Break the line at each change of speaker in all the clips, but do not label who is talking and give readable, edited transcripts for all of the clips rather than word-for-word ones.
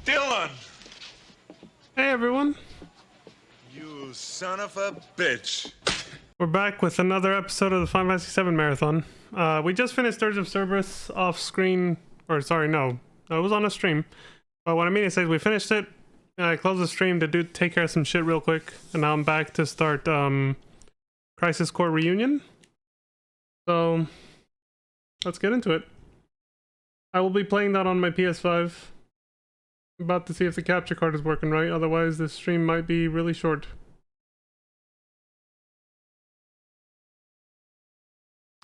Dylan!
Hey everyone,
You son of a bitch.
we're back with another episode of the Final Fantasy 7 marathon. We just finished Dirge of Cerberus off screen, or sorry, no, it was on a stream. But what I mean is we finished it, I closed the stream to take care of some shit real quick, and now I'm back to start Crisis Core Reunion. So, let's get into it. I will be playing that on my PS5. About to see if the capture card is working right, otherwise this stream might be really short.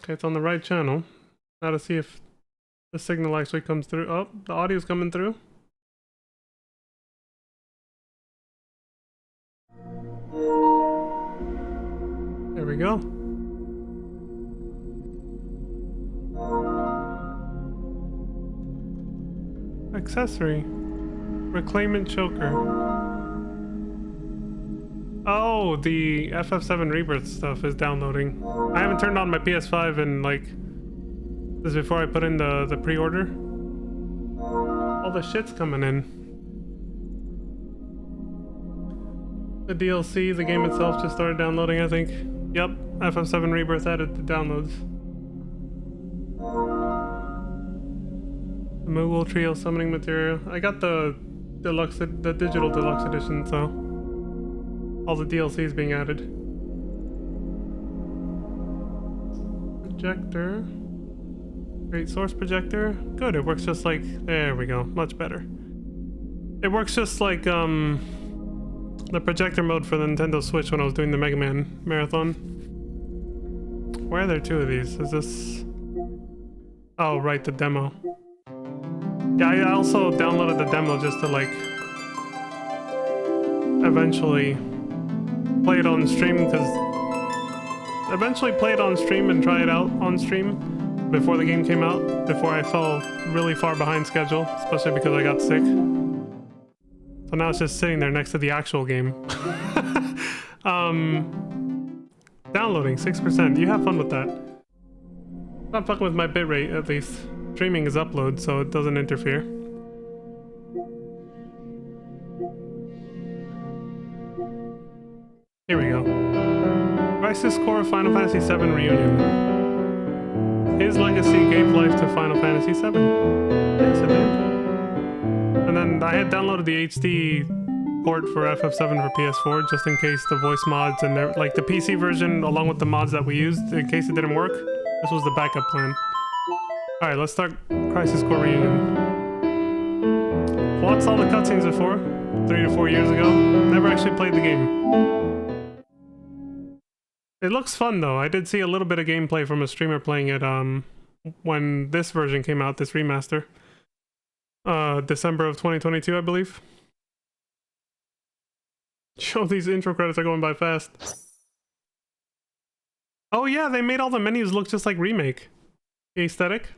Okay, it's on the right channel. Now to see if the signal actually comes through. Oh, the audio's coming through. There we go. Accessory. Reclaimant choker. Oh, the FF7 Rebirth stuff is downloading. I haven't turned on my PS5 in like... This is before I put in the pre-order. All the shit's coming in. The DLC, the game itself just started downloading, I think. Yep, FF7 Rebirth added to downloads. The Moogle Trio summoning material. I got the digital deluxe edition, so all the DLC is being added. Projector. Great source projector. Good, it works just like... There we go, much better. It works just like the projector mode for the Nintendo Switch when I was doing the Mega Man marathon. Why are there two of these? Is this... Oh, right, the demo. Yeah, I also downloaded the demo just to like eventually play it on stream, because eventually play it on stream and try it out on stream before the game came out, before I fell really far behind schedule, especially because I got sick. So now it's just sitting there next to the actual game. Downloading 6%. You have fun with that. Not fucking with my bitrate, at least. Streaming is upload, so it doesn't interfere. Here we go. Crisis Core Final Fantasy 7 Reunion. His legacy gave life to Final Fantasy 7. Yes, it did. And then I had downloaded the HD port for FF7 for PS4, just in case the voice mods and like the PC version, along with the mods that we used, in case it didn't work. This was the backup plan. Alright, let's start Crisis Core Reunion. Watched all the cutscenes before, 3 to 4 years ago. Never actually played the game. It looks fun though. I did see a little bit of gameplay from a streamer playing it when this version came out, this remaster. December of 2022, I believe. Show these intro credits are going by fast. Oh yeah, they made all the menus look just like Remake. The aesthetic.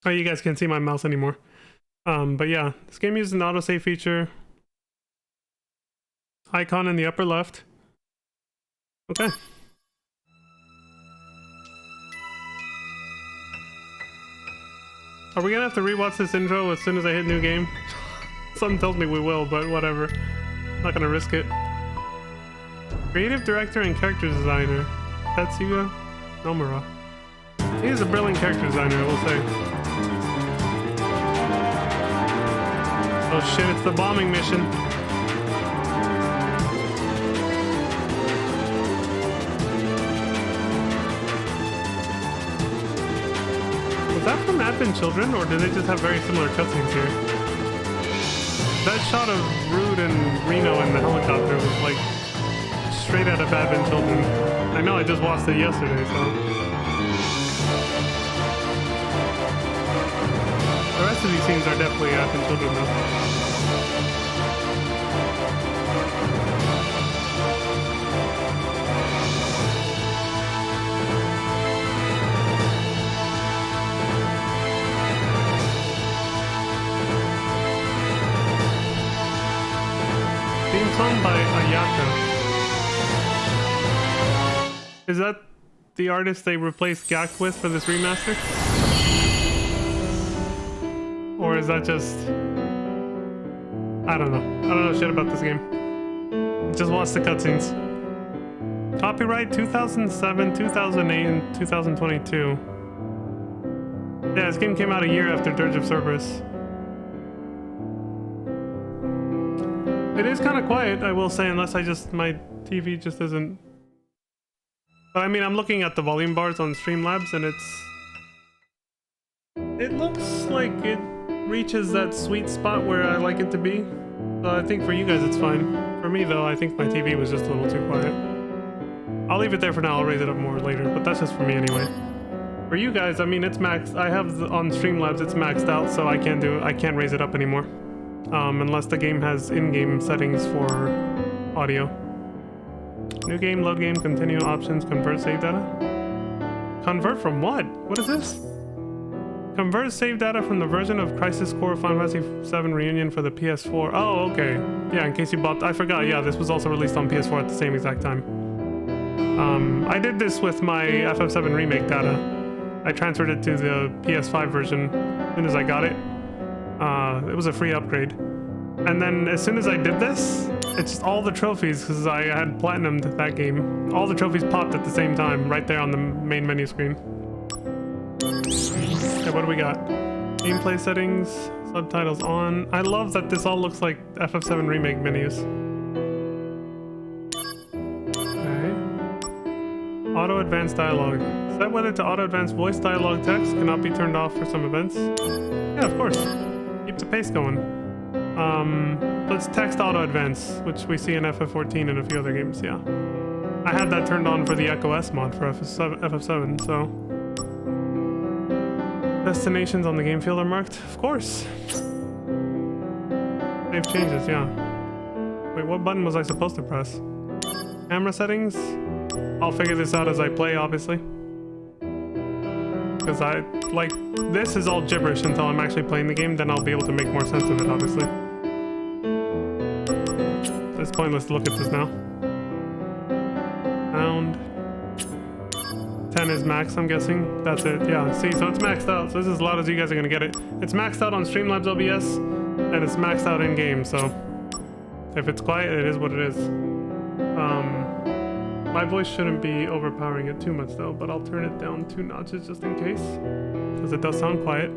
Oh, you guys can't see my mouse anymore. But yeah, this game uses an autosave feature. Icon in the upper left. Okay. Are we gonna have to rewatch this intro as soon as I hit new game? Something tells me we will, but whatever. Not gonna risk it. Creative director and character designer, Tetsuya Nomura. He is a brilliant character designer, I will say. Oh shit, it's the bombing mission. Was that from Advent Children, or did they just have very similar cutscenes here? That shot of Rude and Reno in the helicopter was like straight out of Advent Children. I know, I just watched it yesterday, so... The rest of these scenes are definitely Advent Children though. Theme song by Ayaka. Is that the artist they replaced Gak with for this remaster? Or is that just I don't know. I don't know shit about this game. Just watch the cutscenes. Copyright 2007, 2008, and 2022. Yeah, this game came out a year after Dirge of Cerberus. It is kind of quiet, I will say, unless my TV just isn't... But I mean, I'm looking at the volume bars on Streamlabs, and it looks like it reaches that sweet spot where I like it to be. So I think for you guys it's fine. For me though, I think my TV was just a little too quiet. I'll leave it there for now, I'll raise it up more later, but that's just for me anyway. For you guys, I mean, it's maxed. I have on Streamlabs, it's maxed out, so I can't raise it up anymore. Unless the game has in-game settings for audio. New game, load game, continue, options, convert save data. Convert from what? What is this? Convert save data from the version of Crisis Core Final Fantasy 7 Reunion for the PS4. Oh, okay. Yeah, in case you bought... I forgot, yeah, this was also released on PS4 at the same exact time. I did this with my FF7 remake data. I transferred it to the PS5 version as soon as I got it. It was a free upgrade. And then as soon as I did this, it's just all the trophies, because I had platinumed that game. All the trophies popped at the same time, right there on the main menu screen. Okay, what do we got? Gameplay settings, subtitles on. I love that this all looks like FF7 remake menus. Okay. Auto advanced dialogue. Set whether to auto advance voice dialogue text cannot be turned off for some events. Yeah, of course. Keep the pace going. Let's text auto advance, which we see in FF14 and a few other games, yeah. I had that turned on for the Echo S mod for FF7, so... Destinations on the game field are marked? Of course. Save changes, yeah. Wait, what button was I supposed to press? Camera settings? I'll figure this out as I play, obviously. Because this is all gibberish until I'm actually playing the game, then I'll be able to make more sense of it, obviously. It's pointless to look at this now. Sound. 10 is max, I'm guessing. That's it, yeah. See, so it's maxed out. So this is as loud as you guys are gonna get it. It's maxed out on Streamlabs OBS, and it's maxed out in-game, so... If it's quiet, it is what it is. My voice shouldn't be overpowering it too much though, but I'll turn it down 2 notches just in case. Because it does sound quiet.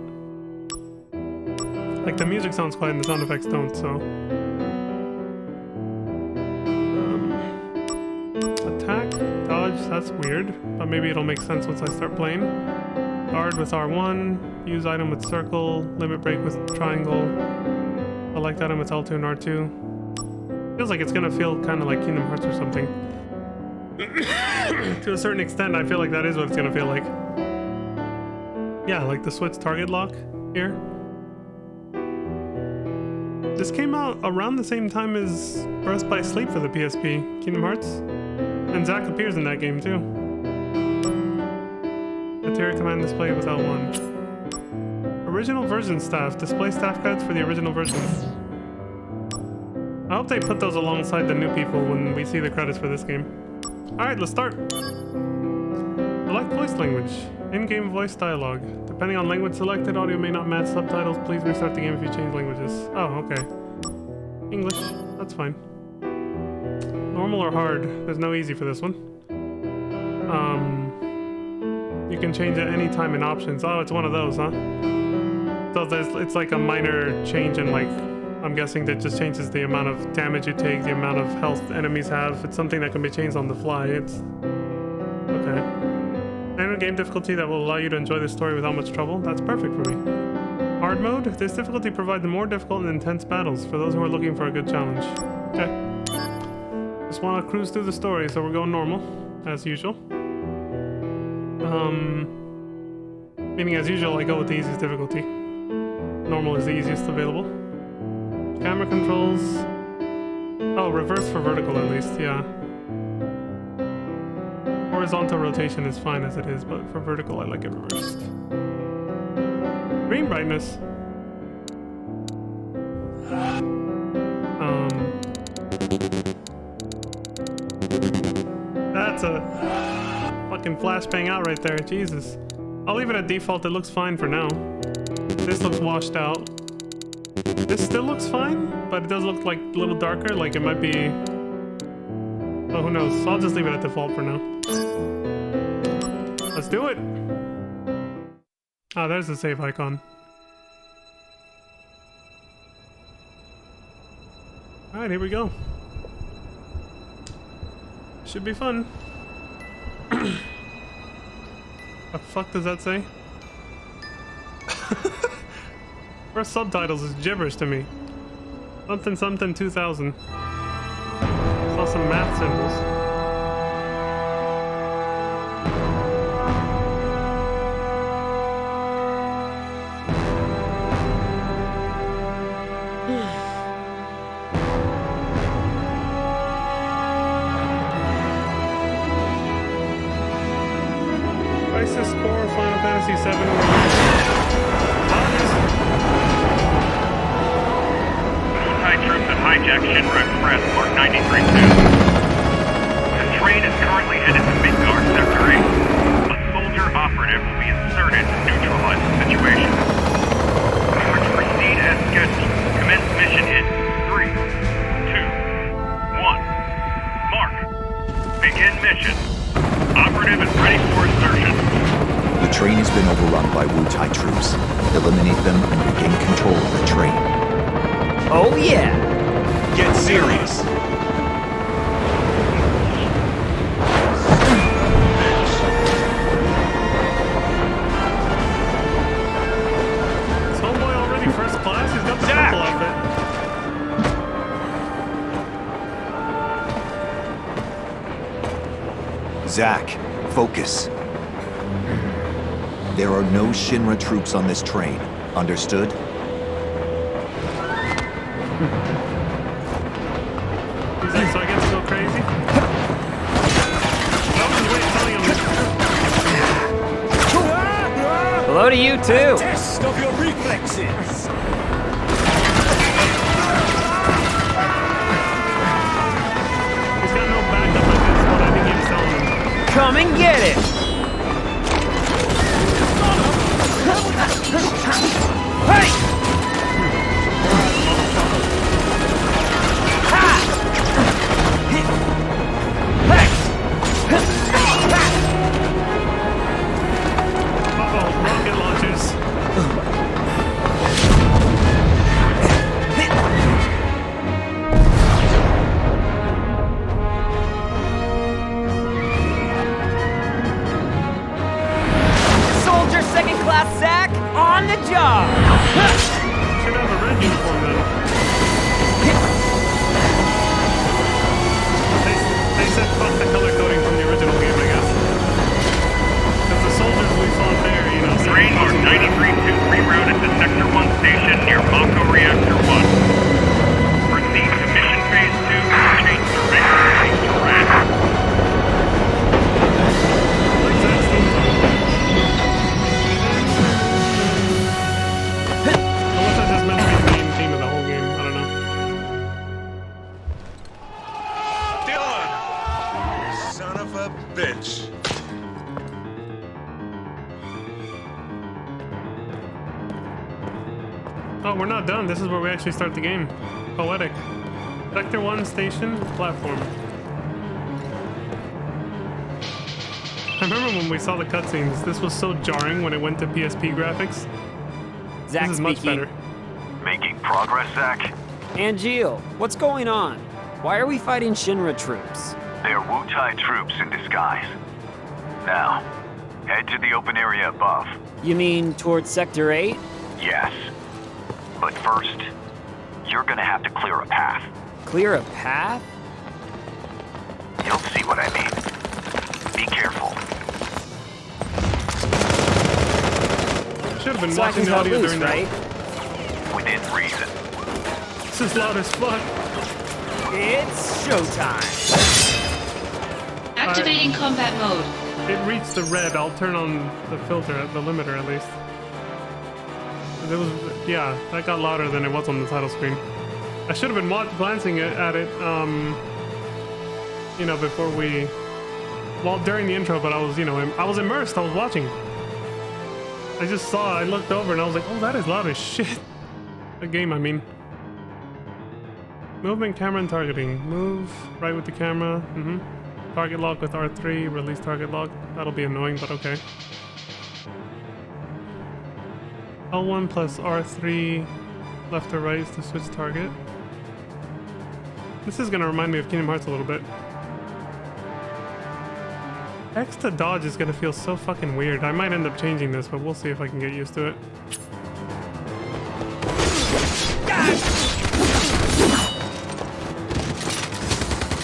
Like, the music sounds quiet and the sound effects don't, so... Attack, dodge, that's weird, but maybe it'll make sense once I start playing. Guard with R1, use item with circle, limit break with triangle, select item with L2 and R2. Feels like it's gonna feel kind of like Kingdom Hearts or something. To a certain extent, I feel like that is what it's gonna feel like. Yeah, like the switch target lock here. This came out around the same time as Birth by Sleep for the PSP, Kingdom Hearts. And Zack appears in that game too. Material command display with L1. Original version staff. Display staff credits for the original version. I hope they put those alongside the new people when we see the credits for this game. Alright, let's start. Select voice language. In-game voice dialogue. Depending on language selected, audio may not match subtitles. Please restart the game if you change languages. Oh, okay. English. That's fine. Normal or hard? There's no easy for this one. You can change at any time in options. Oh, it's one of those, huh? So it's like a minor change in, like, I'm guessing that just changes the amount of damage you take, the amount of health enemies have. It's something that can be changed on the fly. It's... Okay. Standard game difficulty that will allow you to enjoy the story without much trouble. That's perfect for me. Hard mode? This difficulty provides more difficult and intense battles for those who are looking for a good challenge. Okay. Just want to cruise through the story, so we're going normal, as usual. Meaning as usual, I go with the easiest difficulty. Normal is the easiest available. Camera controls... Oh, reverse for vertical at least, yeah. Horizontal rotation is fine as it is, but for vertical I like it reversed. Screen brightness. That's a fucking flashbang out right there, Jesus. I'll leave it at default, it looks fine for now. This looks washed out. This still looks fine, but it does look like a little darker, like it might be... Oh, who knows? So I'll just leave it at default for now. Let's do it! Ah, there's the save icon. Alright, here we go. Should be fun. The fuck does that say? First subtitles is gibberish to me. Something something 2000. Saw some math symbols. Crisis Core Final Fantasy 7.
Troops have hijacked Shinra Express, Mark 93-2. The train is currently headed to Midgar Sector 8. A soldier operative will be inserted to neutralize the situation. We are to proceed as scheduled. Commence mission in 3, 2, 1. Mark. Begin mission. Operative is ready for insertion.
The train has been overrun by Wu-Tai troops. Eliminate them and regain control of the train.
Oh yeah!
Get serious.
Is homeboy already first class? He's got the purple outfit.
Zack, focus. There are no Shinra troops on this train. Understood?
So I get to go crazy?
Hello to you too!
Test of your reflexes!
He's got no backup like this, but I think he was telling him.
Come and get it! Hey!
Uh-oh, rocket launchers.
Soldier second class Zack, on the job!
Should have a red uniform then. They said fuck the color coding from the original game, I guess. Because the soldiers we fought there, you know...
Train Mark 93-2 rerouted to Sector 1 station near Mako Reactor 1. Proceed to Mission Phase 2 and change the regular phase to red.
Like Zack's theme song. Unless that's just meant to be the main theme of the whole game, I don't know.
Dylan! You son of a bitch.
Oh, we're not done. This is where we actually start the game. Poetic. Sector 1 station, platform. I remember when we saw the cutscenes, this was so jarring when it went to PSP graphics.
Zack
This is much
speaking.
better.
Making progress, Zack?
Angeal, what's going on? Why are we fighting Shinra troops?
They're Wu-Tai troops in disguise. Now, head to the open area above.
You mean towards Sector 8?
Yes. But first, you're gonna have to clear a path.
Clear a path?
You'll see what I mean. Be careful.
Should have been
So I
watching
can
the
cut
audio
loose,
during
right?
Within reason.
that. This is loud as fuck.
It's showtime!
Activating combat mode.
It reached the red. I'll turn on the filter, the limiter at least. It was, yeah, that got louder than it was on the title screen. I should have been glancing at it, you know, before we, well, during the intro, but I was, you know, I was immersed. I was watching. I just saw, I looked over and I was like, oh, that is loud as shit. The game, I mean. Movement, camera, and targeting. Move right with the camera. Target lock with R3. Release target lock. That'll be annoying, but okay. L1 plus R3 left or right to switch target. This is gonna remind me of Kingdom Hearts a little bit. X to dodge is gonna feel so fucking weird. I might end up changing this, but we'll see if I can get used to it.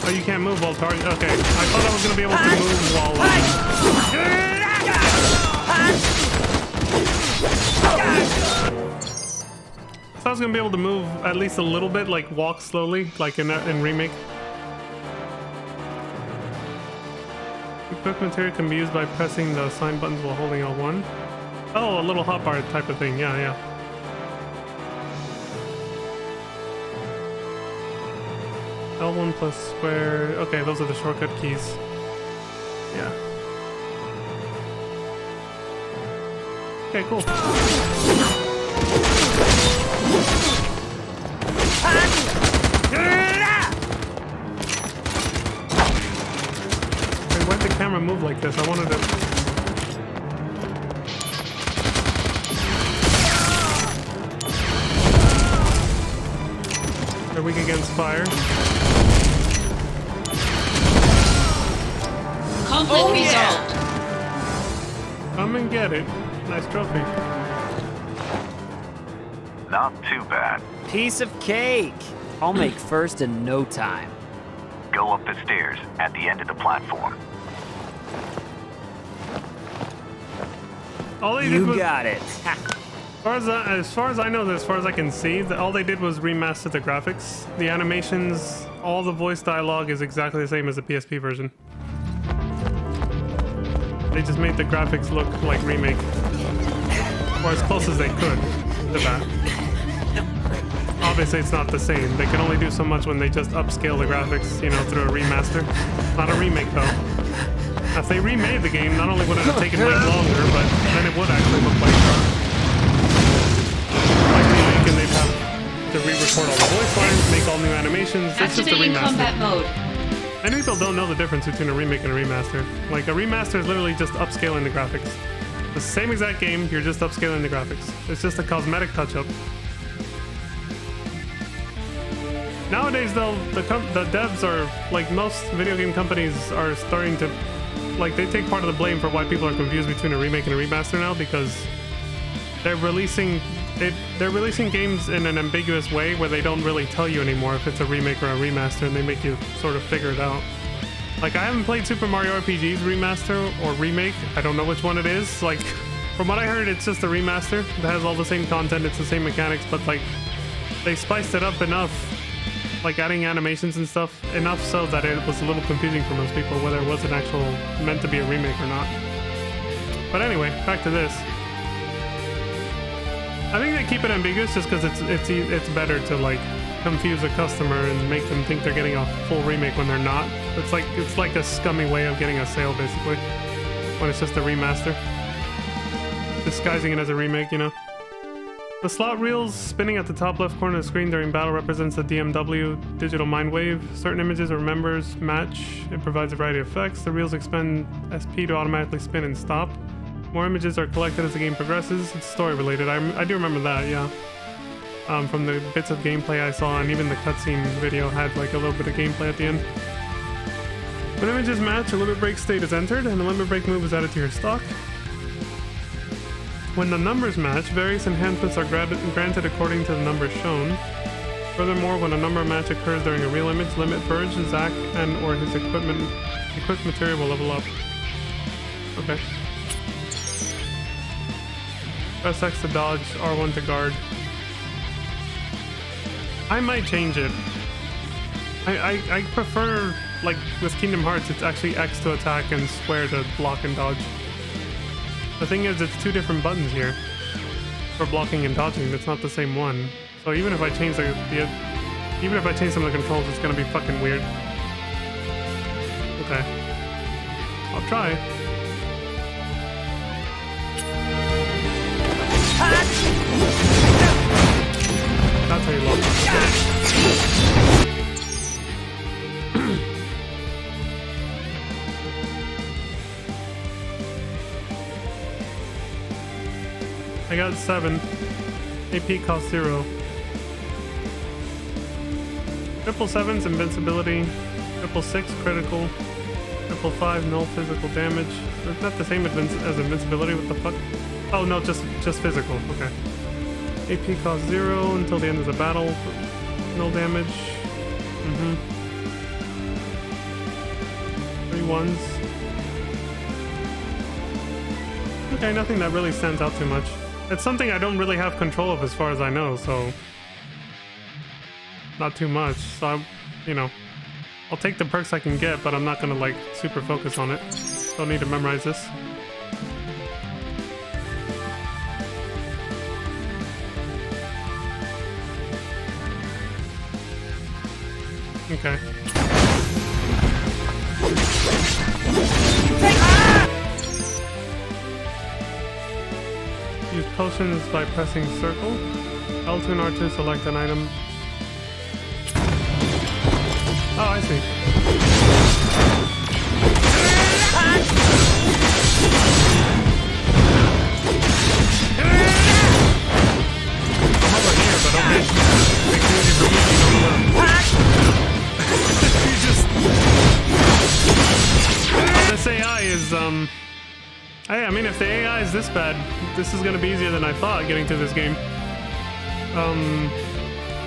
Oh, you can't move while target. Okay, I thought I was gonna be able to move while. So I was gonna be able to move at least a little bit, like walk slowly, like in Remake. Equip material can be used by pressing the assign buttons while holding L1. Oh, a little hotbar type of thing. Yeah, yeah. L1 plus square. Okay, those are the shortcut keys. Yeah. Okay, cool. Wait, why'd the camera move like this? I wanted to... They're weak against fire.
Conflict resolved.
Come and get it. Nice trophy.
Not too bad.
Piece of cake. I'll make first in no time.
Go up the stairs at the end of the platform.
All they did
You
was,
got it.
as far as I know, as far as I can see, all they did was remaster the graphics. The animations, all the voice dialogue is exactly the same as the PSP version. They just made the graphics look like Remake. Or as close as they could to that. Obviously it's not the same. They can only do so much when they just upscale the graphics, you know, through a remaster. Not a remake though. If they remade the game, not only would it have taken way longer, but then it would actually look like Remake, and they'd have to re-record all the voice lines, make all new animations. It's just a
Activating
remaster.
combat mode.
Many people don't know the difference between a remake and a remaster. Like, a remaster is literally just upscaling the graphics. The same exact game, you're just upscaling the graphics. It's just a cosmetic touch-up. Nowadays, though, the devs are, like most video game companies, are starting to, like, they take part of the blame for why people are confused between a remake and a remaster now, because they're releasing games in an ambiguous way where they don't really tell you anymore if it's a remake or a remaster, and they make you sort of figure it out. Like, I haven't played Super Mario RPG's remaster or remake. I don't know which one it is. Like, from what I heard, it's just a remaster. It has all the same content, it's the same mechanics, but like, they spiced it up enough, like adding animations and stuff, enough so that it was a little confusing for most people whether it was an actual meant to be a remake or not. But anyway, back to this. I think they keep it ambiguous just because it's better to like confuse a customer and make them think they're getting a full remake when they're not. It's like a scummy way of getting a sale basically, when it's just a remaster, disguising it as a remake, you know. The slot reels spinning at the top left corner of the screen during battle represents the DMW digital mind wave. Certain images or members match. It provides a variety of effects. The reels expend SP to automatically spin and stop. More images are collected as the game progresses. It's story related. I do remember that, yeah. From the bits of gameplay I saw, and even the cutscene video had like a little bit of gameplay at the end. When images match, a limit break state is entered, and the limit break move is added to your stock. When the numbers match, various enhancements are granted according to the numbers shown. Furthermore, when a number match occurs during a real image, Limit Purge, Zack, and or his equipped material will level up. Okay. Press X to dodge, R1 to guard. I might change it. I prefer, like with Kingdom Hearts, it's actually X to attack and square to block and dodge. The thing is, it's two different buttons here for blocking and dodging. It's not the same one. So even if I change even if I change some of the controls, it's gonna be fucking weird. Okay, I'll try. That's how you lock I got 7. AP cost 0. 777's invincibility. 666 critical. 555 null physical damage. Isn't that the same as invincibility? What the fuck? Oh no, just physical. Okay. AP cost 0 until the end of the battle. Null damage. 3 ones. Okay, nothing that really stands out too much. It's something I don't really have control of as far as I know, so not too much. So I'll take the perks I can get, but I'm not gonna like super focus on it. Don't need to memorize this. Okay. Use potions by pressing circle. L2 and R2 select an item. Oh, I see. I'm over here, but okay. Make it easy for me. This AI is, I mean, if the AI is this bad, this is gonna be easier than I thought getting to this game.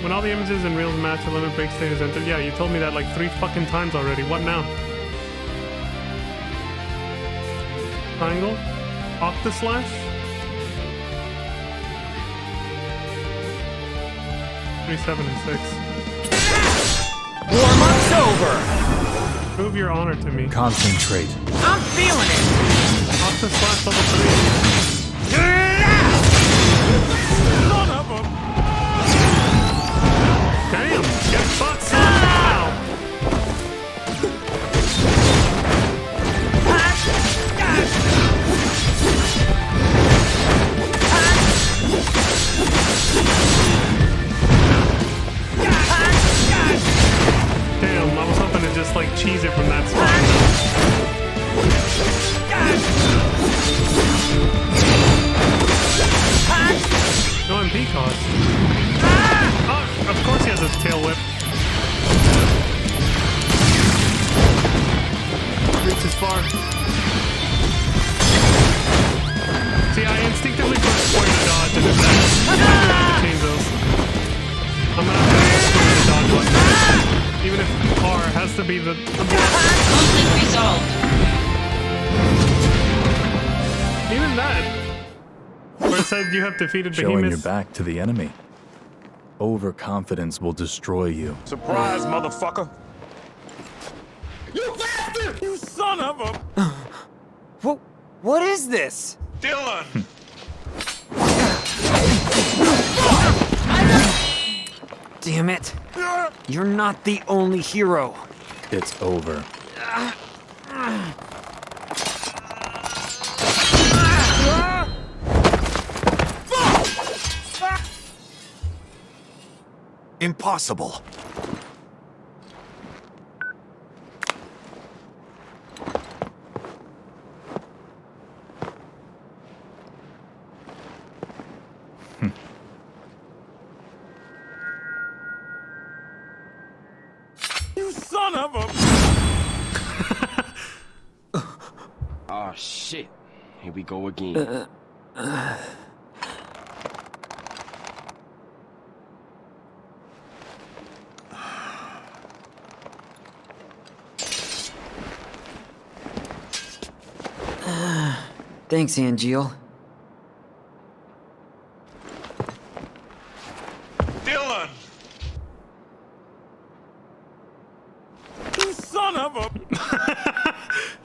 When all the images and reels match, a limit break state is entered. Yeah, you told me that like 3 fucking times already. What now? Triangle? Octaslash? 3, 7, and 6.
Warm-up's over!
Prove your honor to me.
Concentrate.
I'm feeling it!
Octaslash level 3.
Son of a...
Damn! Get fucked, son! Ow! Damn, I was hoping to just like cheese it from that spot. No MP cost. Oh, of course he has a tail whip. Reaches far. See, I instinctively put square to dodge and attack. I'm gonna have to change those. I'm gonna have to use square to dodge one. Even if R has to be the
Conflict resolved.
even that. Where it said you have defeated
Showing your
behemoths.
back to the enemy. Overconfidence will destroy you.
Surprise, motherfucker! You bastard! You son of a...
What is this?
Dylan!
Damn it. You're not the only hero.
It's over.
Impossible.
You son of a...
Oh shit. Here we go again.
Thanks, Angeal.
Dylan!
You son of a...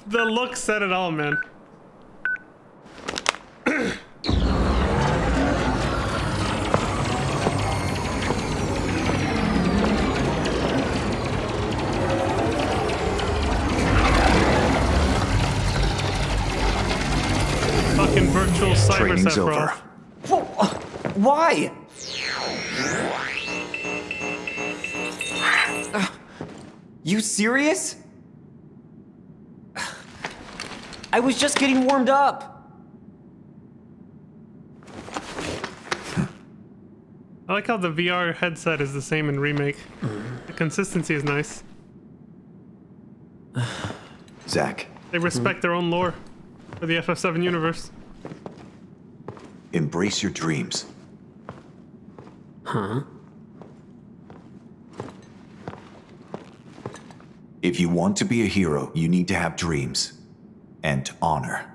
The look said it all, man. Fucking virtual cyber
Training's
set, bro.
over.
Why? You serious? I was just getting warmed up.
I like how the VR headset is the same in Remake. The consistency is nice.
Zach,
They respect their own lore for the FF7 universe.
embrace your dreams.
Huh?
If you want to be a hero, you need to have dreams and honor.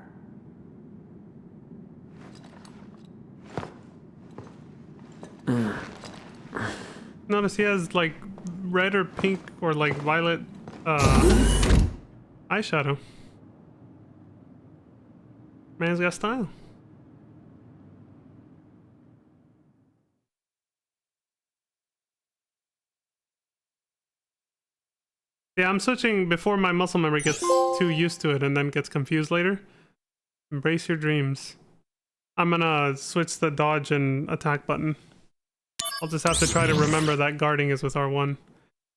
Notice he has like red or pink or like violet eyeshadow. Man's got style. Yeah, I'm switching before my muscle memory gets too used to it and then gets confused later. Embrace your dreams. I'm gonna switch the dodge and attack button. I'll just have to try to remember that guarding is with R1.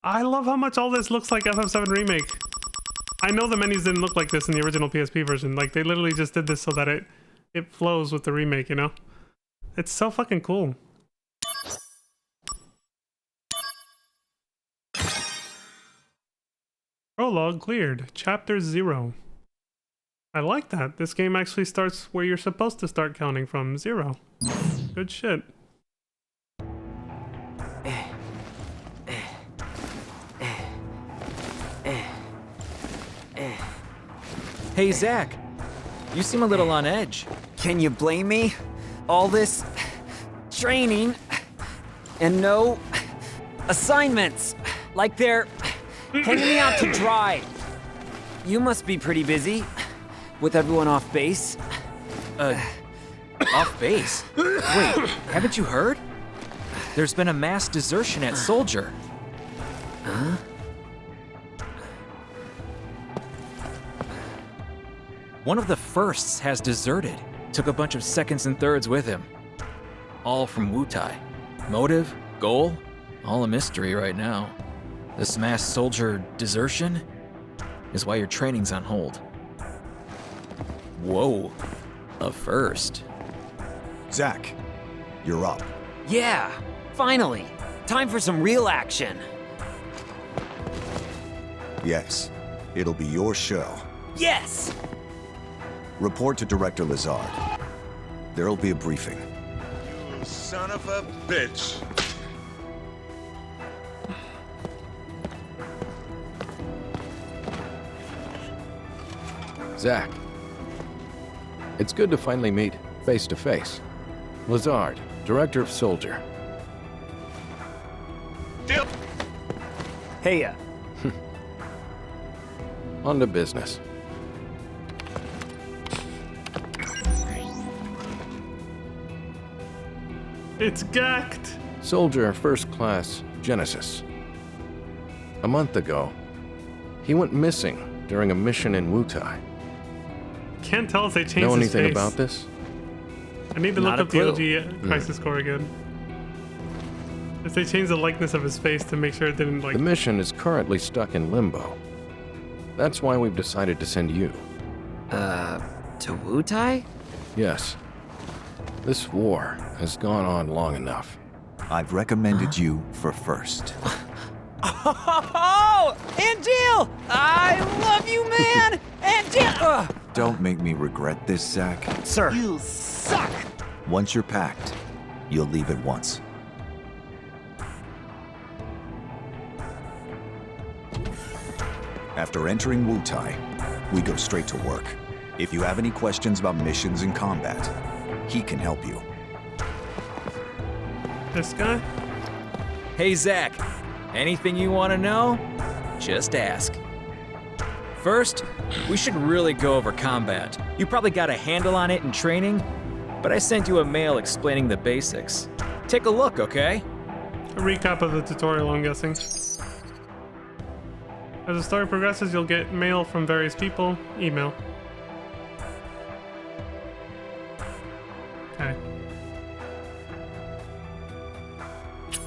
I love how much all this looks like FF7 Remake. I know the menus didn't look like this in the original PSP version. Like, they literally just did this so that it flows with the remake, you know? It's so fucking cool. Prologue cleared. Chapter 0. I like that. This game actually starts where you're supposed to start counting from, 0. Good shit.
Hey, Zach. You seem a little on edge.
Can you blame me? All this training and no assignments. Like they're hanging me out to dry. You must be pretty busy with everyone off base.
Off base? Wait, haven't you heard? There's been a mass desertion at Soldier.
Huh?
One of the firsts has deserted. Took a bunch of seconds and thirds with him. All from Wutai. Motive, goal, all a mystery right now. This mass soldier desertion is why your training's on hold. Whoa, a first.
Zach, you're up.
Yeah, finally. Time for some real action.
Yes, it'll be your show.
Yes!
Report to Director Lazard. There'll be a briefing.
You son of a bitch.
Zach, it's good to finally meet face to face. Lazard, Director of Soldier.
Hey,
On to business.
It's gacked.
Soldier First Class Genesis. A month ago, he went missing during a mission in Wutai.
Can't tell if they changed
Know
his
anything
face.
about this?
I need to
Not
look
a
up the
clue.
OG Crisis Core again. If they changed the likeness of his face to make sure it didn't like.
The mission is currently stuck in limbo. That's why we've decided to send you.
to Wutai?
Yes. This war has gone on long enough.
I've recommended you for first.
Oh, Angel! I love you, man! Angel!
Don't make me regret this, Zach.
Sir.
You suck!
Once you're packed, you'll leave at once. After entering Wutai, we go straight to work. If you have any questions about missions and combat, he can help you.
This guy?
Hey, Zach. Anything you want to know? Just ask. First, we should really go over combat. You probably got a handle on it in training, but I sent you a mail explaining the basics. Take a look, okay?
A recap of the tutorial, I'm guessing. As the story progresses, you'll get mail from various people. Email. Okay.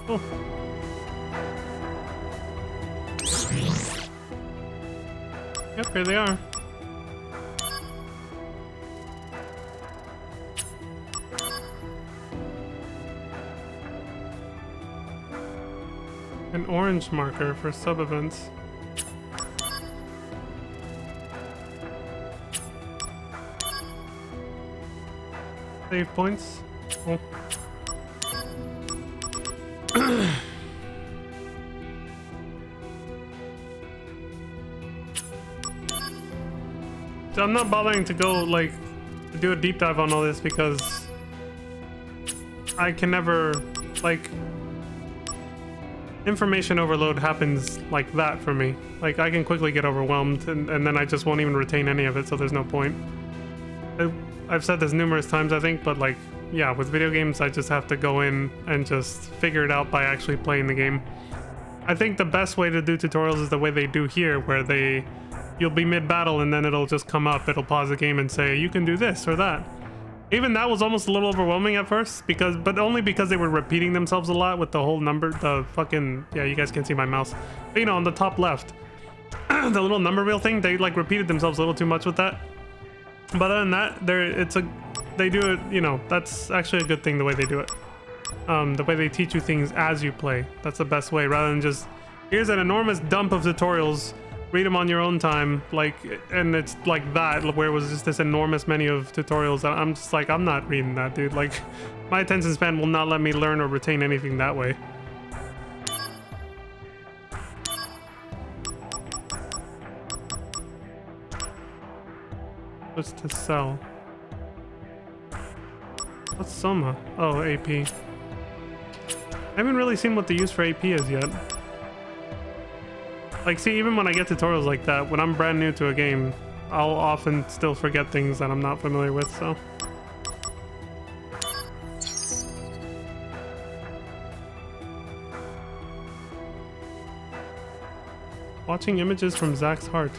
Cool. Yep, here they are. An orange marker for sub-events. Save points. Cool. So I'm not bothering to go, like, to do a deep dive on all this because I can never, like, information overload happens like that for me. Like, I can quickly get overwhelmed and then I just won't even retain any of it, so there's no point. I've said this numerous times, I think, but, like, yeah, with video games, I just have to go in and just figure it out by actually playing the game. I think the best way to do tutorials is the way they do here, where you'll be mid-battle and then it'll just come up, it'll pause the game and say, you can do this or that. Even that was almost a little overwhelming at first, but only because they were repeating themselves a lot with the whole number, the fucking, yeah, you guys can't see my mouse. But, you know, on the top left, the little number wheel thing, they, like, repeated themselves a little too much with that. But other than that, they do it, you know, that's actually a good thing the way they do it. The way they teach you things as you play. That's the best way, rather than just, here's an enormous dump of tutorials, read them on your own time, like, and it's like that, where it was just this enormous menu of tutorials. I'm just like, I'm not reading that, dude. Like, my attention span will not let me learn or retain anything that way. What's to sell? What's Soma? Oh, AP. I haven't really seen what the use for AP is yet. Like, see, even when I get tutorials like that, when I'm brand new to a game, I'll often still forget things that I'm not familiar with, so. Watching images from Zach's heart.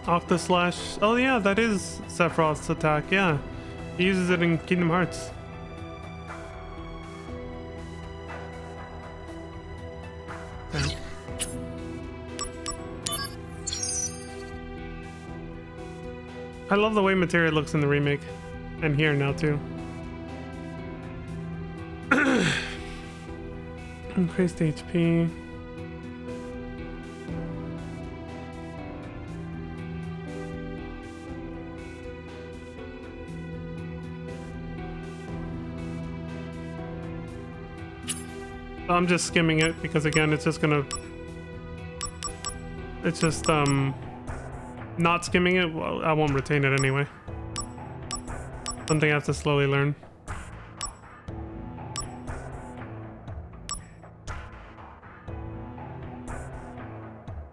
Octaslash. Oh yeah, that is Sephiroth's attack, yeah. He uses it in Kingdom Hearts. Okay. I love the way Materia looks in the remake. And here now too. Increased HP. I'm just skimming it because, again, it's just gonna, it's just not skimming it. Well, I won't retain it anyway. Something I have to slowly learn.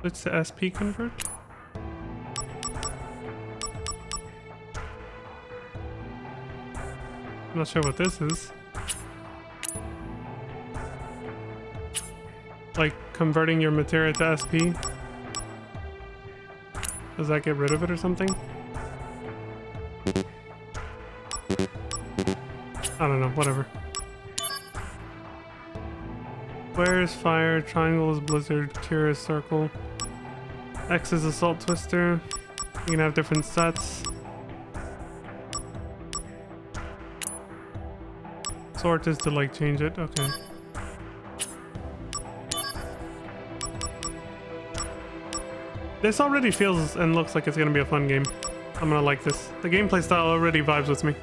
Switch to SP convert. I'm not sure what this is. Like converting your materia to SP? Does that get rid of it or something? I don't know, whatever. Square is fire, triangle is blizzard, cure is circle. X is assault twister. You can have different sets. Sort is to like change it, okay. This already feels and looks like it's gonna be a fun game. I'm gonna like this. The gameplay style already vibes with me.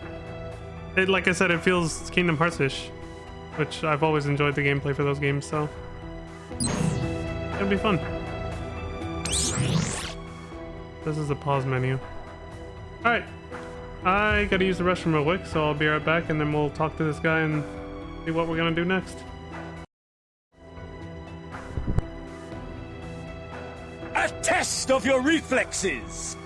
It, like I said, it feels Kingdom Hearts-ish, which I've always enjoyed the gameplay for those games, so it'll be fun. This is the pause menu. Alright, I gotta use the restroom real quick, so I'll be right back and then we'll talk to this guy and see what we're gonna do next.
A test of your reflexes!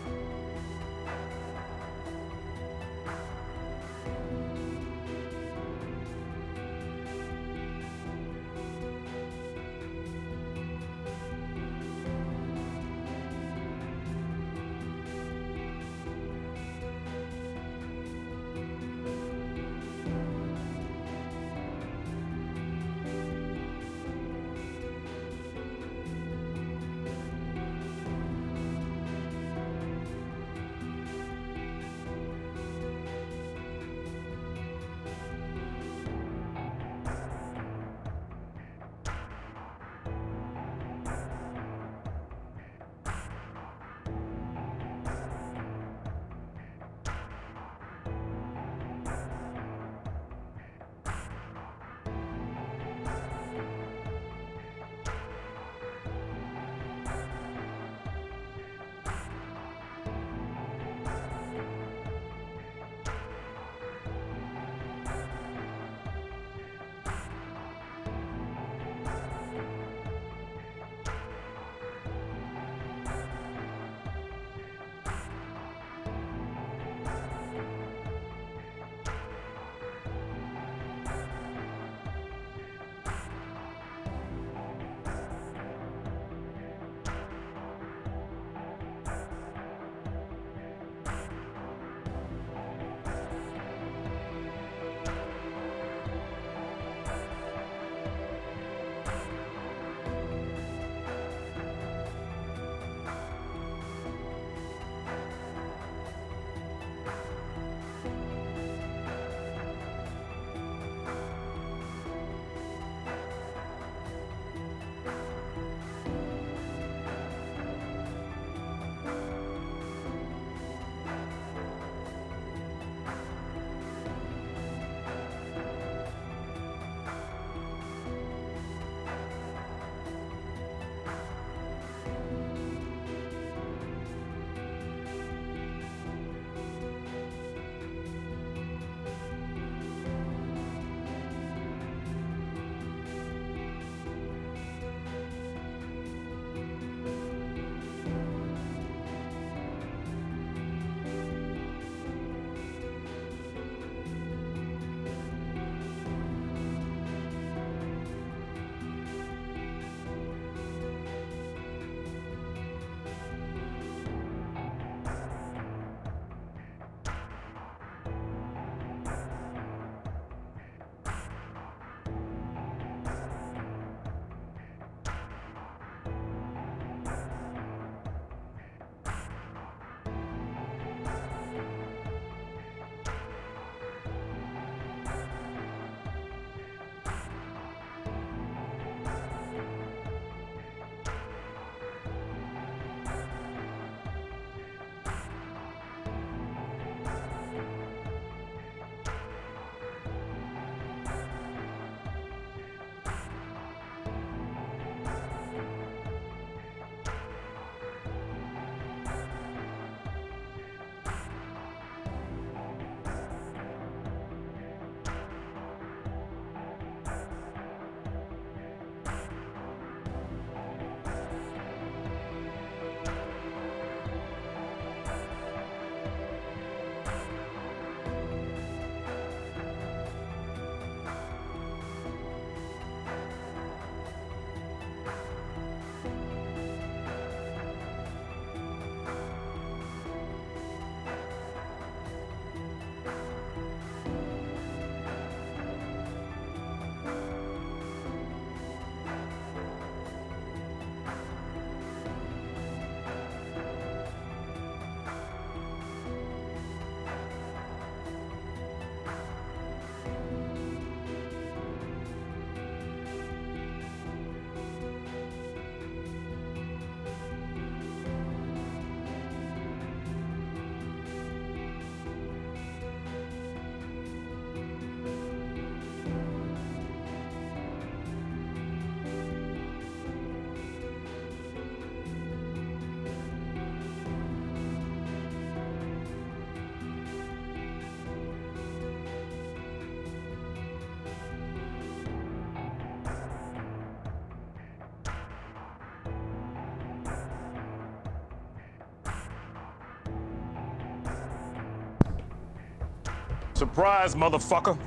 Surprise, motherfucker.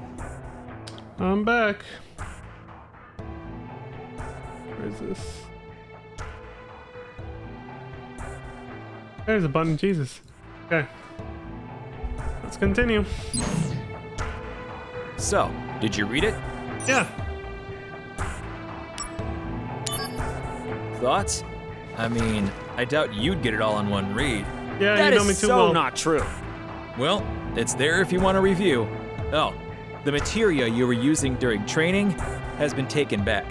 I'm back. Where is this? There's a button, Jesus. Okay. Let's continue.
So, did you read it?
Yeah.
Thoughts? I mean, I doubt you'd get it all in one read.
Yeah,
That
you know
is
me too
so
well.
not true.
Well, it's there if you want to review. Oh, the materia you were using during training has been taken back.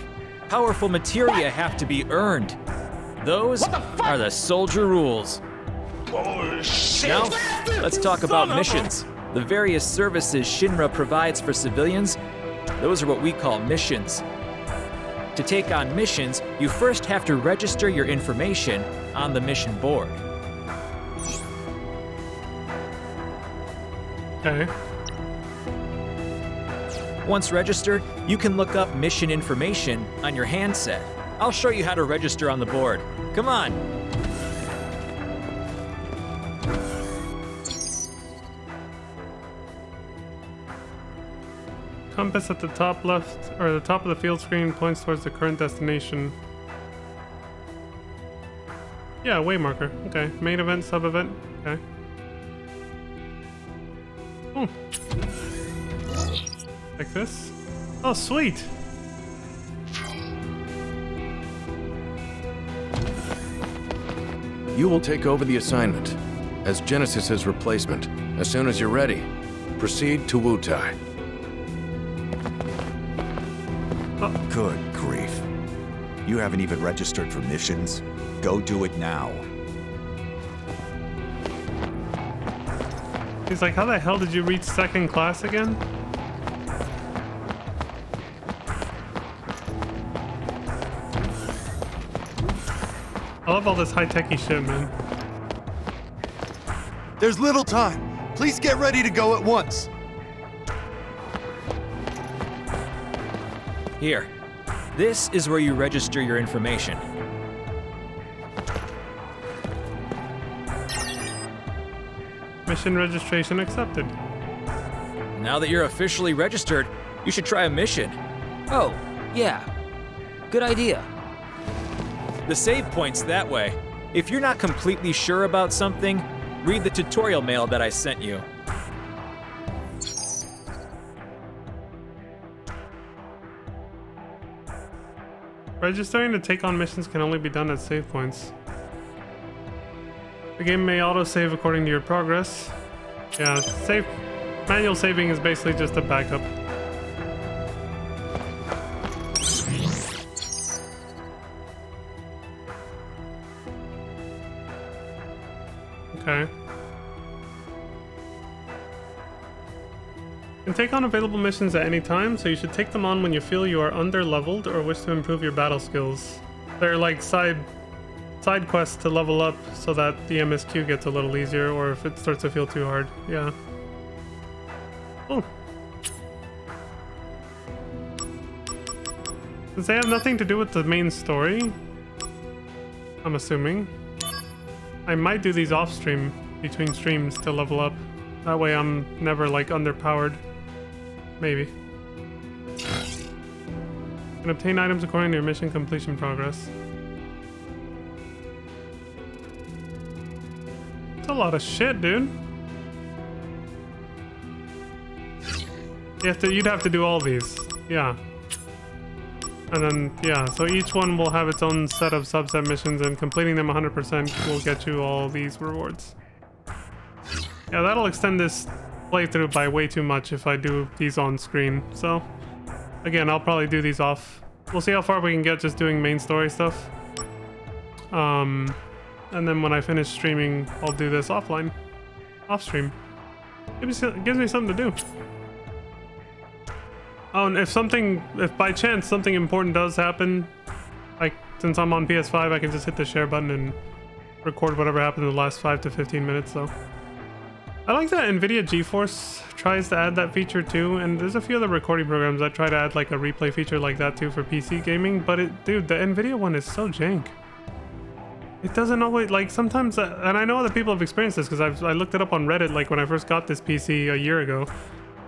Powerful materia have to be earned. Those are the soldier rules.
Oh, shit.
Now, let's talk about missions. The various services Shinra provides for civilians, those are what we call missions. To take on missions, you first have to register your information on the mission board.
Okay.
Once registered, you can look up mission information on your handset. I'll show you how to register on the board. Come on.
Compass at the top left, or the top of the field screen points towards the current destination. Yeah, way marker. Okay. Main event, sub event. Okay. Oh. Like this. Oh, sweet.
You will take over the assignment as Genesis's replacement. As soon as you're ready, proceed to Wutai.
Good grief. You haven't even registered for missions? Go do it now.
He's like, how the hell did you reach second class again? I love all this high-techy shit, man.
There's little time. Please get ready to go at once.
Here. This is where you register your information.
Mission registration accepted.
Now that you're officially registered, you should try a mission.
Oh, yeah. Good idea.
The save point's that way. If you're not completely sure about something, read the tutorial mail that I sent you.
Registering to take on missions can only be done at save points. The game may auto-save according to your progress. Yeah, manual saving is basically just a backup. Okay. You can take on available missions at any time, so you should take them on when you feel you are under-leveled or wish to improve your battle skills. They're like side quests to level up so that the MSQ gets a little easier, or if it starts to feel too hard. Yeah. Oh. Since they have nothing to do with the main story, I'm assuming, I might do these off-stream, between streams, to level up. That way I'm never, like, underpowered. Maybe. You can obtain items according to your mission completion progress. It's a lot of shit, dude. You'd have to do all these. Yeah. And then, yeah, so each one will have its own set of subset missions, and completing them 100% will get you all these rewards. Yeah, that'll extend this playthrough by way too much if I do these on screen. So, again, I'll probably do these off. We'll see how far we can get just doing main story stuff. And then when I finish streaming, I'll do this offline. Off stream. Gives me something to do. Oh, and if by chance something important does happen, like since I'm on PS5, I can just hit the share button and record whatever happened in the last 5 to 15 minutes, so. I like that NVIDIA GeForce tries to add that feature too, and there's a few other recording programs that try to add like a replay feature like that too for PC gaming, but dude, the NVIDIA one is so jank. It doesn't always, like sometimes, and I know other people have experienced this because I looked it up on Reddit like when I first got this PC a year ago.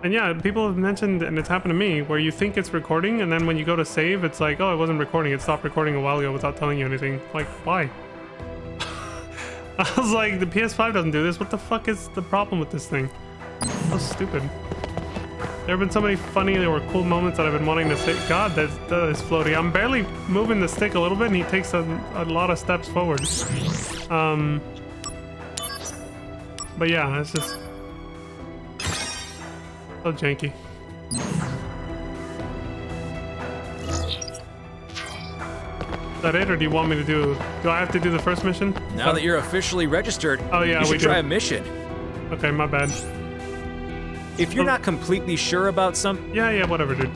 And yeah, people have mentioned, and it's happened to me, where you think it's recording, and then when you go to save, it's like, oh, it wasn't recording. It stopped recording a while ago without telling you anything. Like, why? I was like, the PS5 doesn't do this. What the fuck is the problem with this thing? So stupid. There have been so many funny or cool moments that I've been wanting to say. God, that is floaty. I'm barely moving the stick a little bit, and he takes a lot of steps forward. But yeah, it's just so janky. Is that it, or do you want me to do I have to do the first mission?
Now that you're officially registered,
oh yeah,
you should try a mission.
Okay, my bad.
If you're not completely sure about something...
Yeah, whatever, dude.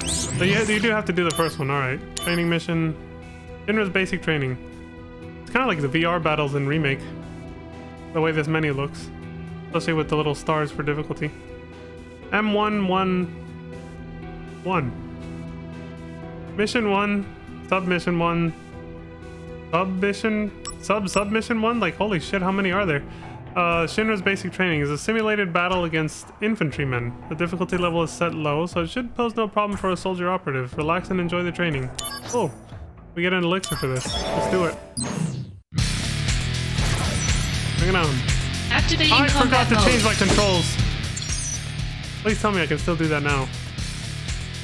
So yeah, you do have to do the first one, alright. Training mission. Shinra's basic training. It's kind of like the VR battles in Remake. The way this menu looks. Especially with the little stars for difficulty. M111. Mission 1. Submission 1. Submission 1? Like, holy shit, how many are there? Shinra's basic training is a simulated battle against infantrymen. The difficulty level is set low, so it should pose no problem for a soldier operative. Relax and enjoy the training. Cool. We get an elixir for this. Let's do it. Bring it on.
Activating
I forgot to
combat
change
mode.
my controls. Please tell me I can still do that now.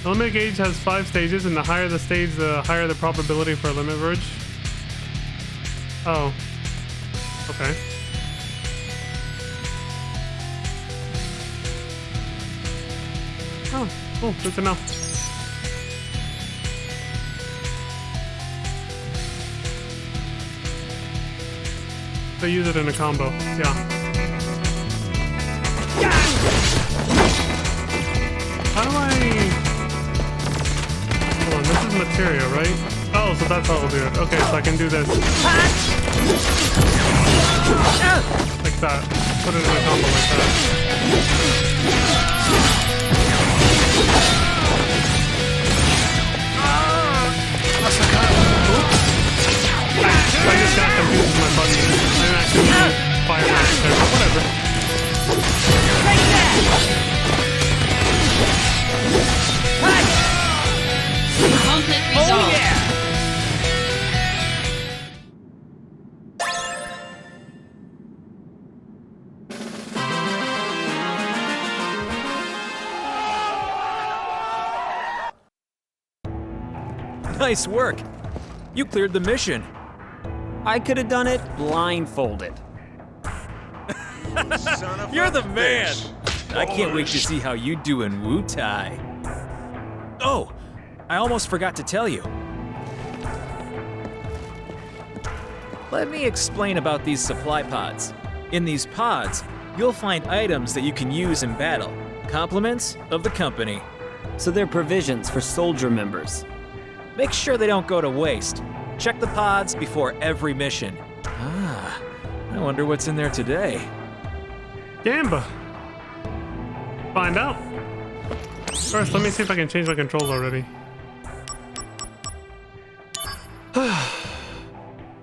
The limit gauge has 5 stages, and the higher the stage, the higher the probability for a limit verge. Oh. Okay. Oh, cool. Good to know. So use it in a combo. Yeah. How do I... Hold on, this is materia, right? Oh, so that's how we'll do it. Okay, so I can do this. Like that. Put it in a combo like that. I just got confused with my button. I didn't actually fire that there, but whatever.
Conflict resolved.
Oh yeah!
Nice work. You cleared the mission.
I could have done it blindfolded.
Son of
You're
a
the man.
bitch.
I can't wait to see how you do in Wu Tai. Oh, I almost forgot to tell you. Let me explain about these supply pods. In these pods, you'll find items that you can use in battle. Compliments of the company.
So they're provisions for soldier members.
Make sure they don't go to waste. Check the pods before every mission. Ah, I wonder what's in there today.
Gamba. Find out. First, let me see if I can change my controls already.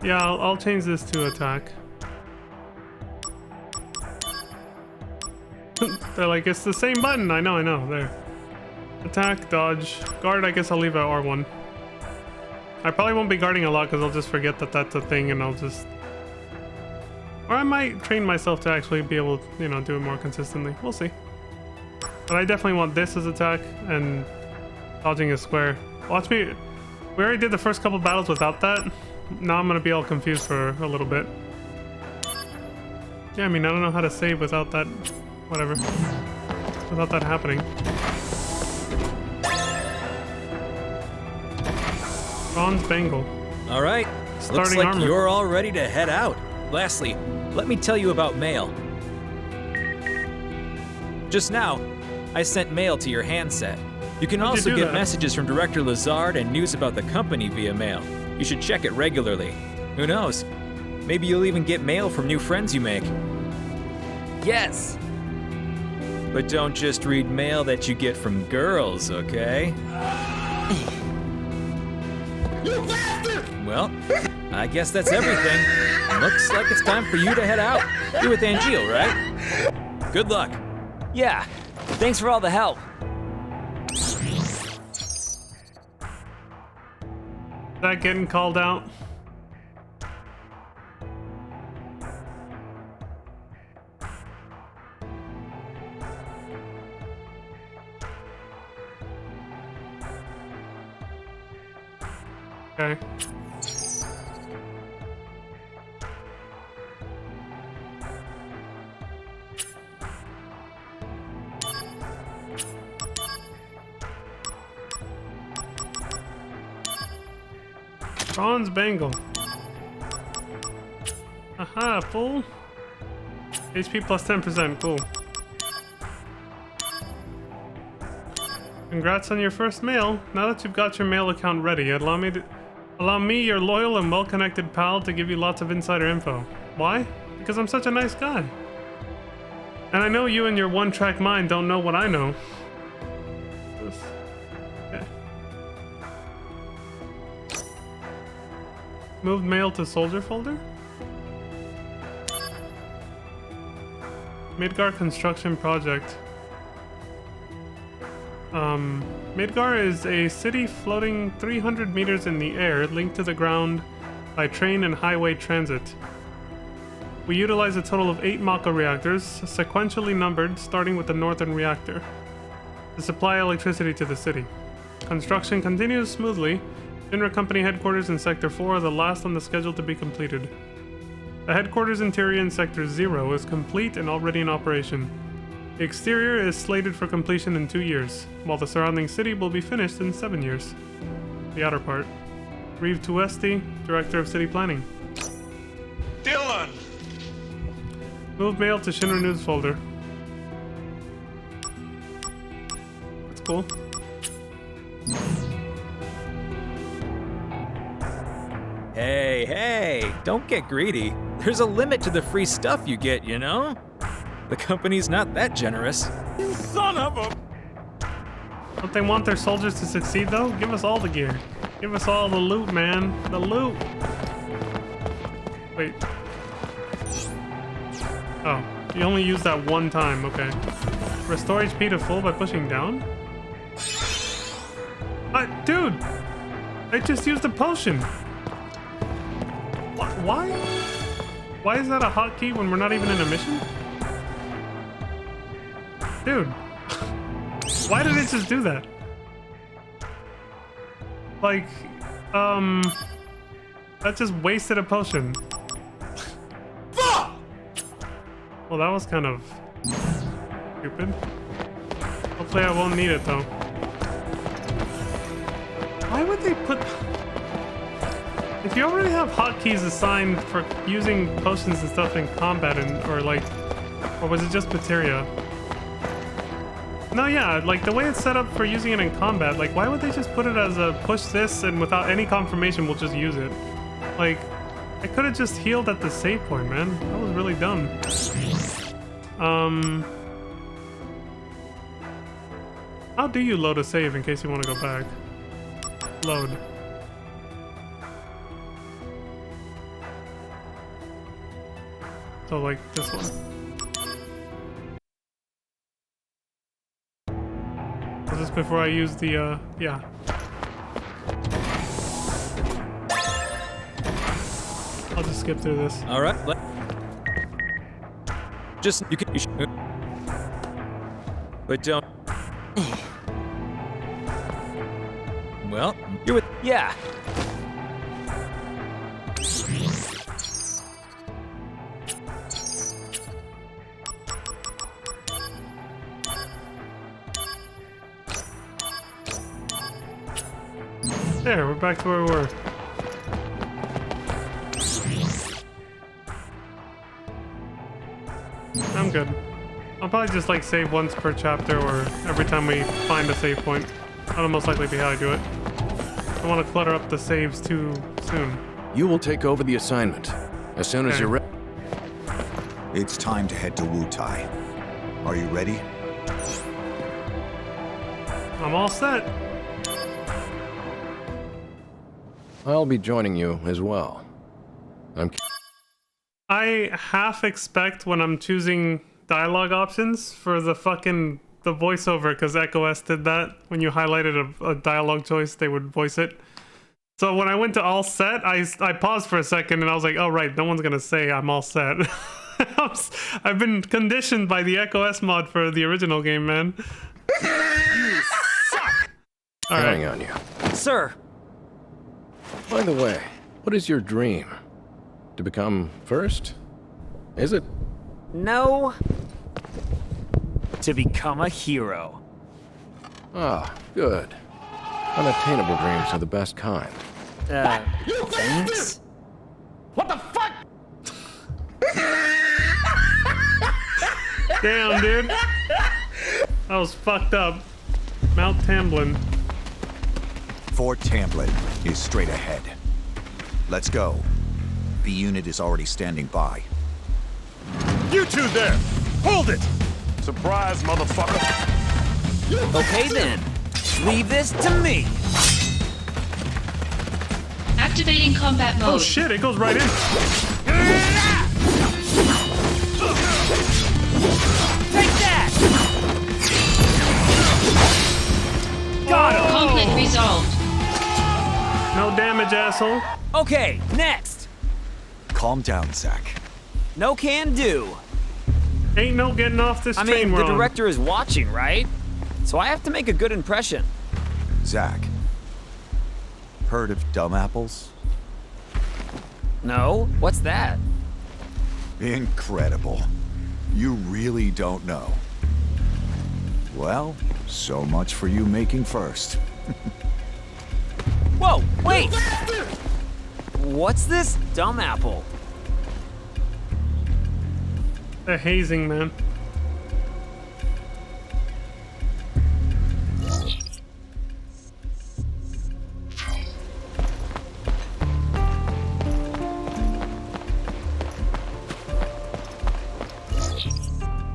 Yeah, I'll change this to attack. They're like, it's the same button. I know, there. Attack, dodge, guard, I guess I'll leave at R1. I probably won't be guarding a lot because I'll just forget that that's a thing and I'll just... Or I might train myself to actually be able to, you know, do it more consistently. We'll see. But I definitely want this as attack and dodging is square. Watch me. We already did the first couple battles without that. Now I'm gonna be all confused for a little bit. Yeah, I mean, I don't know how to save without that. Whatever. Without that happening. Bronze bangle.
All right. Looks
Starting
like
armor.
you're all ready to head out. Lastly, let me tell you about mail. Just now, I sent mail to your handset. You can
How'd you
also
do
get
that?
messages from Director Lazard and news about the company via mail. You should check it regularly. Who knows? Maybe you'll even get mail from new friends you make.
Yes!
But don't just read mail that you get from girls, okay? Well, I guess that's everything. Looks like it's time for you to head out. You're with Angeal, right? Good luck.
Yeah, thanks for all the help.
That getting called out? Okay. Bronze bangle. Aha, full. HP plus 10%, cool. Congrats on your first mail. Now that you've got your mail account ready, allow me, your loyal and well-connected pal, to give you lots of insider info. Why? Because I'm such a nice guy. And I know you and your one-track mind don't know what I know. Okay. Moved mail to soldier folder? Midgar construction project. Midgar is a city floating 300 meters in the air, linked to the ground by train and highway transit. We utilize a total of 8 Mako reactors, sequentially numbered, starting with the northern reactor, to supply electricity to the city. Construction continues smoothly. Shinra Company headquarters in Sector 4 are the last on the schedule to be completed. The headquarters interior in Sector 0 is complete and already in operation. The exterior is slated for completion in 2 years, while the surrounding city will be finished in 7 years. The outer part. Reeve Tuesti, Director of City Planning.
Dylan!
Move mail to Shinra News folder. That's cool.
Hey, don't get greedy. There's a limit to the free stuff you get, you know? The company's not that generous.
You son of a...
Don't they want their soldiers to succeed, though? Give us all the gear. Give us all the loot, man. The loot! Wait. Oh, you only use that one time, okay. Restore HP to full by pushing down? Dude! I just used a potion! Why? Why is that a hotkey when we're not even in a mission? Dude. Why did it just do that? Like, that just wasted a potion. Well, that was kind of stupid. Hopefully I won't need it, though. Why would they put... If you already have hotkeys assigned for using potions and stuff in combat, or was it just materia? No, yeah, like the way it's set up for using it in combat, like why would they just put it as a push this and without any confirmation we'll just use it? Like, I could have just healed at the save point, man. That was really dumb. How do you load a save in case you want to go back? Load. So like this one. Was this before I use the, yeah. I'll just skip through this.
All right. You should, but don't. Well, you're with.
Yeah.
There, we're back to where we were. I'm good. I'll probably just like save once per chapter or every time we find a save point. That'll most likely be how I do it. I don't want to clutter up the saves too soon.
You will take over the assignment as soon as you're ready.
It's time to head to Wutai. Are you ready?
I'm all set.
I'll be joining you as well.
I half expect when I'm choosing dialogue options for the voiceover, because Echo S did that. When you highlighted a dialogue choice, they would voice it. So when I went to all set, I paused for a second and I was like, oh right, no one's gonna say I'm all set. I've been conditioned by the Echo S mod for the original game, man.
You suck!
All right.
Counting on you.
Sir,
By the way, what is your dream? To become first? Is it?
no. To become a hero.
Ah, good. Unattainable dreams are the best kind.
Thanks?
What the fuck?
Damn, dude. That was fucked up. Mount Tamblin.
Fort Tamblin is straight ahead. Let's go. The unit is already standing by.
You two there! Hold it! Surprise, motherfucker!
Okay then. Leave this to me.
Activating combat mode.
Oh shit, it goes right in.
Take that! Got him!
Conflict resolved.
No damage, asshole.
Okay, next.
Calm down, Zach.
No can do.
Ain't no getting off this
I
train
mean, the
we're on.
director is watching, right? So I have to make a good impression.
Zach. Heard of dumb apples?
No? What's that?
Incredible. You really don't know. Well, so much for you making first.
Whoa, wait! What's this dumb apple?
The hazing, man.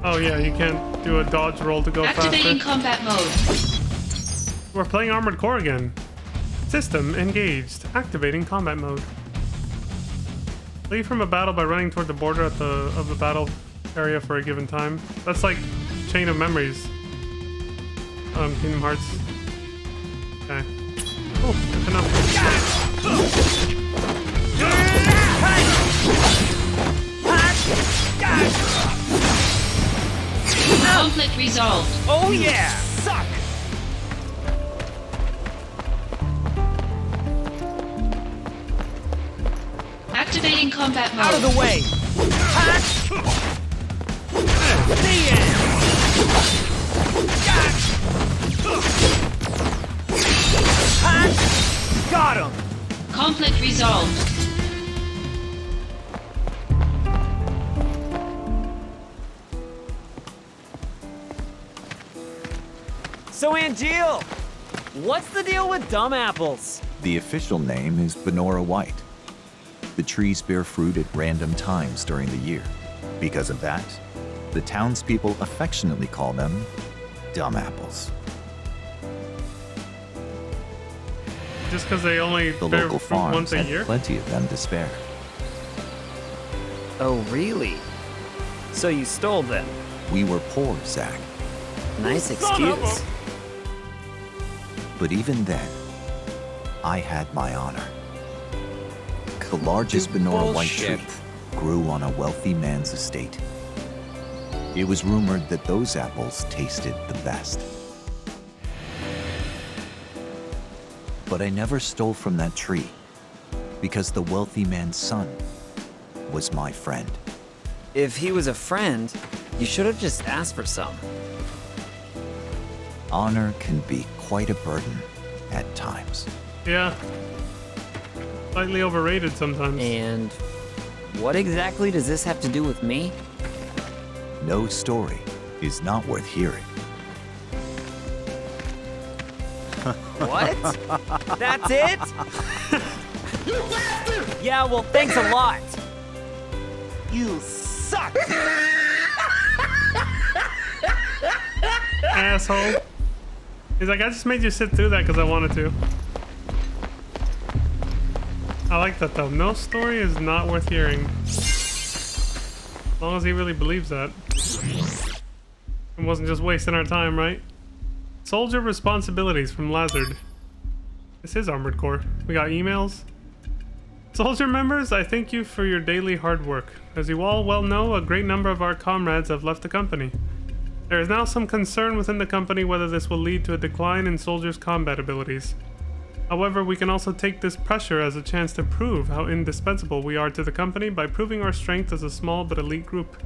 Oh yeah, you can't do a dodge roll to go
Activating
faster.
combat mode.
We're playing Armored Core again. System engaged. Activating combat mode. Leave from a battle by running toward the border of the battle area for a given time. That's like Chain of Memories. Kingdom Hearts. Okay. Oh, good to
Conflict resolved.
Oh yeah! Suck!
Activating combat mode.
Out of the way! The end! Got him!
Conflict resolved.
So, Angeal, what's the deal with dumb apples?
The official name is Benora White. The trees bear fruit at random times during the year. Because of that, the townspeople affectionately call them dumb apples.
Just because they only
The
bear
local
fruit
farms
once a
had
year?
plenty of them to spare.
Oh, really? So you stole them?
We were poor, Zach.
Nice excuse.
But even then, I had my honor. The largest Benora White tree grew on a wealthy man's estate. It was rumored that those apples tasted the best. But I never stole from that tree, because the wealthy man's son was my friend.
If he was a friend, you should have just asked for some.
Honor can be quite a burden at times.
Yeah. Slightly overrated sometimes.
And what exactly does this have to do with me?
No story is not worth hearing.
What? That's it? Yeah, well, thanks a lot.
You suck!
Asshole. He's like, I just made you sit through that because I wanted to. I like that though. No story is not worth hearing. As long as he really believes that. It wasn't just wasting our time, right? Soldier responsibilities from Lazard. This is Armored Core. We got emails. Soldier members, I thank you for your daily hard work. As you all well know, a great number of our comrades have left the company. There is now some concern within the company whether this will lead to a decline in soldiers' combat abilities. However, we can also take this pressure as a chance to prove how indispensable we are to the company by proving our strength as a small but elite group.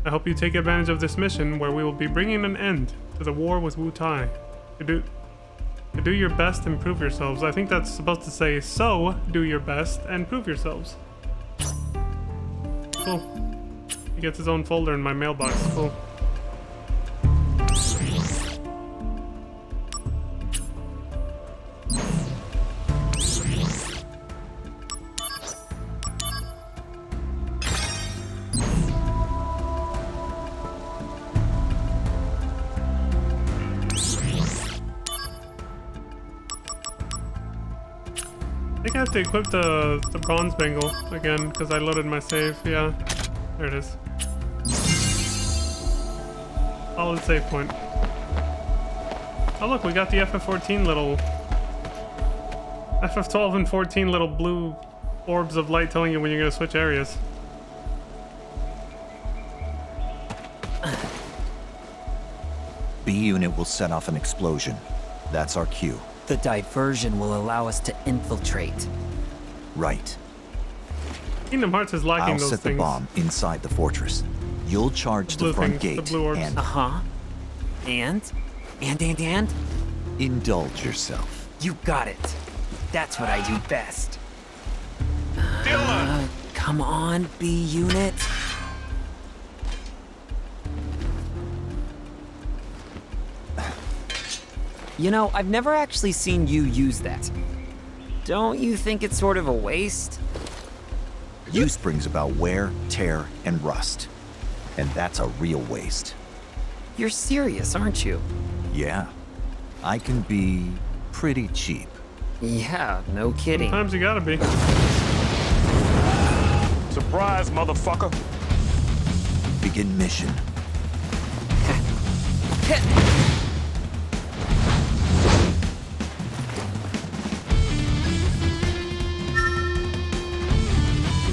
I hope you take advantage of this mission where we will be bringing an end to the war with Wu Tai. To do your best and prove yourselves. I think that's supposed to say, so do your best and prove yourselves. Cool. He gets his own folder in my mailbox. Cool. I think I have to equip the bronze bangle again because I loaded my save. Yeah, there it is. Solid save point. Oh look, we got the FF14 little... FF12 and 14 little blue orbs of light telling you when you're gonna switch areas.
B unit will set off an explosion. That's our cue.
The diversion will allow us to infiltrate.
Right.
Kingdom Hearts is lacking
I'll
those
set
things.
the bomb inside the fortress. You'll charge the
Blue
front
things, the
gate
blue orbs.
and
Uh-huh. And?
indulge yourself.
You got it. That's what I do best.
Dylan!
Come on, B unit. You know, I've never actually seen you use that. Don't you think it's sort of a waste?
Use brings about wear, tear, and rust. And that's a real waste.
You're serious, aren't you?
Yeah. I can be pretty cheap.
Yeah, no kidding.
Sometimes you gotta be.
Surprise, motherfucker.
Begin mission.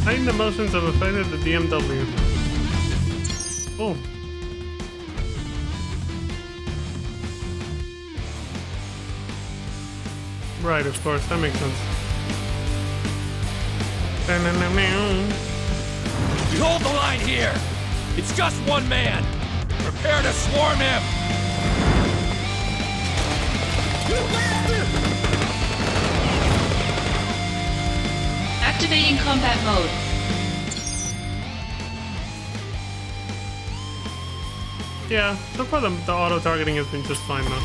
Heightened emotions have affected the DMW. Cool. Right, of course, that makes sense.
Behold the line here. It's just one man. Prepare to swarm him.
Activating combat mode.
Yeah, so far the auto-targeting has been just fine though.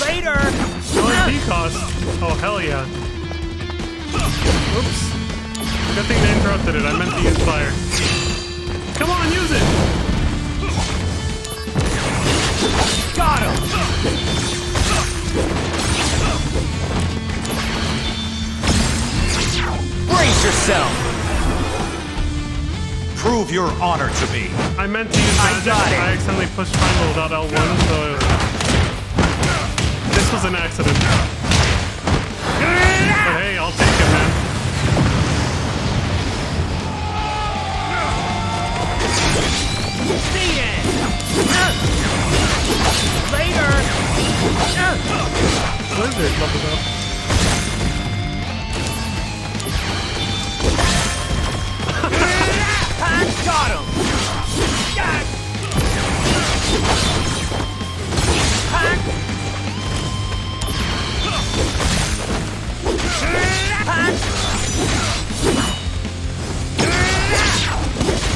Later!
Oh, MP cost. Oh, hell yeah. Oops. Good thing they interrupted it. I meant to use fire. Come on, use it!
Got him! Brace yourself!
Prove your honor to me.
I meant to use magic. I accidentally pushed triangle without L1, so... This was an accident. But hey, I'll take it, man.
See it! Later!
Blizzard leveled up.
Got him!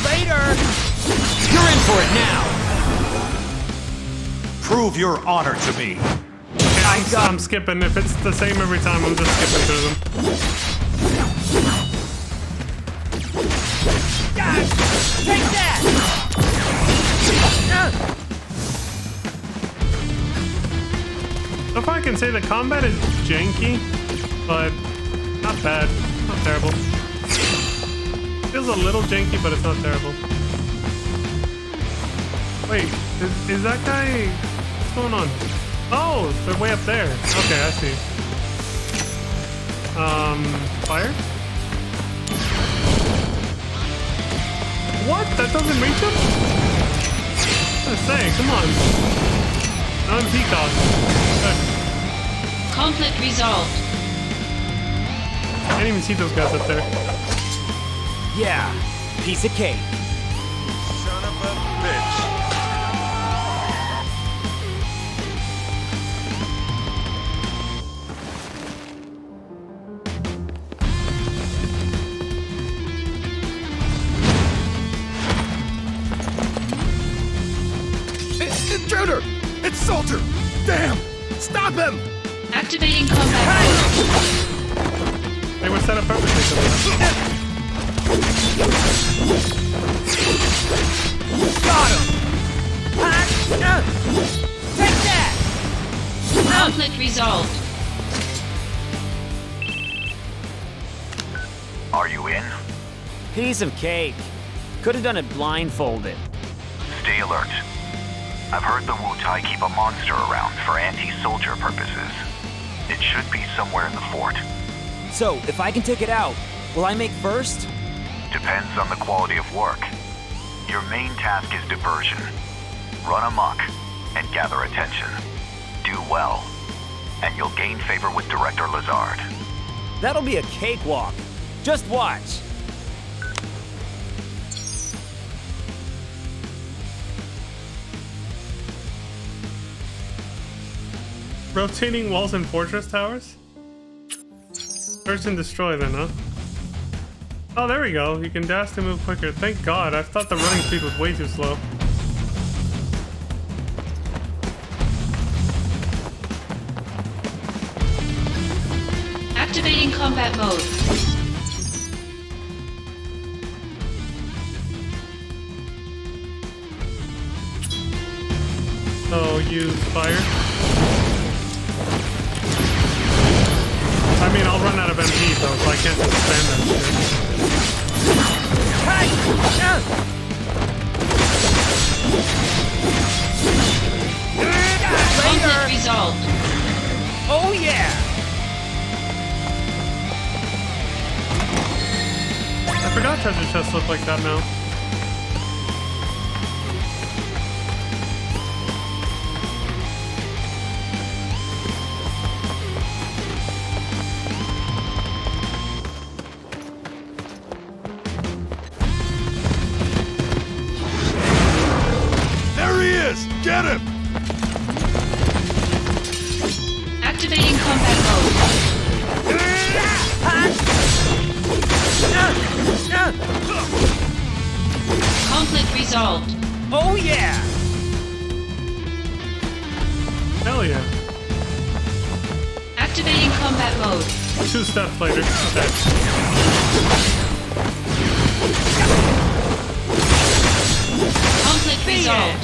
Later! You're in for it now!
Prove your honor to me.
I'm skipping. If it's the same every time, I'm just skipping through them.
Take that!
So far I can say the combat is janky, but not bad. Not terrible. Feels a little janky, but it's not terrible. Wait, is that guy... What's going on? Oh, they're way up there. Okay, I see. Fire? What? That doesn't reach him? I was saying, come on. Non-peacock. Good.
Conflict resolved.
I didn't even see those guys up there.
Yeah, piece of cake.
Son of a bitch.
Intruder! It's Soldier! Damn! Stop him!
Activating combat mode.
They were set up perfectly for this.
Got him! Take that!
Conflict resolved.
Are you in?
Piece of cake. Could have done it blindfolded.
Stay alert. I've heard the Wu-Tai keep a monster around for anti-soldier purposes. It should be somewhere in the fort.
So, if I can take it out, will I make first?
Depends on the quality of work. Your main task is diversion. Run amok and gather attention. Do well, and you'll gain favor with Director Lazard.
That'll be a cakewalk. Just watch.
Rotating walls and fortress towers? Search and destroy then, huh? Oh, there we go. You can dash to move quicker. Thank God. I thought the running speed was way too slow.
Activating combat mode.
Oh, use fire. I mean, I'll run out of MP though, so I can't just spam that shit.
Conflict resolved.
Oh yeah!
I forgot treasure chests look like that now.
Get him!
Activating combat mode. Conflict resolved.
Oh yeah!
Hell yeah.
Activating combat mode.
2 steps later. Okay.
Conflict resolved.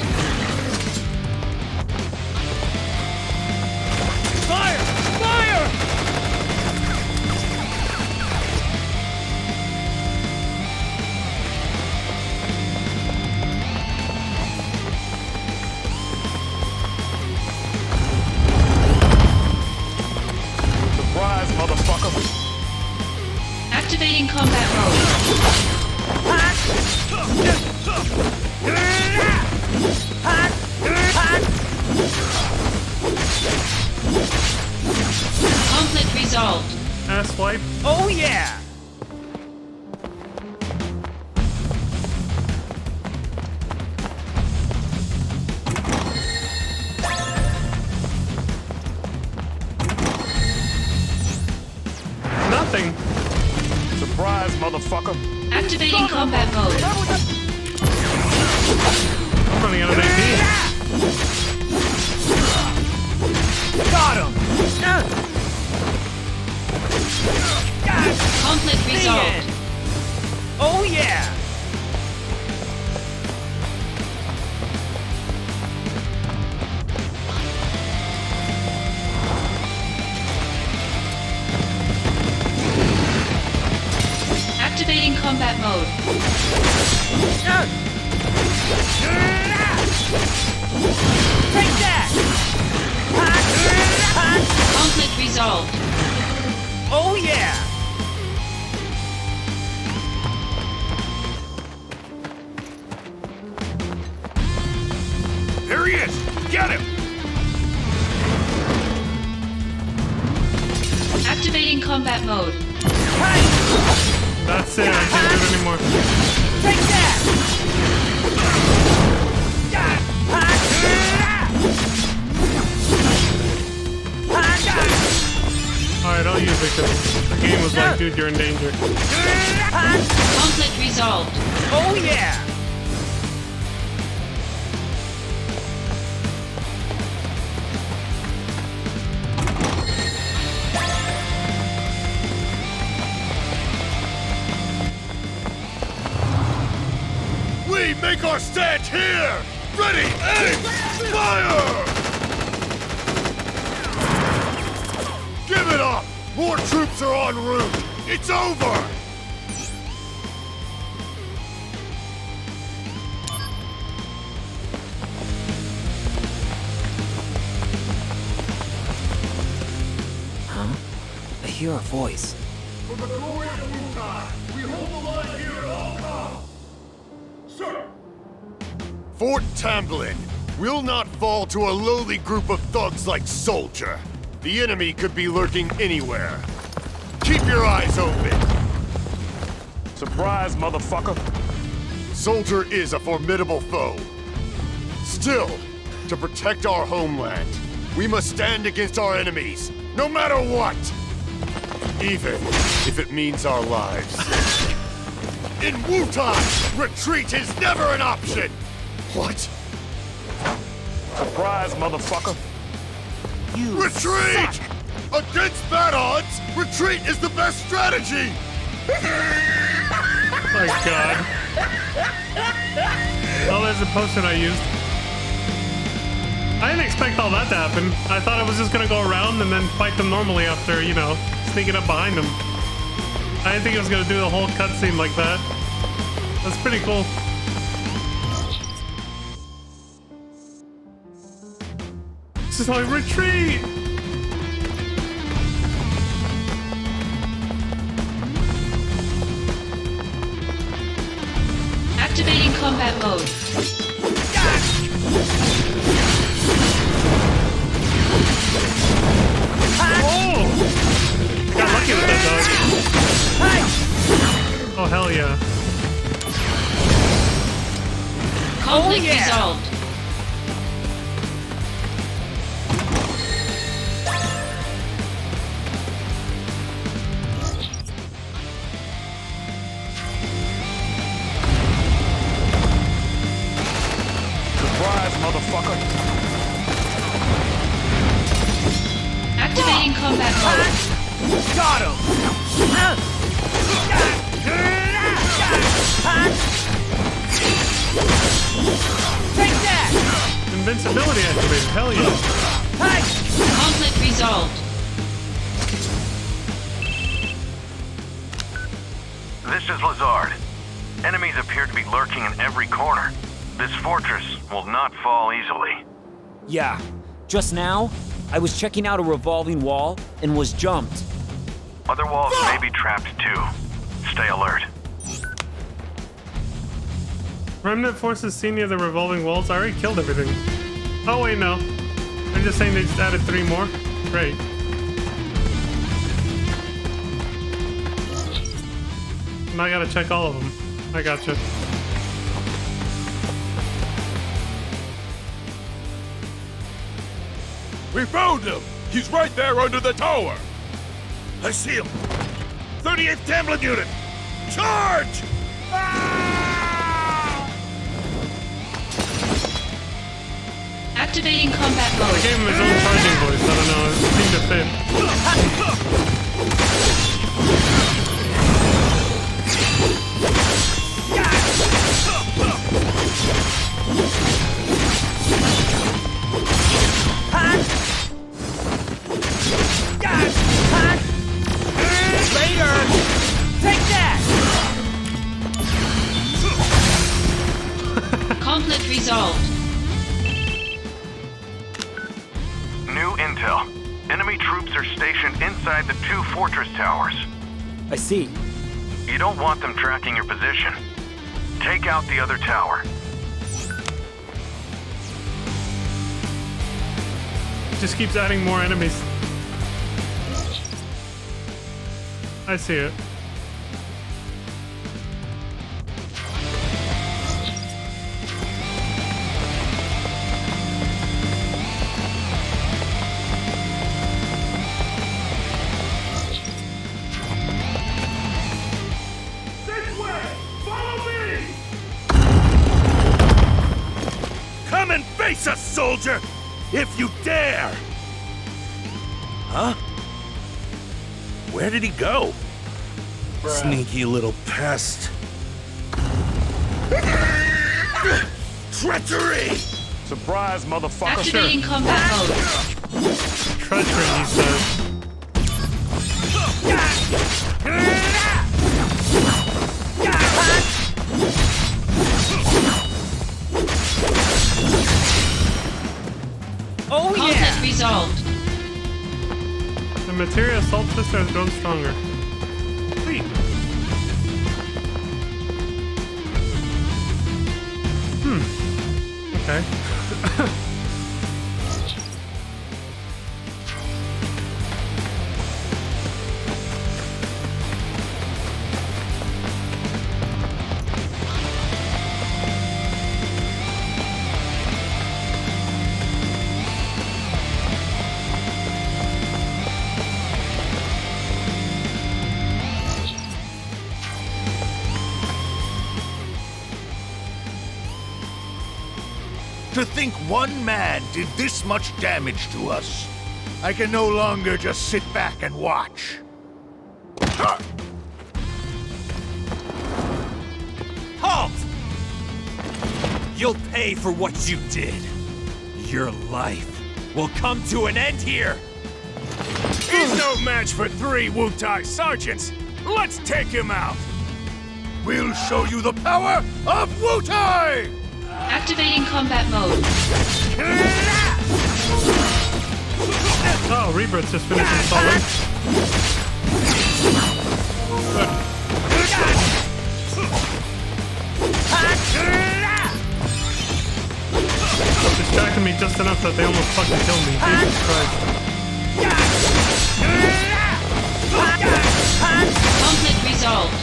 Fire! Fire!
Surprise, motherfucker!
Activating combat mode. Conflict resolved.
Ass wipe.
Oh yeah!
Nothing.
Surprise, motherfucker!
Activating combat mode.
I'm running out of AP.
Got him!
Conflict resolved.
Oh yeah! Take that!
Conflict resolved.
Oh yeah!
Here he is! Get him!
Activating combat mode.
That's it. I can't do it anymore.
Take that!
Alright, I'll use it because the game was like, dude, you're in danger.
Conflict resolved.
Oh yeah!
We make our stand here! Ready, aim, fire! Give it up! More troops are en route! It's over!
Huh? I hear a voice.
For the glory of Wutai, we hold the line here at all costs! Sir! Fort Tamblin will not fall to a lowly group of thugs like Soldier. The enemy could be lurking anywhere. Keep your eyes open! Surprise, motherfucker! Soldier is a formidable foe. Still, to protect our homeland, we must stand against our enemies, no matter what! Even if it means our lives. In Wutai, retreat is never an option! What? Surprise, motherfucker! Retreat! Against bad odds, retreat is the best strategy!
My god. Oh, there's a potion I used. I didn't expect all that to happen. I thought I was just gonna go around and then fight them normally after, you know, sneaking up behind them. I didn't think it was gonna do the whole cutscene like that. That's pretty cool. This is how I retreat!
Activating combat mode.
Oh! I got lucky with that dog. Oh, hell yeah.
Conflict resolved.
Surprise, motherfucker!
Activating combat mode.
Got him! Take that!
Invincibility activated. Hell yeah.
Conflict resolved.
This is Lazard. Enemies appear to be lurking in every corner. This fortress will not fall easily.
Yeah. Just now, I was checking out a revolving wall and was jumped.
Other walls may be trapped too. Stay alert.
Remnant forces seen near the revolving walls. I already killed everything. Oh, wait, no. They're just saying they just added 3 more. Great. Now I gotta check all of them. I gotcha.
We found him! He's right there under the tower! I see him! 38th Tamblin unit! Charge!
Activating combat
I
mode.
gave him his own charging voice. I don't know. It seemed to fit.
Later! Take that!
Conflict resolved.
New intel. Enemy troops are stationed inside the 2 fortress towers.
I see.
You don't want them tracking your position. Take out the other tower.
Just keeps adding more enemies. I see it.
Come and face us, soldier! If you dare! Huh? Where did he go? Sneaky little pest. Treachery!
Surprise, motherfucker.
Activating combat mode.
Treachery, he says.
Oh
Conflict
yeah!
resolved.
The materia assault sister has grown stronger. Sweet. Okay.
To think one man did this much damage to us. I can no longer just sit back and watch.
Halt! You'll pay for what you did. Your life will come to an end here.
He's no match for 3 Wu-Tai sergeants. Let's take him out. We'll show you the power of Wu-Tai!
Activating combat mode.
Oh, Rebirth just finished installing. Distracted me just enough that they almost fucking killed me. Jesus Christ.
Conflict resolved.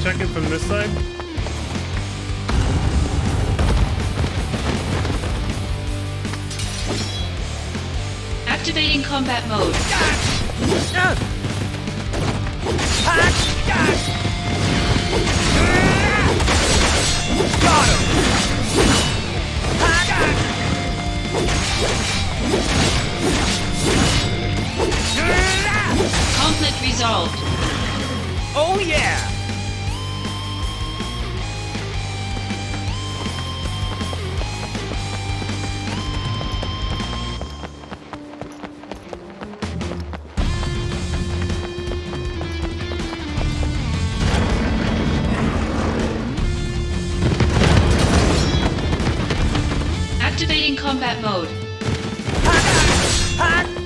Check it from this side.
Activating combat mode.
Got him!
Conflict resolved.
Oh yeah!
Activating combat mode.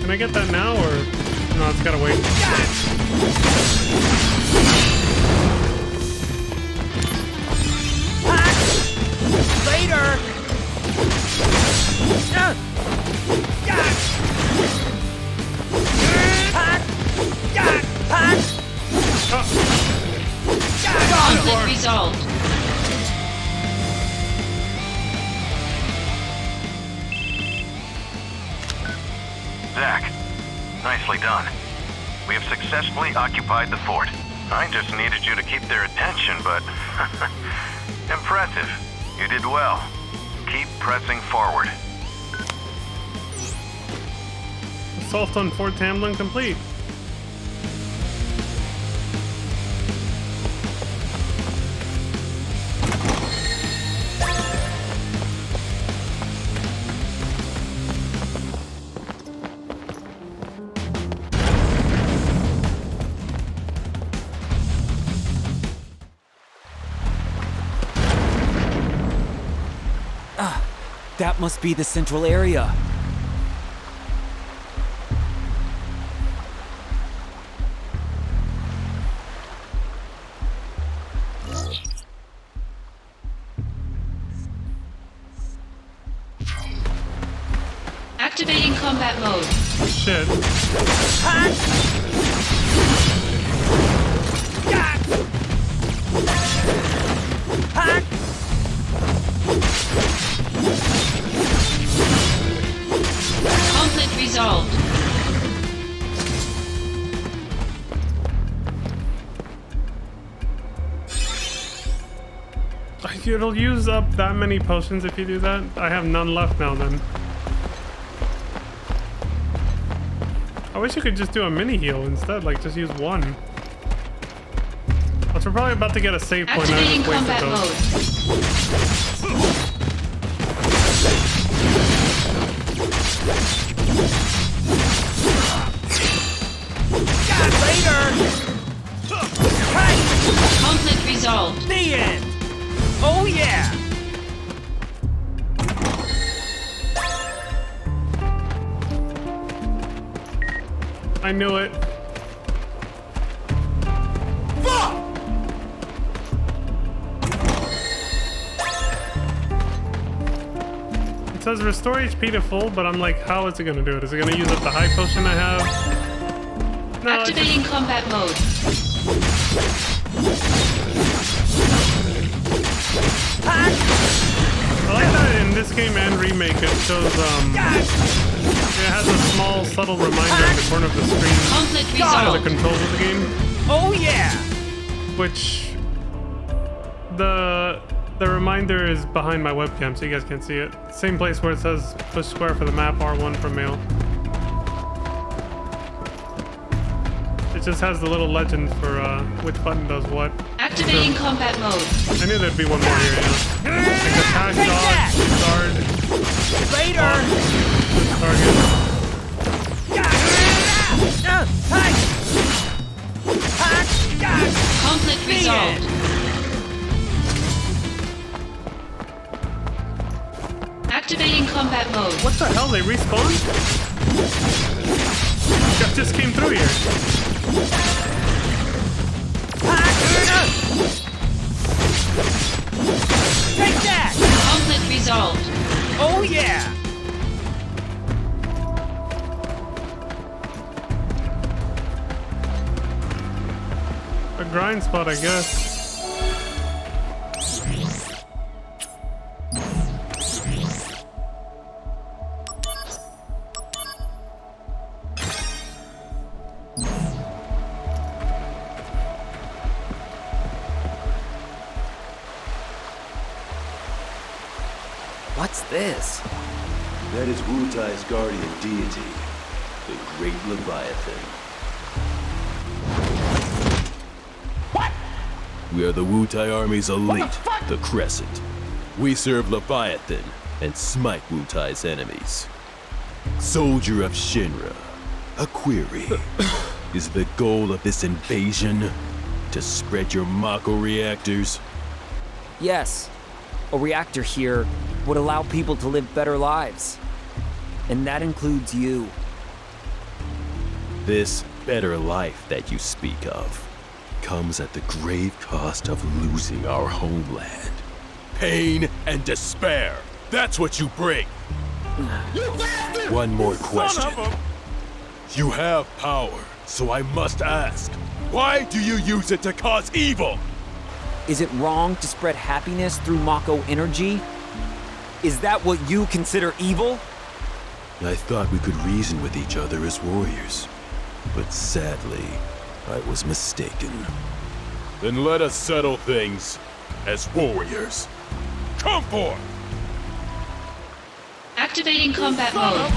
Can I get that now, or no? It's gotta wait.
Later!
on. We have successfully occupied the fort. I just needed you to keep their attention, but... impressive. You did well. Keep pressing forward.
Assault on Fort Tamlin complete.
That must be the central area.
Activating combat mode.
Shit.
Conflict resolved.
It'll use up that many potions if you do that. I have none left now then. I wish you could just do a mini heal instead, like just use one. But we're probably about to get a save point.
Activating combat mode. Conflict resolved.
The end. Oh yeah.
I knew it. It says restore HP to full, but I'm like, how is it gonna do it? Is it gonna use up the high potion I have? No,
Activating combat mode.
I like that in this game and remake it shows it has a small subtle reminder in the corner of the screen
Conflict
of
resolved.
the controls of the game.
Oh yeah.
Which the reminder is behind my webcam, so you guys can't see it. Same place where it says push square for the map, R1 for mail. It just has the little legend for which button does what.
Activating combat mode.
I knew there'd be one more here, yeah. Like attack, dodge, guard,
Later.
target.
Conflict resolved. Activating combat mode.
What the hell? They respawned? That just came through here.
Take that.
Conflict resolved.
Oh yeah.
A grind spot, I guess.
What's this?
That is Wutai's guardian deity, the Great Leviathan.
What?
We are the Wutai Army's elite, the Crescent. We serve Leviathan and smite Wutai's enemies. Soldier of Shinra, a query. Is the goal of this invasion to spread your Mako reactors?
Yes. A reactor here would allow people to live better lives. And that includes you.
This better life that you speak of comes at the grave cost of losing our homeland. Pain and despair. That's what you bring. One more question. You have power, so I must ask, why do you use it to cause evil?
Is it wrong to spread happiness through Mako energy? Is that what you consider evil?
I thought we could reason with each other as warriors. But sadly, I was mistaken.
Then let us settle things as warriors. Come forth!
Activating combat mode.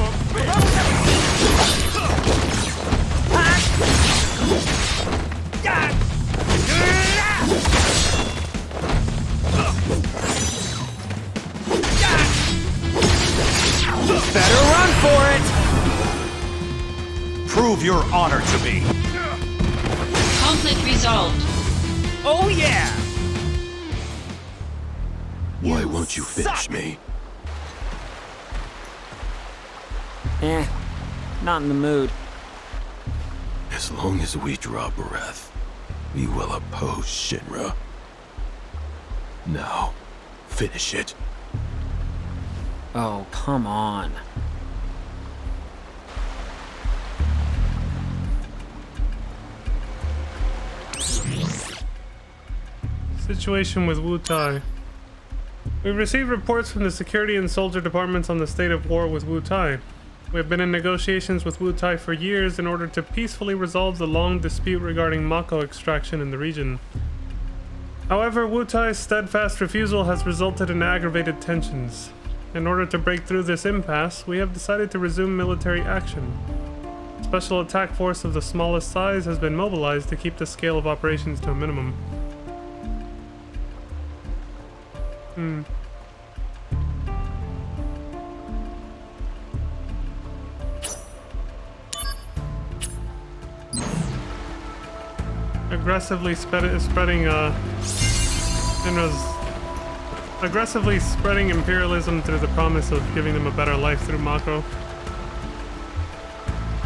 Better run for it!
Prove your honor to me.
Conflict resolved.
Oh yeah!
Why won't you finish me?
Not in the mood.
As long as we draw breath, we will oppose Shinra. Now, finish it.
Oh, come on.
Situation with Wu Tai. We've received reports from the security and soldier departments on the state of war with Wu Tai. We have been in negotiations with Wu Tai for years in order to peacefully resolve the long dispute regarding Mako extraction in the region. However, Wu Tai's steadfast refusal has resulted in aggravated tensions. In order to break through this impasse, we have decided to resume military action. A special attack force of the smallest size has been mobilized to keep the scale of operations to a minimum. Aggressively spreading imperialism through the promise of giving them a better life through Mako.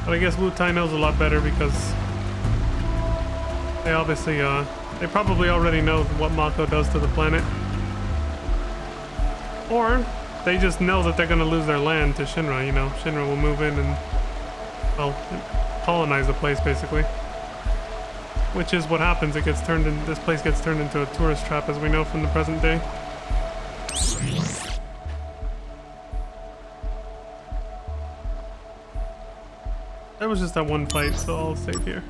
But I guess Wu Tai knows a lot better because they obviously, they probably already know what Mako does to the planet. Or they just know that they're gonna lose their land to Shinra, you know. Shinra will move in and, well, colonize the place basically. Which is what happens, this place gets turned into a tourist trap as we know from the present day. That was just that one fight, so I'll save here.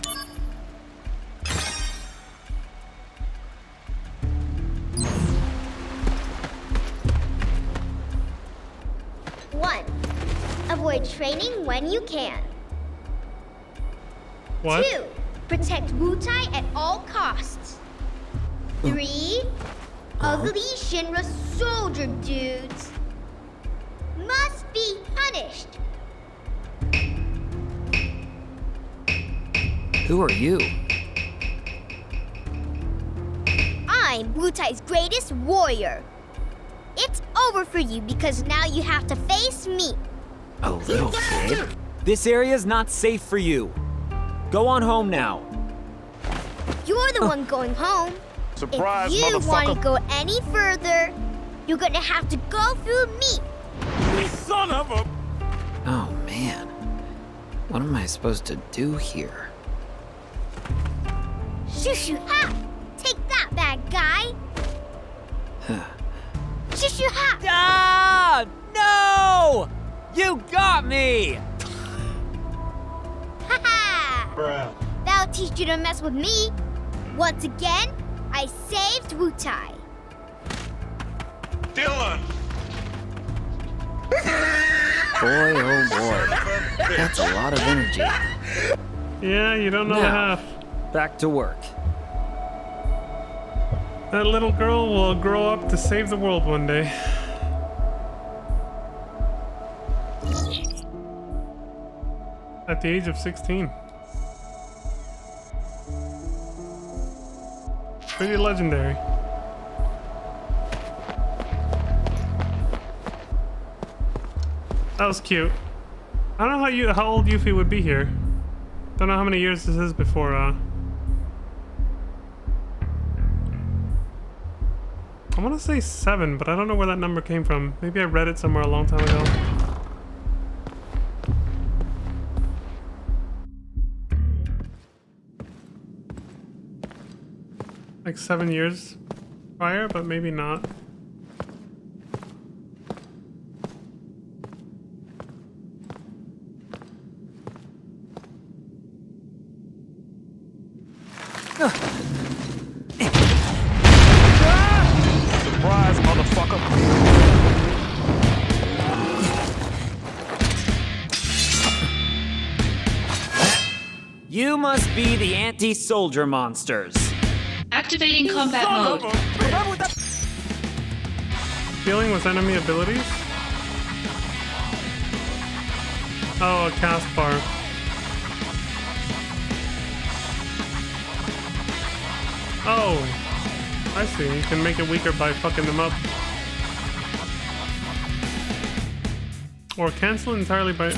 One, avoid training when you can.
What?
2, protect Wu Tai at all costs. 3, ugly Shinra soldier dudes must be punished.
Who are you?
I'm Wu Tai's greatest warrior. It's over for you because now you have to face me.
A little kid? This area's not safe for you. Go on home now.
You're the one going home.
Surprise,
if you want to
motherfucker.
go any further, you're gonna have to go through me.
Son of a...
Oh man. What am I supposed to do here?
Shushu ha! Take that, bad guy! Shushu ha!
Ah! No! You got me!
Haha! That'll teach you to mess with me. Once again, I saved Wu Tai.
Dylan!
Boy, oh boy. That's a lot of energy.
Yeah, you don't know the
Now,
half.
back to work.
That little girl will grow up to save the world one day. At the age of 16. Pretty legendary. That was cute. I don't know how old Yuffie would be here. Don't know how many years this is before, I want to say 7, but I don't know where that number came from. Maybe I read it somewhere a long time ago. Like 7 years prior, but maybe not.
Surprise, motherfucker!
You must be the anti-soldier monsters.
Activating combat mode.
Dealing with enemy abilities? Oh, a cast bar. Oh, I see. You can make it weaker by fucking them up. Or cancel it entirely by... Okay.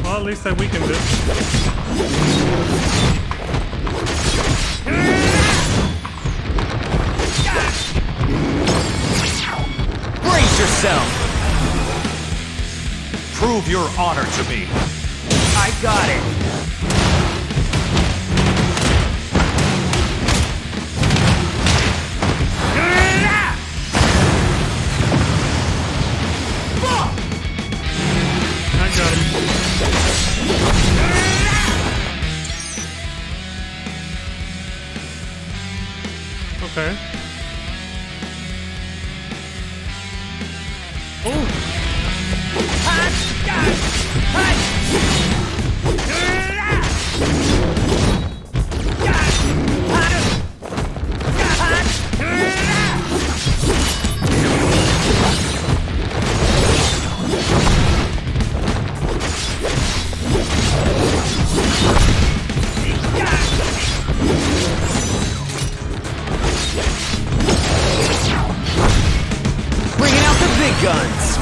Well, at least I weakened it.
Brace yourself! Prove your honor to me.
I got it.
I got him. Okay. Oh!
Bringing out the big guns.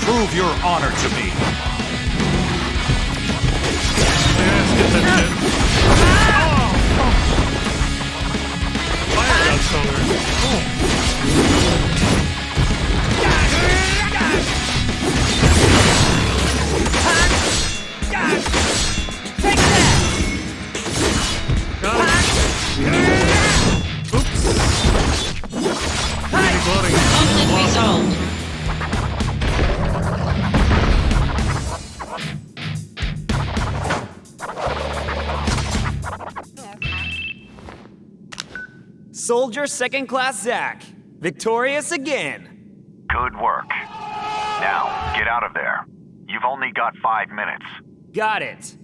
Prove your honor to me.
Fire got stronger.
Take that!
Got it. Oops. Reloading.
Conflict resolved.
Soldier Second Class Zach. Victorious again.
Good work. Now, get out of there. You've only got 5 minutes.
Got it.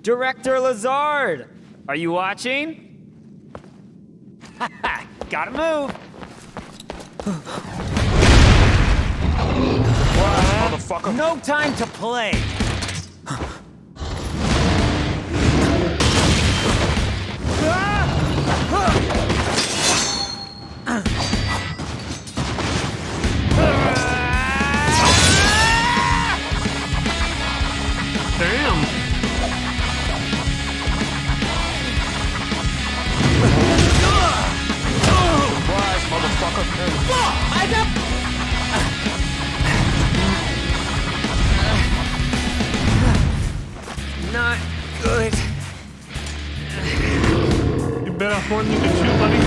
Director Lazard, are you watching? Gotta move.
Motherfucker!
No time to play.
Damn.
Surprise, motherfucker!
Not good.
You bit off more than you can chew, buddy.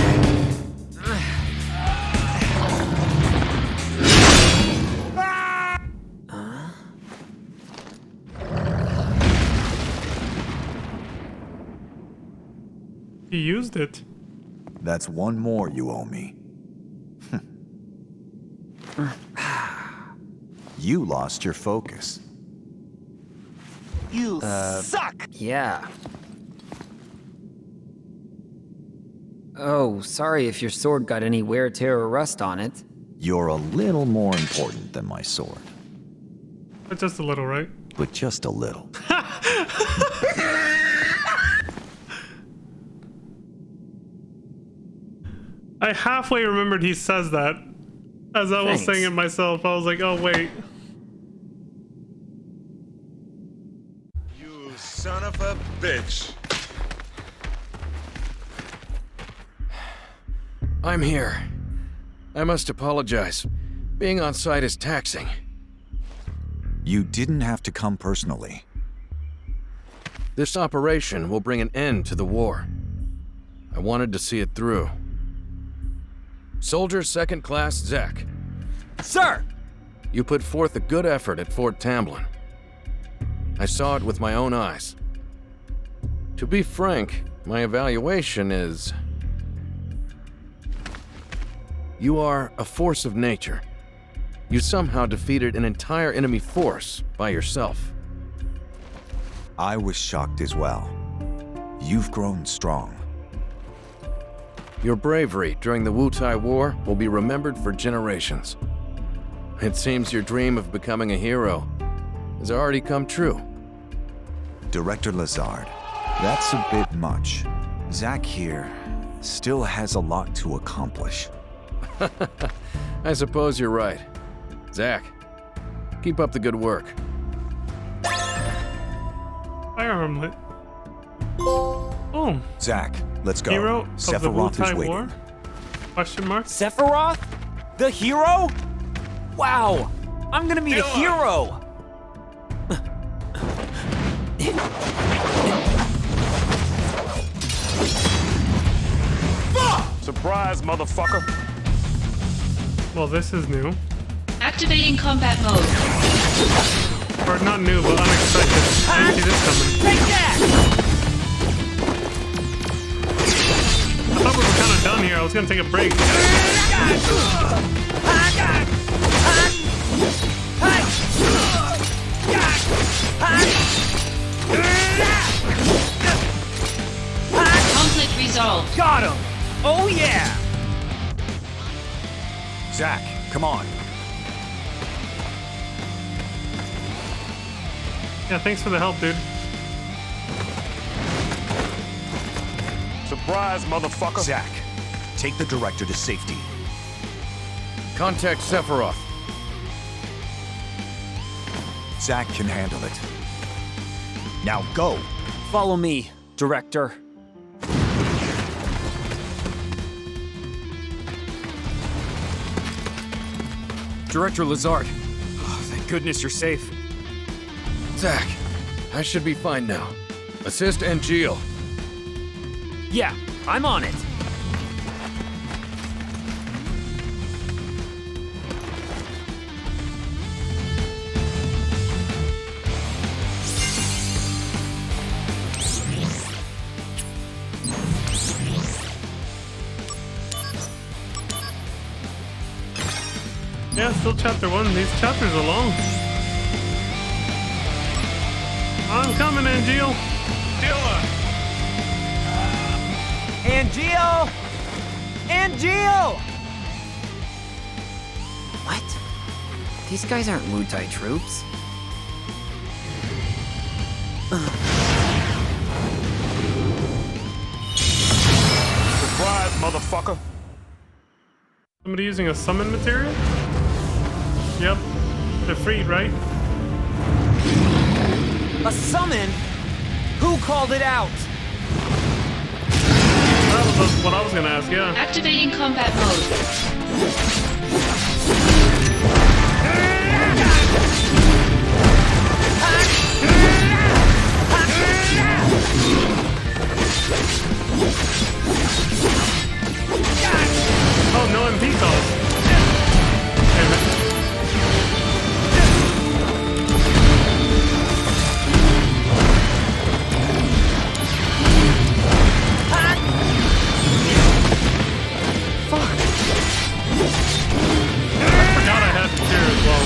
He used it.
That's one more you owe me. You lost your focus.
You suck!
Yeah. Oh, sorry if your sword got any wear, tear, or rust on it.
You're a little more important than my sword.
But just a little, right?
But just a little.
I halfway remembered he says that. As I was saying it myself, I was like, oh wait.
You son of a bitch.
I'm here. I must apologize. Being on site is taxing.
You didn't have to come personally.
This operation will bring an end to the war. I wanted to see it through. Soldier Second Class Zach.
Sir!
You put forth a good effort at Fort Tamblin. I saw it with my own eyes. To be frank, my evaluation is... You are a force of nature. You somehow defeated an entire enemy force by yourself.
I was shocked as well. You've grown strong.
Your bravery during the Wutai War will be remembered for generations. It seems your dream of becoming a hero has already come true.
Director Lazard, that's a bit much. Zach here still has a lot to accomplish.
I suppose you're right. Zach, keep up the good work.
Firearm lit. Oh.
Zach, let's go.
Hero of the
Sephiroth is
Wutai
waiting.
War? Question mark?
Sephiroth? The hero? Wow! I'm gonna meet a hero!
Surprise, motherfucker!
Well, this is new.
Activating combat mode.
Or not new, but unexpected. I didn't see this coming.
Take that!
I thought we were kind of done here. I was gonna take a break.
Conflict resolved.
Got him!
Oh yeah!
Zach, come on.
Yeah, thanks for the help, dude.
Surprise, motherfucker!
Zach, take the director to safety.
Contact Sephiroth.
Zach can handle it. Now go!
Follow me, Director.
Director Lazard. Oh, thank goodness you're safe.
Zach, I should be fine now. Assist Angeal.
Yeah, I'm on it.
Yeah, still chapter 1. These chapters are long. I'm coming, Angeal.
Angeal! Angeal! What? These guys aren't Wutai troops.
Surprise, motherfucker!
Somebody using a summon material? Yep. They're freed, right?
A summon? Who called it out?
That was what I was gonna ask, yeah.
Activating combat mode.
Oh, no MP calls. Damn it. Fuck. I forgot I had fear as well.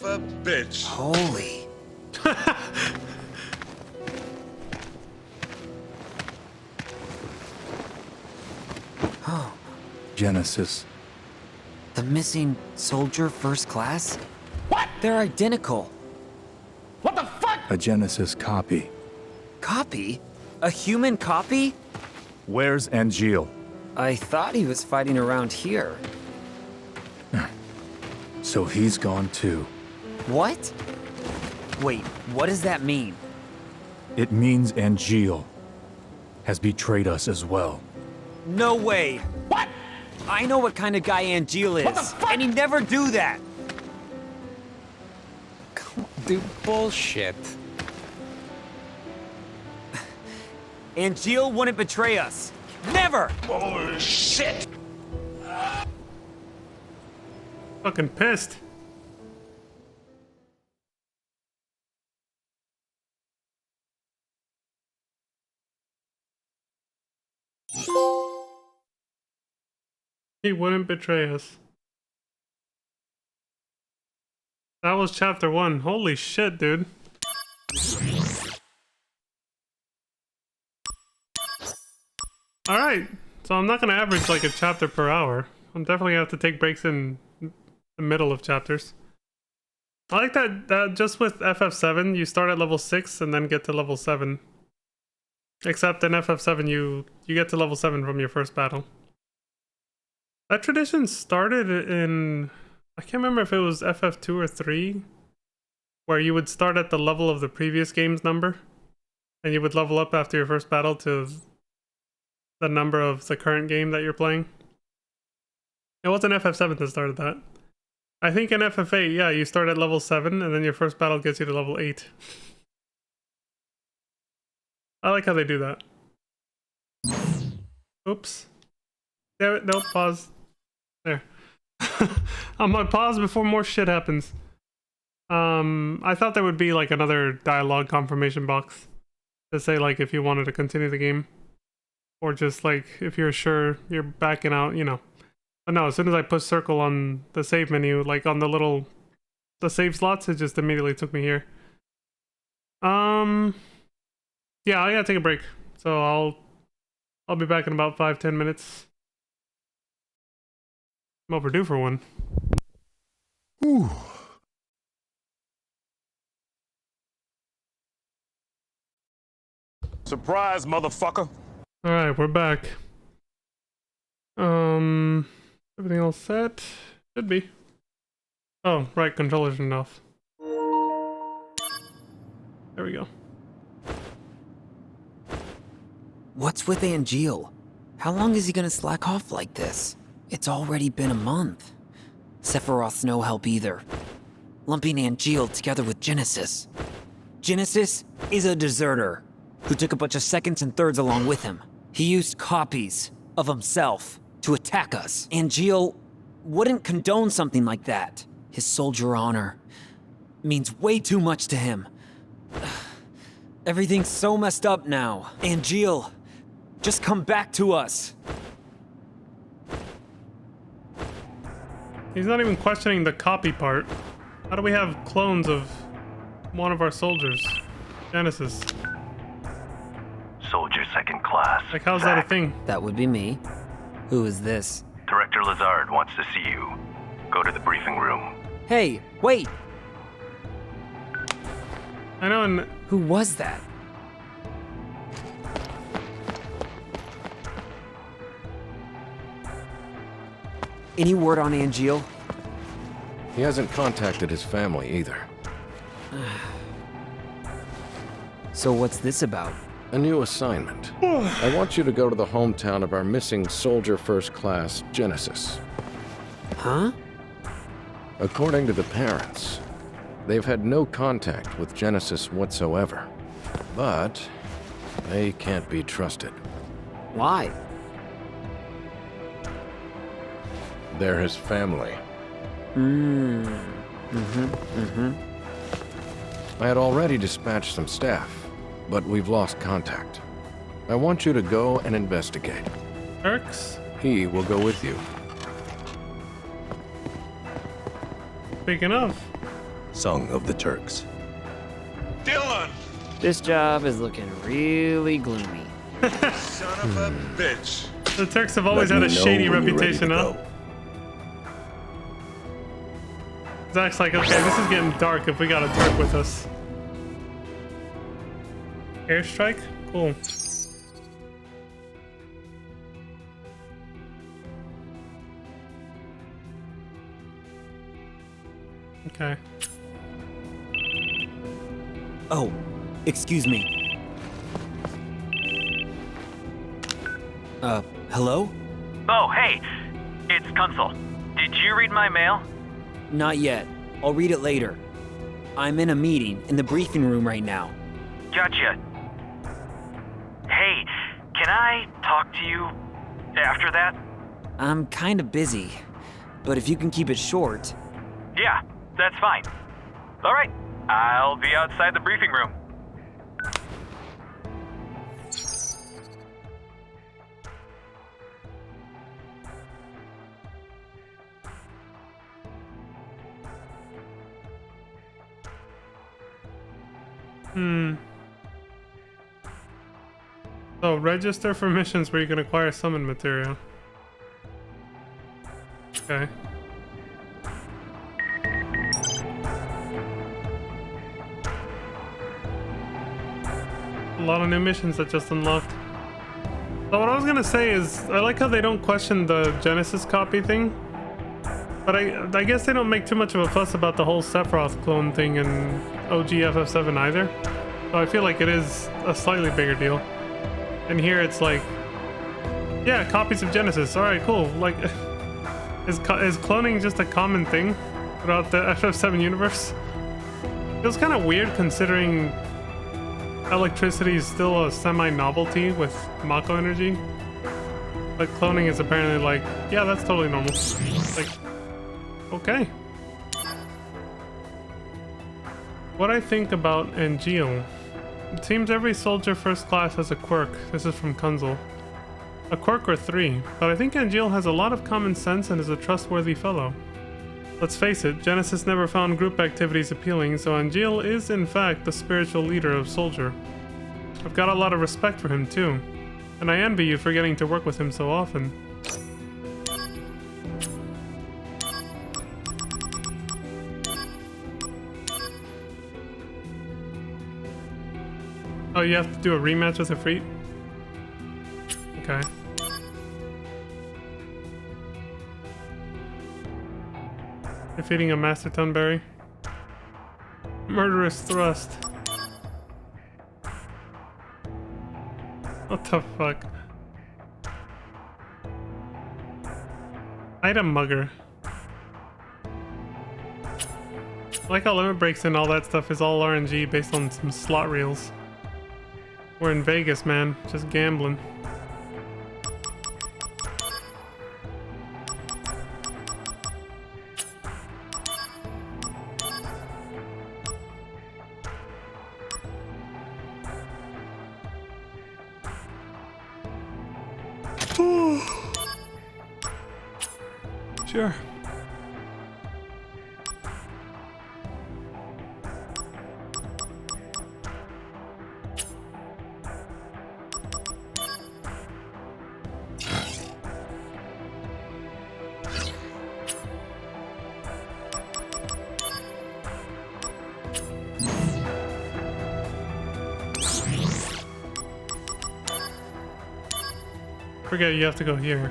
of a bitch.
Holy. Oh.
Genesis.
The missing soldier first class? What? They're identical. What the fuck?
A Genesis copy.
Copy? A human copy?
Where's Angeal?
I thought he was fighting around here.
So he's gone too.
What? Wait, what does that mean?
It means Angeal has betrayed us as well.
No way! What? I know what kind of guy Angeal is, and he'd never do that!
Dude, bullshit.
Angeal wouldn't betray us. Never!
Bullshit!
Fucking pissed. He wouldn't betray us. That was chapter 1. Holy shit, dude. Alright, so I'm not gonna average like a chapter per hour. I'm definitely gonna have to take breaks in the middle of chapters. I like that just with FF7, you start at level 6 and then get to level 7. Except in FF7, you get to level 7 from your first battle. That tradition started in... I can't remember if it was FF2 or 3, where you would start at the level of the previous game's number, and you would level up after your first battle to the number of the current game that you're playing. It wasn't FF7 that started that. I think in FF8, yeah, you start at level 7, and then your first battle gets you to level 8. I like how they do that. Oops. Damn it, nope, pause. There. I'm gonna pause before more shit happens. I thought there would be like another dialogue confirmation box to say like if you wanted to continue the game. Or just like if you're sure you're backing out, you know. But no, as soon as I push circle on the save menu, like on the save slots, it just immediately took me here. Yeah, I gotta take a break. So I'll be back in about 5-10 minutes. I'm overdue for one.
Ooh. Surprise, motherfucker.
Alright, we're back. Everything all set? Should be. Oh, right, controllers are off. There we go.
What's with Angeal? How long is he gonna slack off like this? It's already been a month. Sephiroth's no help either. Lumping Angeal together with Genesis. Genesis is a deserter who took a bunch of seconds and thirds along with him. He used copies of himself to attack us. Angeal wouldn't condone something like that. His soldier honor means way too much to him. Everything's so messed up now. Angeal, just come back to us.
He's not even questioning the copy part. How do we have clones of one of our soldiers? Genesis.
Soldier second class.
Like, how's that a thing?
That would be me. Who is this?
Director Lazard wants to see you. Go to the briefing room.
Hey, wait!
I know, and...
Who was that? Any word on Angeal?
He hasn't contacted his family either.
So what's this about?
A new assignment. I want you to go to the hometown of our missing soldier first class, Genesis.
Huh?
According to the parents, they've had no contact with Genesis whatsoever. But they can't be trusted.
Why?
They're his family. I had already dispatched some staff, but we've lost contact. I want you to go and investigate.
Perks?
He will go with you.
Speaking of,
Song of the Turks.
Dylan!
This job is looking really gloomy.
Son of a bitch.
The Turks have always
Let
had a
me know
shady
when you're ready
reputation,
to
huh?
go.
Zach's like, okay, this is getting dark if we got a Turk with us. Airstrike? Cool. Okay.
Oh, excuse me. Hello?
Oh, hey, it's Kunzel. Did you read my mail?
Not yet. I'll read it later. I'm in a meeting in the briefing room right now.
Gotcha. Hey, can I talk to you after that?
I'm kind of busy, but if you can keep it short.
Yeah, that's fine. All right, I'll be outside the briefing room.
So, register for missions where you can acquire summon material. Okay. A lot of new missions that just unlocked. So what I was gonna say is, I like how they don't question the Genesis copy thing. But I guess they don't make too much of a fuss about the whole Sephiroth clone thing in OG FF7 either. So I feel like it is a slightly bigger deal. And here it's like, yeah, copies of Genesis. All right, cool. Like, is cloning just a common thing throughout the FF7 universe? Feels kind of weird considering electricity is still a semi-novelty with Mako energy. But cloning is apparently like, yeah, that's totally normal. Like, okay. What I think about Angeal. It seems every soldier first class has a quirk. This is from Kunzel. A quirk or three, but I think Angeal has a lot of common sense and is a trustworthy fellow. Let's face it, Genesis never found group activities appealing, so Angeal is in fact the spiritual leader of Soldier. I've got a lot of respect for him too, and I envy you for getting to work with him so often. Oh, you have to do a rematch with Ifrit? Okay. Defeating a Master Tunberry. Murderous Thrust. What the fuck? Item Mugger. I like how limit breaks and all that stuff is all RNG based on some slot reels. We're in Vegas, man. Just gambling. Sure. Forget you have to go here.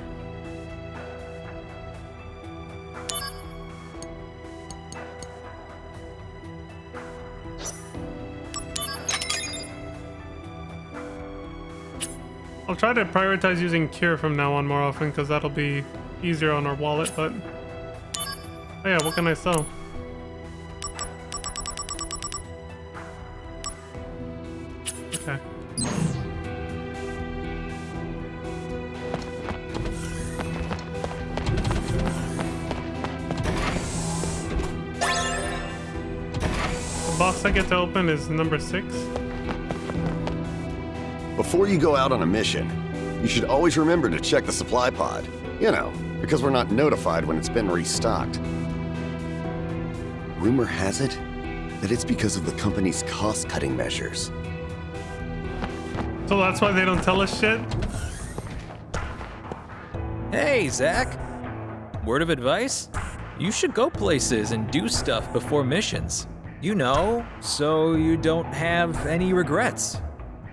I'll try to prioritize using Cure from now on more often because that'll be easier on our wallet, but... Oh yeah, what can I sell? Okay. The box I get to open is number 6.
Before you go out on a mission, you should always remember to check the supply pod. You know, because we're not notified when it's been restocked. Rumor has it,
that it's because of the company's cost-cutting measures.
So that's why they don't tell us shit?
Hey, Zach. Word of advice? You should go places and do stuff before missions. You know, so you don't have any regrets.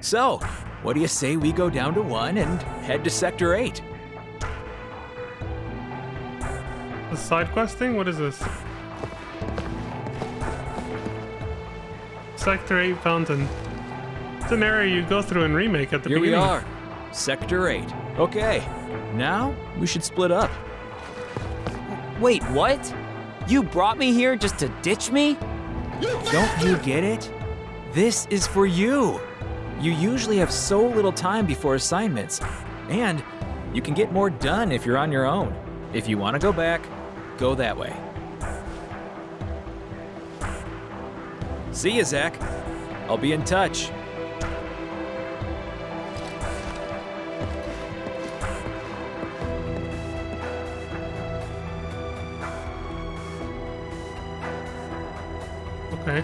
So, what do you say we go down to 1 and head to Sector 8?
The side quest thing? What is this? Sector 8 Fountain. It's an area you go through in Remake at the beginning.
Here we are. Sector 8. Okay, now we should split up.
Wait, what? You brought me here just to ditch me?
Don't you get it? This is for you. You usually have so little time before assignments, and you can get more done if you're on your own. If you want to go back, go that way. See ya, Zach. I'll be in touch.
Okay.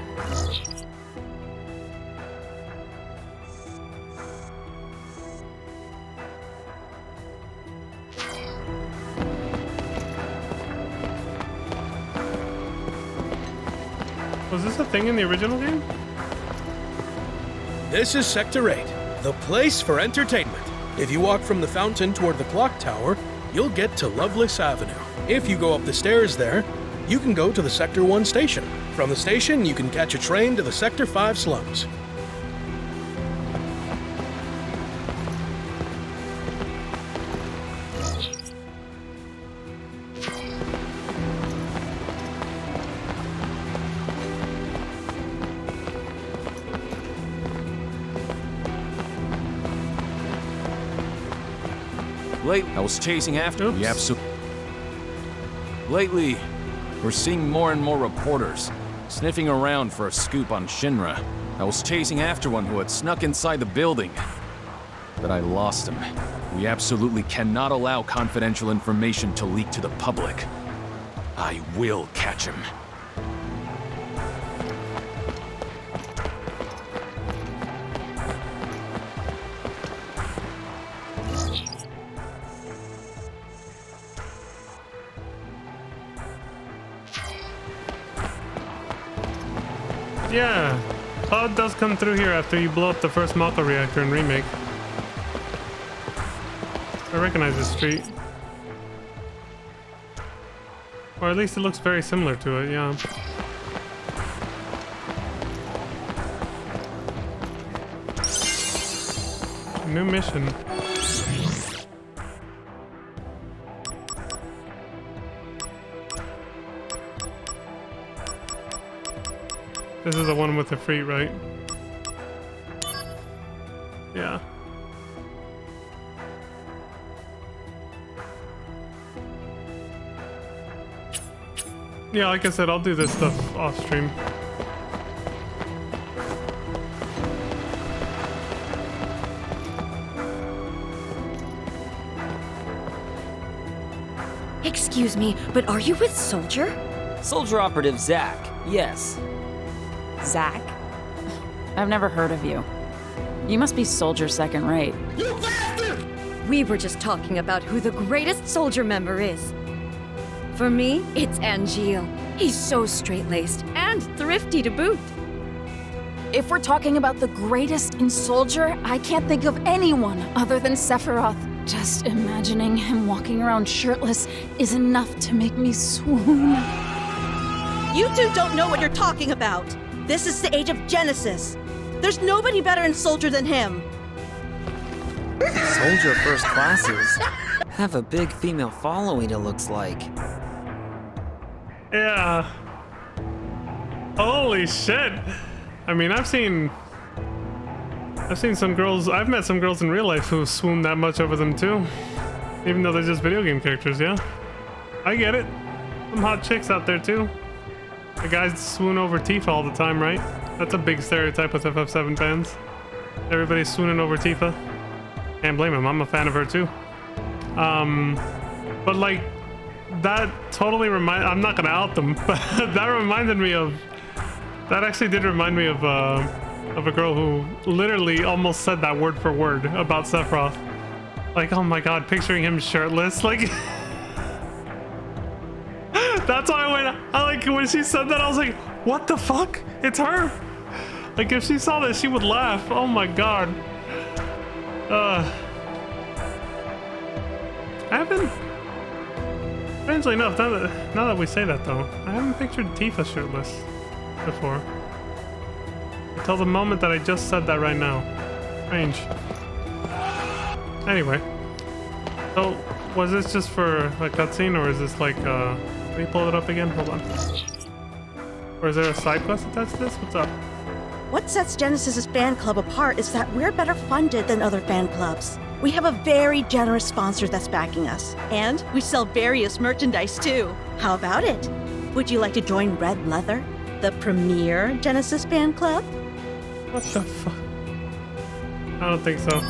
Was this a thing in the original game?
This is Sector 8, the place for entertainment. If you walk from the fountain toward the clock tower, you'll get to Lovelace Avenue. If you go up the stairs there, you can go to the Sector 1 station. From the station, you can catch a train to the Sector 5 slums.
I was chasing after you. Lately, we're seeing more and more reporters sniffing around for a scoop on Shinra. I was chasing after one who had snuck inside the building, but I lost him. We absolutely cannot allow confidential information to leak to the public. I will catch him.
Yeah, Cloud does come through here after you blow up the first Mako reactor in Remake. I recognize this street. Or at least it looks very similar to it, yeah. New mission. This is the one with the free, right? Yeah. Yeah, like I said, I'll do this stuff off stream.
Excuse me, but are you with Soldier?
Soldier Operative Zach, yes.
Zach? I've never heard of you. You must be Soldier second rate.
You bastard! We were just talking about who the greatest Soldier member is. For me, it's Angeal. He's so straight-laced and thrifty to boot.
If we're talking about the greatest in Soldier, I can't think of anyone other than Sephiroth. Just imagining him walking around shirtless is enough to make me swoon.
You two don't know what you're talking about. This is the age of Genesis. There's nobody better in Soldier than him.
Soldier first classes have a big female following, it looks like.
Yeah. Holy shit. I mean, I've seen some girls, I've met some girls in real life who swoon that much over them too. Even though they're just video game characters, yeah. I get it. Some hot chicks out there too. The guys swoon over Tifa all the time, right? That's a big stereotype with FF7 fans. Everybody's swooning over Tifa. Can't blame him, I'm a fan of her too. But like, that totally I'm not gonna out them, but that reminded me of That actually did remind me of a girl who literally almost said that word for word about Sephiroth. Like, oh my god, picturing him shirtless, like... That's why when she said that, I was like, what the fuck? It's her! Like, if she saw this, she would laugh. Oh my god. I haven't... Strangely enough, now that we say that though, I haven't pictured Tifa shirtless before. Until the moment that I just said that right now. Strange. Anyway. So, was this just for a cutscene, or is this like, let me pull it up again? Hold on. Or is there a side quest attached to this? What's up?
What sets Genesis's fan club apart is that we're better funded than other fan clubs. We have a very generous sponsor that's backing us. And we sell various merchandise too. How about it? Would you like to join Red Leather, the premier Genesis fan club?
What the fuck? I don't think so.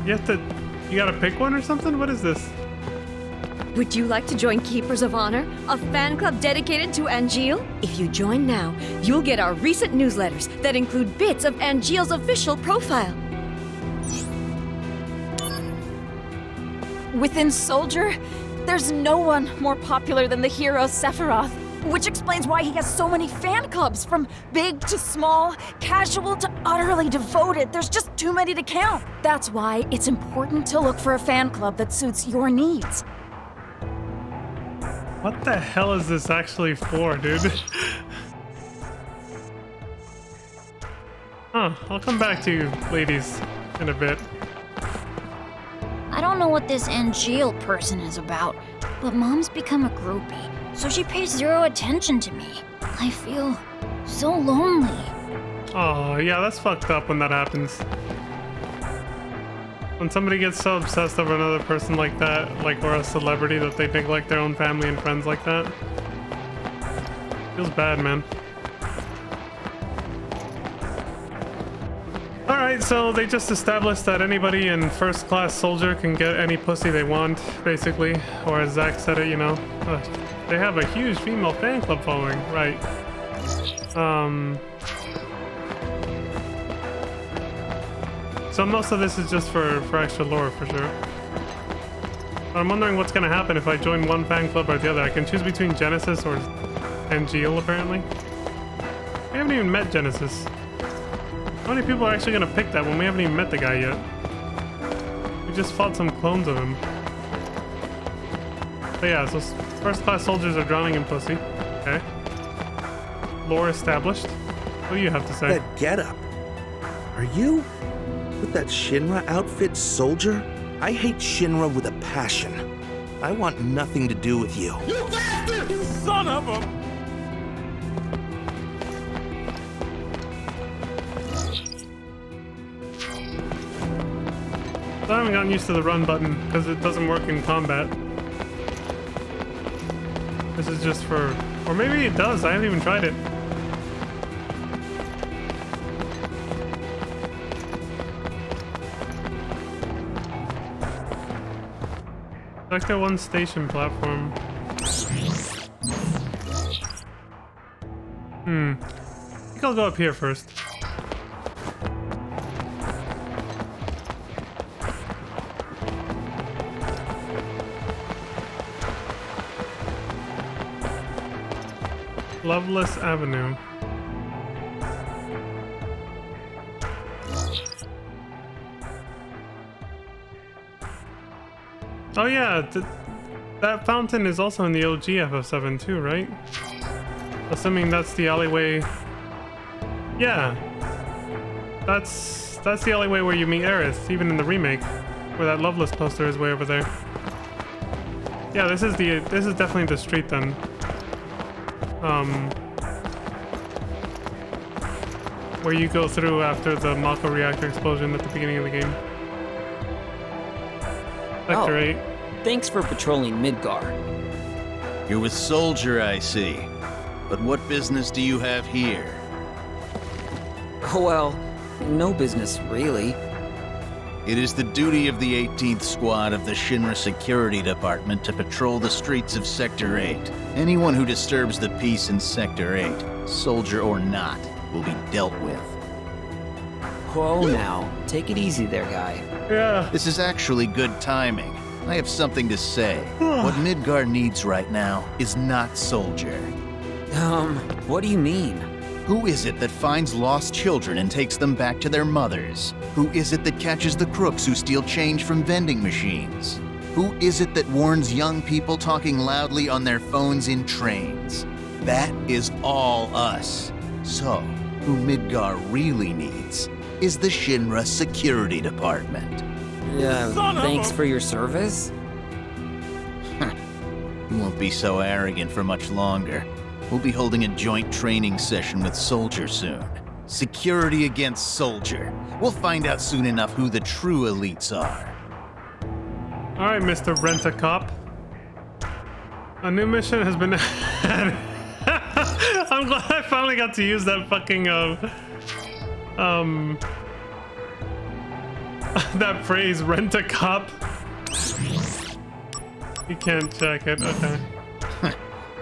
You gotta pick one or something? What is this?
Would you like to join Keepers of Honor, a fan club dedicated to Angeal? If you join now, you'll get our recent newsletters that include bits of Angeal's official profile.
Within Soldier, there's no one more popular than the hero Sephiroth, which explains why he has so many fan clubs, from big to small, casual to utterly devoted. There's just too many to count. That's why it's important to look for a fan club that suits your needs.
What the hell is this actually for, dude? Huh, I'll come back to you, ladies, in a bit.
I don't know what this Angeal person is about, but Mom's become a groupie, so she pays zero attention to me. I feel so lonely.
Oh, yeah, that's fucked up when that happens. When somebody gets so obsessed over another person like that, like, or a celebrity, that they neglect their own family and friends like that. Feels bad, man. Alright, so they just established that anybody in first class soldier can get any pussy they want, basically. Or as Zach said it, you know. They have a huge female fan club following, right. So most of this is just for extra lore, for sure. But I'm wondering what's gonna happen if I join one fan club or the other. I can choose between Genesis or Angeal, apparently. We haven't even met Genesis. How many people are actually gonna pick that when we haven't even met the guy yet? We just fought some clones of him. But yeah, so first class soldiers are drowning in pussy. Okay. Lore established. What do you have to say?
That getup. Are you with that Shinra outfit, soldier? I hate Shinra with a passion. I want nothing to do with you.
You bastard! You son of a...
I haven't gotten used to the run button because it doesn't work in combat. This is just for... Or maybe it does, I haven't even tried it. Sector 1 station platform. I think I'll go up here first. Loveless Avenue. Oh yeah, that fountain is also in the OG FF7 too, right? Assuming that's the alleyway. Yeah, that's the alleyway where you meet Aerith, even in the remake, where that Loveless poster is way over there. Yeah, this is definitely the street then. Where you go through after the Mako reactor explosion at the beginning of the game. Sector 8.
Thanks for patrolling Midgar.
You're with Soldier, I see. But what business do you have here?
Well, no business really.
It is the duty of the 18th Squad of the Shinra Security Department to patrol the streets of Sector 8. Anyone who disturbs the peace in Sector 8, soldier or not, will be dealt with.
Whoa now, take it easy there, guy.
Yeah.
This is actually good timing. I have something to say. What Midgar needs right now is not soldier.
What do you mean?
Who is it that finds lost children and takes them back to their mothers? Who is it that catches the crooks who steal change from vending machines? Who is it that warns young people talking loudly on their phones in trains? That is all us. So, who Midgar really needs is the Shinra Security Department.
Thanks for your service?
You won't be so arrogant for much longer. We'll be holding a joint training session with Soldier soon. Security against Soldier. We'll find out soon enough who the true elites are.
All right, Mr. Rent-A-Cop. A new mission has been added. I'm glad I finally got to use that fucking that phrase, Rent-A-Cop. You can't check it, okay.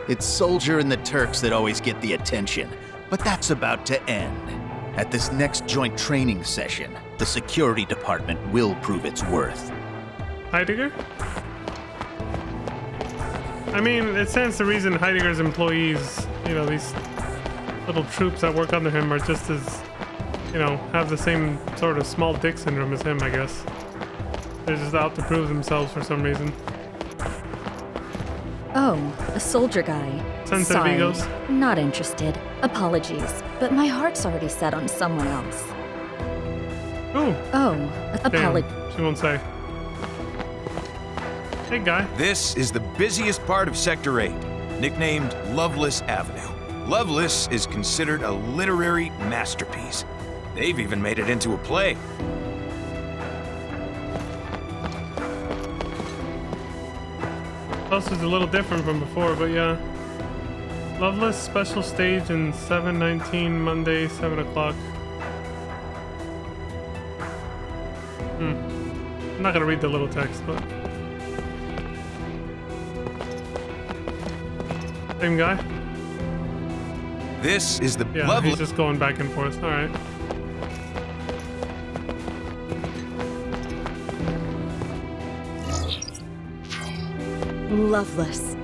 It's Soldier and the Turks that always get the attention, but that's about to end. At this next joint training session, the security department will prove its worth.
Heidegger? I mean, it stands to reason Heidegger's employees, you know, these little troops that work under him are just as, you know, have the same sort of small dick syndrome as him, I guess. They're just out to prove themselves for some reason.
Oh, a soldier guy.
Sensitive
Sorry,
egos.
not interested. Apologies, but my heart's already set on someone else.
Ooh.
Oh, apologies.
She won't say. Hey, guy.
This is the busiest part of Sector 8, nicknamed Loveless Avenue. Loveless is considered a literary masterpiece. They've even made it into a play.
Plus is a little different from before, but yeah. Loveless special stage in 7/19, Monday, 7 o'clock. I'm not gonna read the little text, but... Same guy?
This is the
Yeah, he's just going back and forth, alright.
Loveless.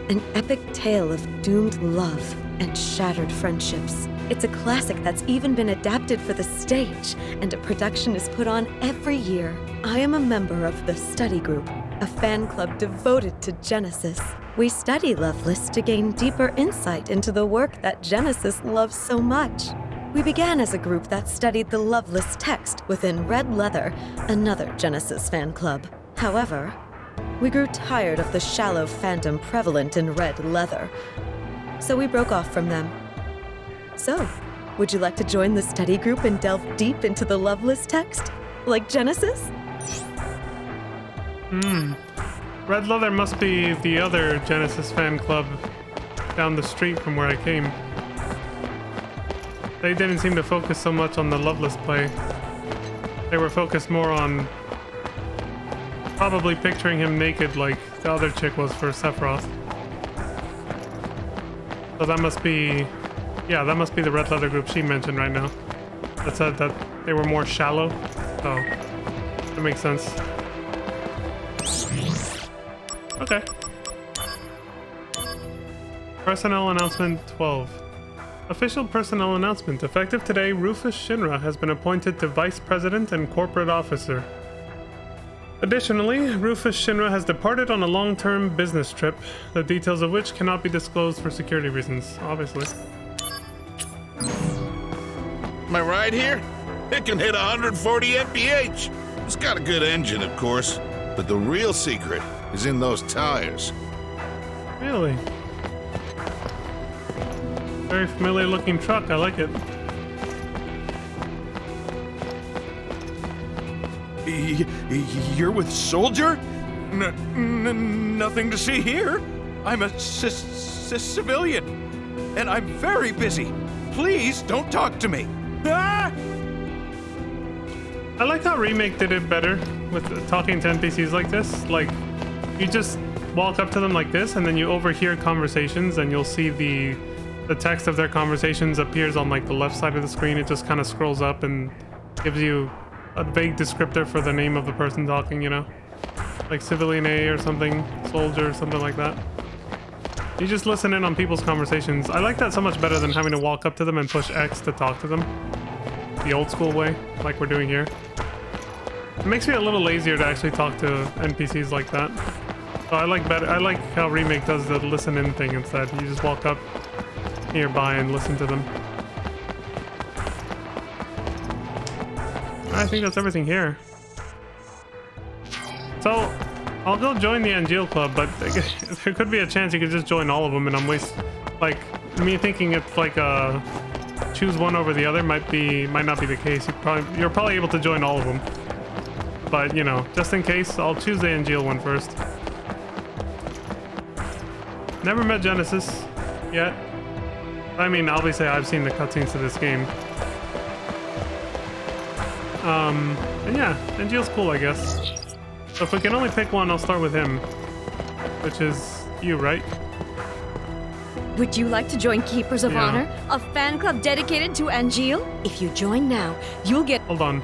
An epic tale of doomed love and shattered friendships. It's a classic that's even been adapted for the stage, and a production is put on every year. I am a member of the Study Group, a fan club devoted to Genesis. We study Loveless to gain deeper insight into the work that Genesis loves so much. We began as a group that studied the Loveless text within Red Leather, another Genesis fan club. However, we grew tired of the shallow fandom prevalent in Red Leather, so we broke off from them. So, would you like to join the study group and delve deep into the Loveless text? Like Genesis?
Red Leather must be the other Genesis fan club down the street from where I came. They didn't seem to focus so much on the Loveless play. They were focused more on probably picturing him naked like the other chick was for Sephiroth. So that must be... Yeah, that must be the Red Leather group she mentioned right now. That said that they were more shallow. So, that makes sense. Okay. Personnel announcement 12. Official personnel announcement. Effective today, Rufus Shinra has been appointed to Vice President and Corporate Officer. Additionally, Rufus Shinra has departed on a long-term business trip, the details of which cannot be disclosed for security reasons, obviously.
My ride here? It can hit 140 mph. It's got a good engine, of course, but the real secret is in those tires.
Really? Very familiar looking truck, I like it.
You're with Soldier? Nothing to see here. I'm a civilian, and I'm very busy. Please don't talk to me. Ah!
I like how Remake did it better with talking to NPCs like this. Like, you just walk up to them like this, and then you overhear conversations, and you'll see the text of their conversations appears on like the left side of the screen. It just kind of scrolls up and gives you a vague descriptor for the name of the person talking, you know? Like Civilian A or something, Soldier or something like that. You just listen in on people's conversations. I like that so much better than having to walk up to them and push X to talk to them. The old school way, like we're doing here. It makes me a little lazier to actually talk to NPCs like that. So I like how Remake does the listen in thing instead. You just walk up nearby and listen to them. I think that's everything here. So I'll go join the Angeal Club, but there could be a chance you could just join all of them, and I'm like me thinking it's like a choose one over the other might not be the case. You're probably able to join all of them, but you know, just in case, I'll choose the Angeal one first. Never met Genesis yet. I mean, obviously I've seen the cutscenes to this game. And yeah, Angeal's cool, I guess. So if we can only pick one, I'll start with him, which is you, right?
Would you like to join Keepers of Honor, a fan club dedicated to Angeal? If you join now, you'll get...
Hold on.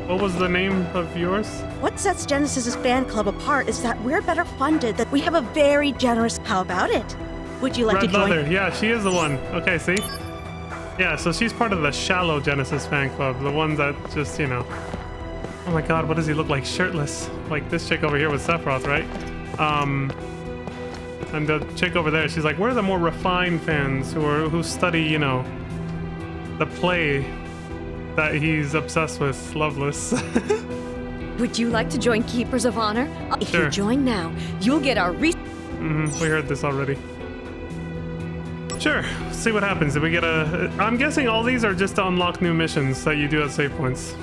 What was the name of yours?
What sets Genesis's fan club apart is that we're better funded, that we have a very generous... How about it? Would you like to join...
Red Leather, yeah, she is the one. Okay, see? Yeah, so she's part of the shallow Genesis fan club, the one that just, you know... Oh my god, what does he look like? Shirtless. Like this chick over here with Sephiroth, right? And the chick over there, she's like, we're the more refined fans who study, you know, the play that he's obsessed with, Loveless.
Would you like to join Keepers of Honor? If
Sure.
you join now, you'll get our
We heard this already. Sure, let's see what happens. Did we get a... I'm guessing all these are just to unlock new missions that you do at save points.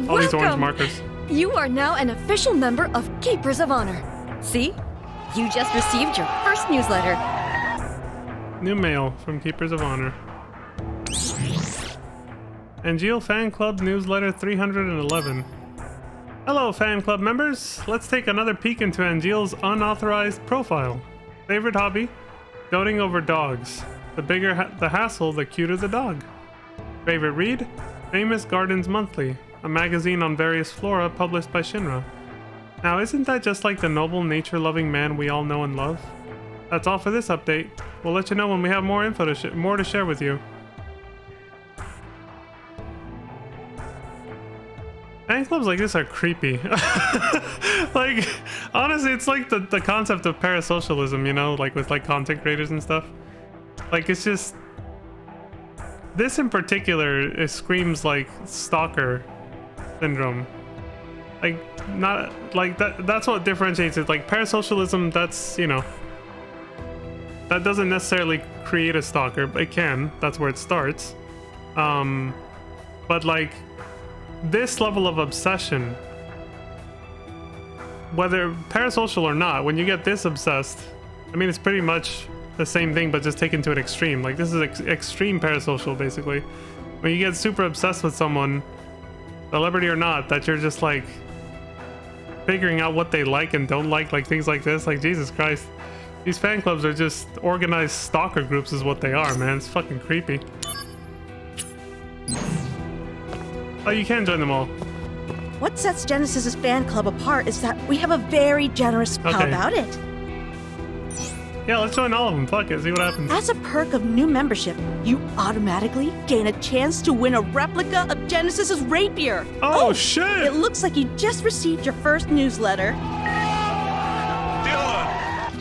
All these orange markers.
You are now an official member of Keepers of Honor. See? You just received your first newsletter.
New mail from Keepers of Honor. Angeal Fan Club Newsletter 311. Hello, fan club members. Let's take another peek into Angeal's unauthorized profile. Favorite hobby? Doting over dogs. The bigger the hassle, the cuter the dog. Favorite read? Famous Gardens Monthly, a magazine on various flora published by Shinra. Now, isn't that just like the noble, nature-loving man we all know and love? That's all for this update. We'll let you know when we have more info more to share with you. Fan clubs like this are creepy. Like, honestly, it's like the concept of parasocialism, you know, like with like content creators and stuff. Like, it's just... This in particular, it screams like stalker syndrome. Like, not like that's what differentiates it. Like parasocialism, that's, you know, that doesn't necessarily create a stalker, but it can. That's where it starts. But like this level of obsession, whether parasocial or not, when you get this obsessed, I mean, it's pretty much the same thing, but just taken to an extreme. Like, this is extreme parasocial, basically. When you get super obsessed with someone, celebrity or not, that you're just like figuring out what they like and don't like things like this. Like, Jesus Christ, these fan clubs are just organized stalker groups is what they are, man. It's fucking creepy. Oh, you can join them all.
What sets Genesis's fan club apart is that we have a very generous... How
Okay.
about it?
Yeah, let's join all of them. Fuck it, see what happens.
As a perk of new membership, you automatically gain a chance to win a replica of Genesis's rapier.
Oh, shit!
It looks like you just received your first newsletter.
Dylan!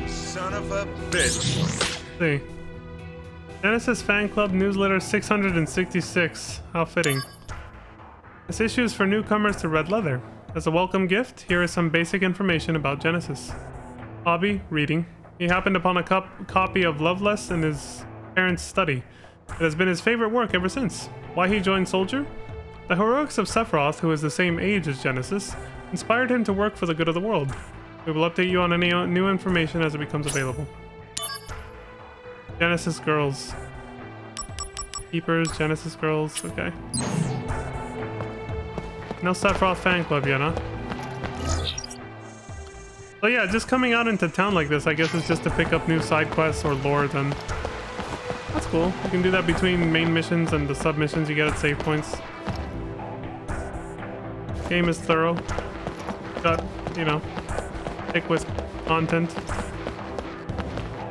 You son of a bitch.
See. Genesis Fan Club Newsletter 666. How fitting. This issue is for newcomers to Red Leather. As a welcome gift, here is some basic information about Genesis. Hobby, reading. He happened upon a copy of Loveless in his parents' study. It has been his favorite work ever since. Why he joined Soldier? The heroics of Sephiroth, who is the same age as Genesis, inspired him to work for the good of the world. We will update you on any new information as it becomes available. Genesis Girls. Keepers, Genesis Girls, okay. No Sephiroth fan club yet, huh? So yeah, just coming out into town like this, I guess it's just to pick up new side quests or lore then. That's cool. You can do that between main missions and the sub-missions you get at save points. Game is thorough. Got, you know, thick with content.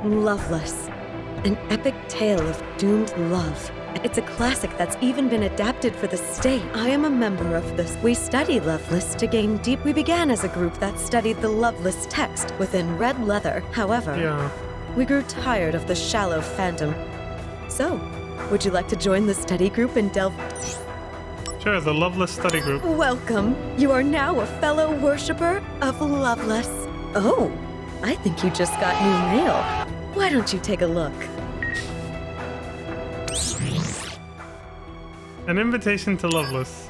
Loveless. An epic tale of doomed love. It's a classic that's even been adapted for the stage. I am a member of this. We study Loveless to gain deep. We began as a group that studied the Loveless text within red leather. However, we grew tired of the shallow phantom. So, would you like to join the study group and delve?
Sure, the Loveless study group.
Welcome. You are now a fellow worshipper of Loveless. Oh, I think you just got new mail. Why don't you take a look?
An invitation to Loveless.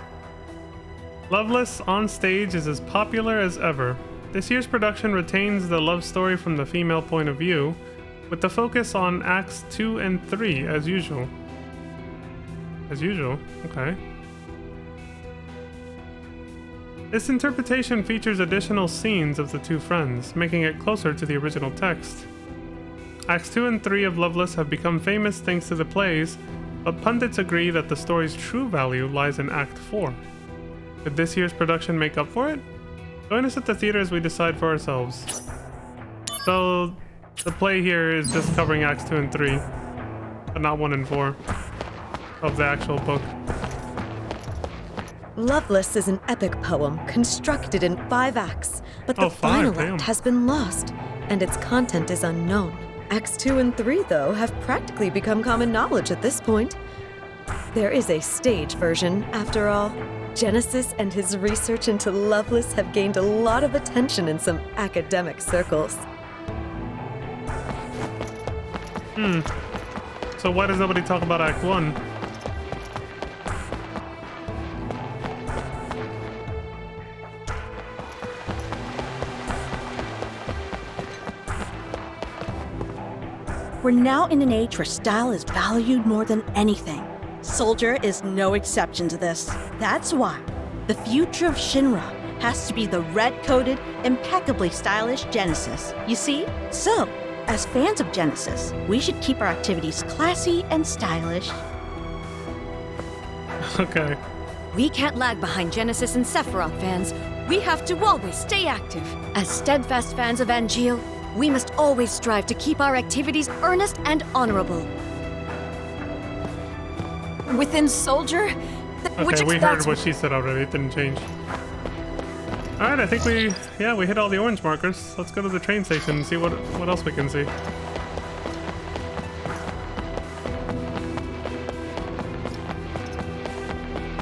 Loveless on stage is as popular as ever. This year's production retains the love story from the female point of view, with the focus on acts 2 and 3 as usual. As usual, okay. This interpretation features additional scenes of the two friends, making it closer to the original text. Acts 2 and 3 of Loveless have become famous thanks to the plays, but pundits agree that the story's true value lies in Act 4. Could this year's production make up for it? Join us at the theater as we decide for ourselves. So, the play here is just covering Acts 2 and 3, but not 1 and 4 of the actual book.
Loveless is an epic poem constructed in 5 acts, but the final act has been lost, and its content is unknown. Acts 2 and 3, though, have practically become common knowledge at this point. There is a stage version, after all. Genesis and his research into Loveless have gained a lot of attention in some academic circles.
So why does nobody talk about Act 1?
We're now in an age where style is valued more than anything. Soldier is no exception to this. That's why the future of Shinra has to be the red-coated, impeccably stylish Genesis. You see? So, as fans of Genesis, we should keep our activities classy and stylish.
Okay.
We can't lag behind Genesis and Sephiroth fans. We have to always stay active. As steadfast fans of Angeal, we must always strive to keep our activities earnest and honorable.
Within Soldier?
Okay, we heard what she said already. It didn't change. Alright, I think we hit all the orange markers. Let's go to the train station and see what else we can see.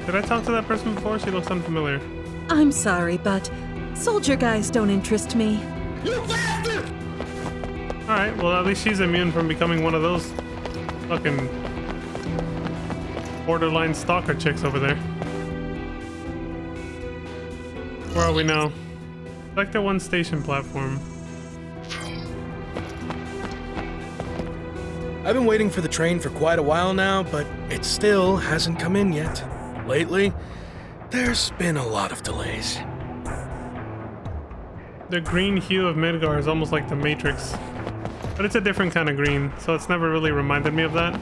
Did I talk to that person before? She looks unfamiliar.
I'm sorry, but soldier guys don't interest me.
Alright, well at least she's immune from becoming one of those fucking borderline stalker chicks over there. Where are we now? Sector 1 station platform.
I've been waiting for the train for quite a while now, but it still hasn't come in yet. Lately, there's been a lot of delays.
The green hue of Midgar is almost like the Matrix. But it's a different kind of green, so it's never really reminded me of that.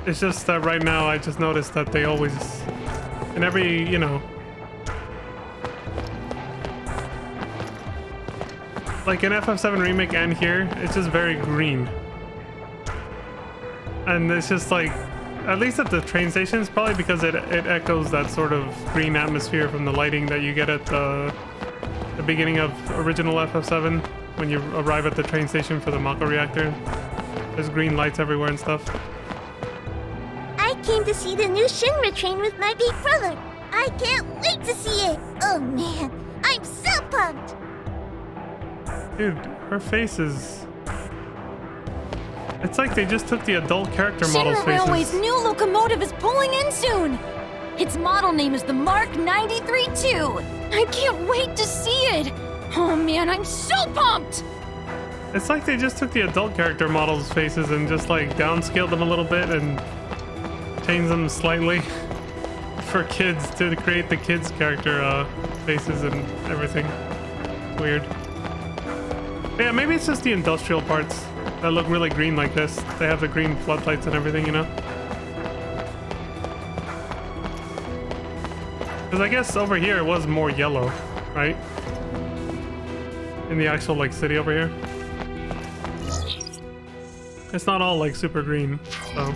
It's just that right now I just noticed that they always, in every, you know, like in FF7 Remake and here, it's just very green. And it's just like, at least at the train stations, probably because it echoes that sort of green atmosphere from the lighting that you get at the beginning of original FF7 when you arrive at the train station for the Mako reactor. There's green lights everywhere and stuff.
I came to see the new Shinra train with my big brother. I can't wait to see it. Oh man, I'm so pumped.
Dude, her face is... It's like they just took the adult character models'
Shinra
faces.
Railway's new locomotive is pulling in soon. Its model name is the Mark 93-2. I can't wait to see it. Oh man, I'm so pumped.
It's like they just took the adult character models' faces and just like downscaled them a little bit and changed them slightly. for kids to create the kids character faces and everything. It's weird. Yeah, maybe it's just the industrial parts that look really green like this. They have the green floodlights and everything, you know? Because I guess over here it was more yellow, right? In the actual like city over here. It's not all like super green, so.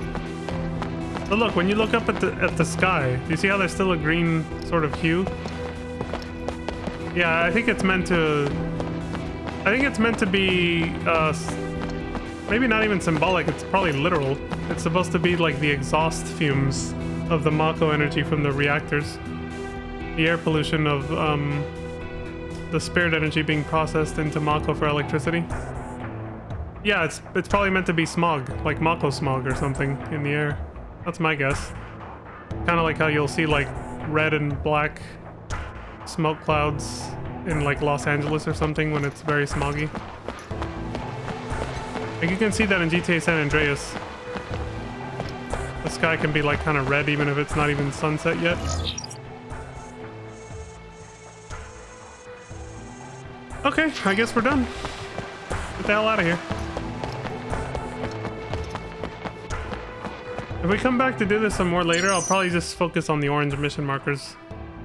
But look, when you look up at the sky, do you see how there's still a green sort of hue? Yeah, I think it's meant to be maybe not even symbolic, it's probably literal. It's supposed to be like the exhaust fumes of the Mako energy from the reactors. The air pollution of the spirit energy being processed into Mako for electricity. Yeah, it's probably meant to be smog, like Mako smog or something in the air. That's my guess. Kind of like how you'll see like red and black smoke clouds in like Los Angeles or something when it's very smoggy. Like you can see that in GTA San Andreas. The sky can be like kind of red even if it's not even sunset yet. Okay, I guess we're done. Get the hell out of here. If we come back to do this some more later, I'll probably just focus on the orange mission markers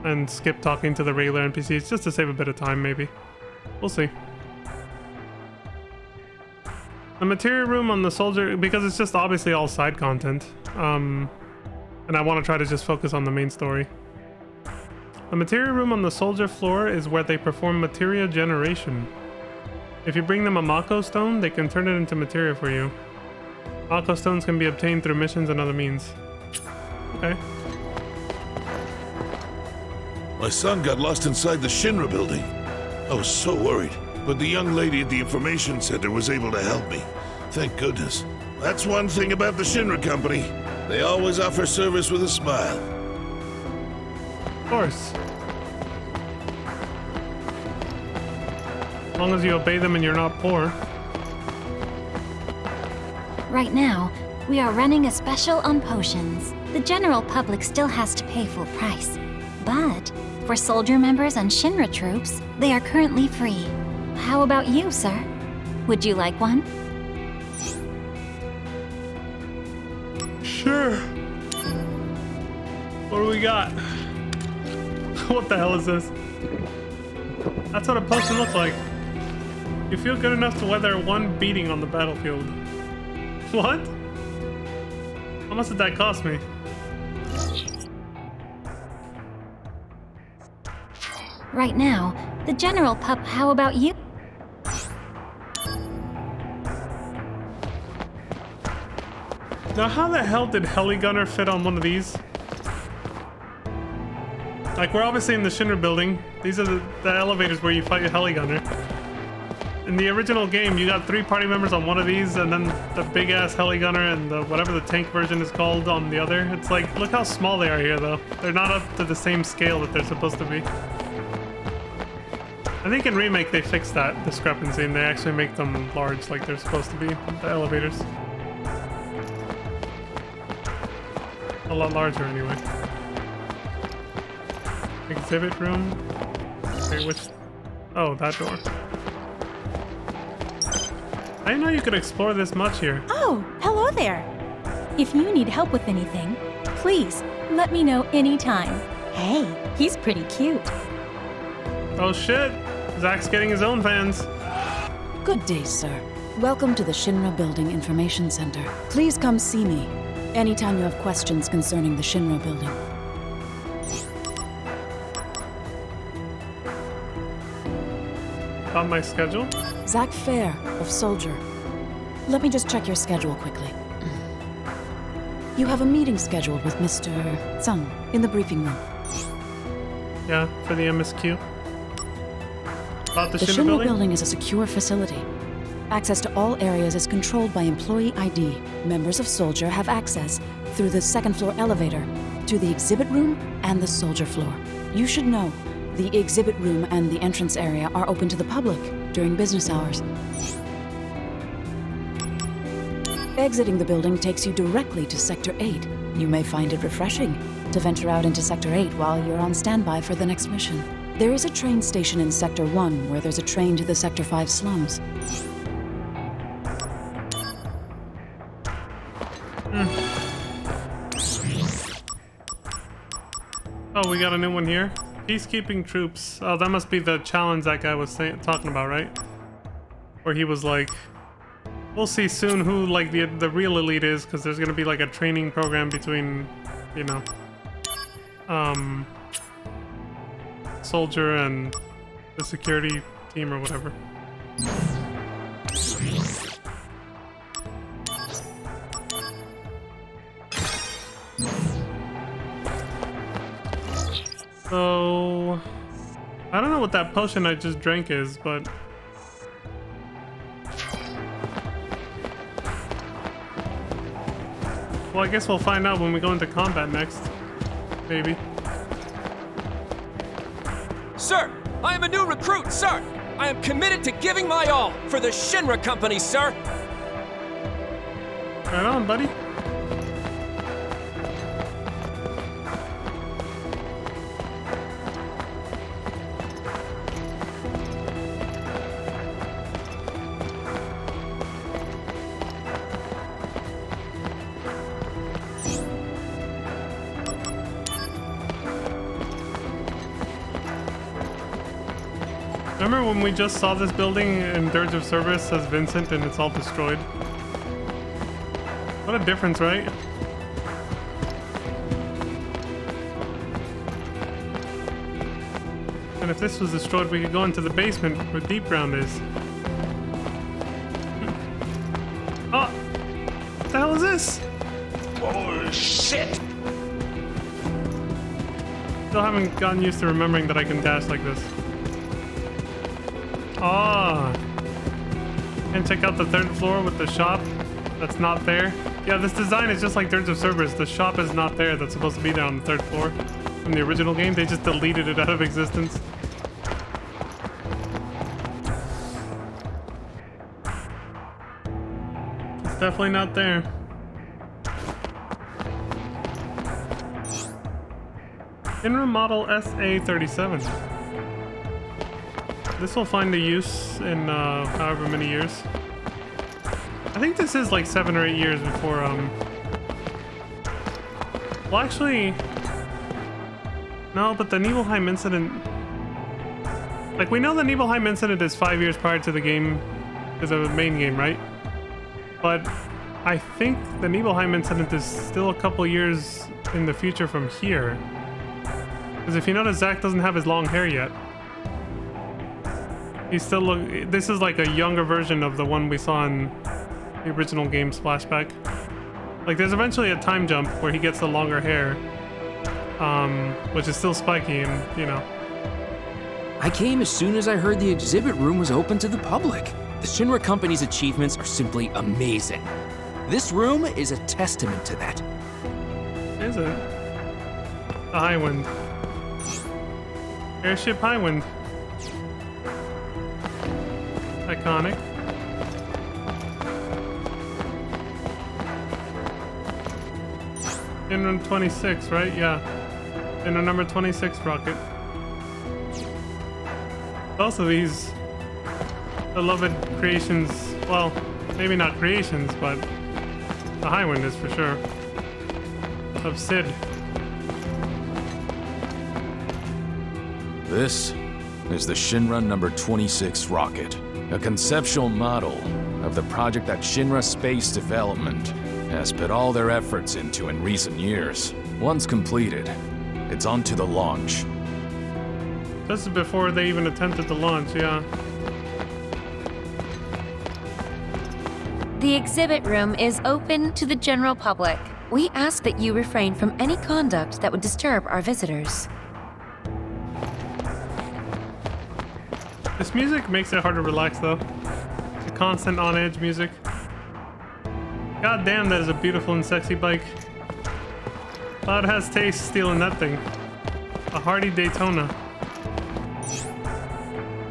and skip talking to the regular NPCs just to save a bit of time, maybe. We'll see. The material room on the soldier, because it's just obviously all side content, and I want to try to just focus on the main story. The materia room on the soldier floor is where they perform materia generation. If you bring them a Mako stone, they can turn it into materia for you. Mako stones can be obtained through missions and other means. Okay.
My son got lost inside the Shinra building. I was so worried, but the young lady at the information center was able to help me. Thank goodness. That's one thing about the Shinra company. They always offer service with a smile.
Of course. As long as you obey them and you're not poor.
Right now, we are running a special on potions. The general public still has to pay full price. But for soldier members and Shinra troops, they are currently free. How about you, sir? Would you like one?
Sure. What do we got? What the hell is this? That's what a potion looks like. You feel good enough to weather one beating on the battlefield. What? How much did that cost me?
Right now, the general pup, how about you?
Now how the hell did Heligunner fit on one of these? Like, we're obviously in the Shinra building. These are the elevators where you fight your Heligunner. In the original game, you got 3 party members on one of these, and then the big-ass Heligunner and the whatever the tank version is called on the other. It's like, look how small they are here, though. They're not up to the same scale that they're supposed to be. I think in Remake they fixed that discrepancy, and they actually make them large like they're supposed to be, the elevators. A lot larger, anyway. Exhibit room? Wait, which... Oh, that door. I didn't know you could explore this much here.
Oh, hello there. If you need help with anything, please let me know anytime. Hey, he's pretty cute.
Oh shit! Zach's getting his own fans.
Good day, sir. Welcome to the Shinra Building Information Center. Please come see me anytime you have questions concerning the Shinra Building.
On my schedule?
Zach Fair of Soldier. Let me just check your schedule quickly. You have a meeting scheduled with Mr. Tsung in the briefing room.
Yeah, for the MSQ. About the
Shinra building is a secure facility. Access to all areas is controlled by employee ID. Members of Soldier have access through the second-floor elevator to the exhibit room and the Soldier floor. You should know, the exhibit room and the entrance area are open to the public during business hours. Exiting the building takes you directly to Sector 8. You may find it refreshing to to venture out into Sector 8 while you're on standby for the next mission. There is a train station in Sector 1 where there's a train to the Sector 5 slums.
Oh, we got a new one here. Peacekeeping troops. Oh, that must be the challenge that guy was talking about, right? Where he was like, we'll see soon who like the real elite is, because there's gonna be like a training program between, you know, Soldier and the security team or whatever. So I don't know what that potion I just drank is, but well, I guess we'll find out when we go into combat next. Maybe.
Sir, I am a new recruit, sir! I am committed to giving my all for the Shinra Company, sir!
Right on, buddy. Remember when we just saw this building in Dirge of Cerberus as Vincent and it's all destroyed? What a difference, right? And if this was destroyed, we could go into the basement where Deep Ground is. Oh! What the hell is this?
Oh, shit!
Still haven't gotten used to remembering that I can dash like this. Ah, and check out the third floor with the shop that's not there. Yeah, this design is just like Dirge of Cerberus. The shop is not there. That's supposed to be there on the third floor from the original game. They just deleted it out of existence. It's definitely not there. Shinra Model SA-37. This will find a use in however many years. I think this is like 7 or 8 years before well, actually no, but the Nibelheim incident, like, we know the Nibelheim incident is 5 years prior to the game, to the main game, right? But I think the Nibelheim incident is still a couple years in the future from here, because if you notice, Zack doesn't have his long hair yet. He's still this is like a younger version of the one we saw in the original game's flashback. Like, there's eventually a time jump where he gets the longer hair, which is still spiky, and, you know.
I came as soon as I heard the exhibit room was open to the public. The Shinra Company's achievements are simply amazing. This room is a testament to that.
Is it? The Highwind. Airship Highwind. Iconic. Shinra 26, right? Yeah. Shinra number 26 rocket. Both of these beloved creations, well, maybe not creations, but the Highwind is for sure. Of Sid.
This is the Shinra number 26 rocket. A conceptual model of the project that Shinra Space Development has put all their efforts into in recent years. Once completed, it's on to the launch.
This is before they even attempted to launch, yeah.
The exhibit room is open to the general public. We ask that you refrain from any conduct that would disturb our visitors.
This music makes it hard to relax, though. The constant on-edge music. God damn, that is a beautiful and sexy bike. Cloud has taste stealing that thing. A Hardy Daytona.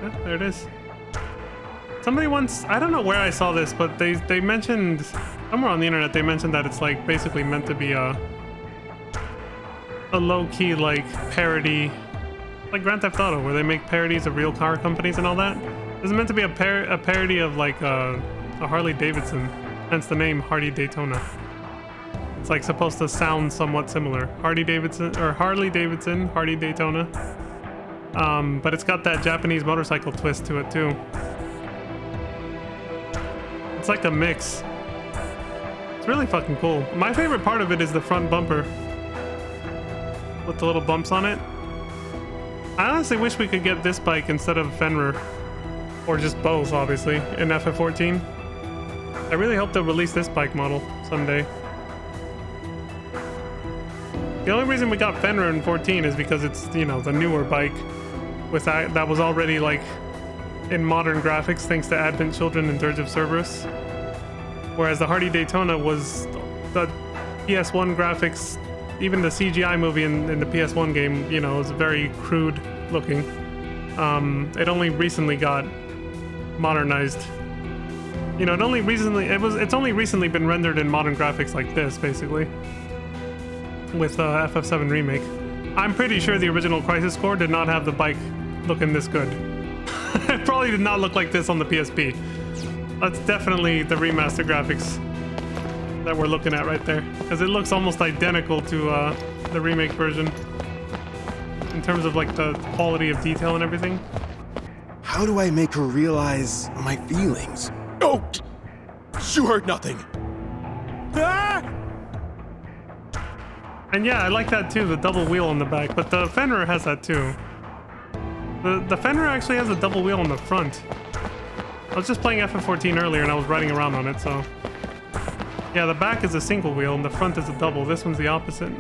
Yeah, there it is. Somebody once, I don't know where I saw this, but they mentioned, somewhere on the internet, they mentioned that it's like basically meant to be a a low-key like parody, like Grand Theft Auto, where they make parodies of real car companies and all that. This is meant to be a parody of like a Harley Davidson, hence the name Harley Daytona. It's like supposed to sound somewhat similar. Harley Davidson, Hardy Daytona. But it's got that Japanese motorcycle twist to it too. It's like a mix. It's really fucking cool. My favorite part of it is the front bumper with the little bumps on it. I honestly wish we could get this bike instead of Fenrir, or just both, obviously, in FF14. I really hope they'll release this bike model someday. The only reason we got Fenrir in 14 is because it's, you know, the newer bike with that was already like in modern graphics thanks to Advent Children and Dirge of Cerberus. Whereas the Hardy Daytona was the PS1 graphics, even the CGI movie in the PS1 game, you know, is very crude looking. It only recently got modernized. You know, it's only recently been rendered in modern graphics like this, basically, with FF7 Remake. I'm pretty sure the original Crisis Core did not have the bike looking this good. It probably did not look like this on the PSP. That's definitely the remaster graphics that we're looking at right there, because it looks almost identical to the remake version in terms of like the quality of detail and everything.
How do I make her realize my feelings? Oh, you heard nothing. Ah!
And yeah, I like that too, the double wheel on the back, but the Fenrir has that too. The Fenrir actually has a double wheel on the front. I was just playing FF14 earlier and I was riding around on it, so... Yeah, the back is a single wheel and the front is a double. This one's the opposite.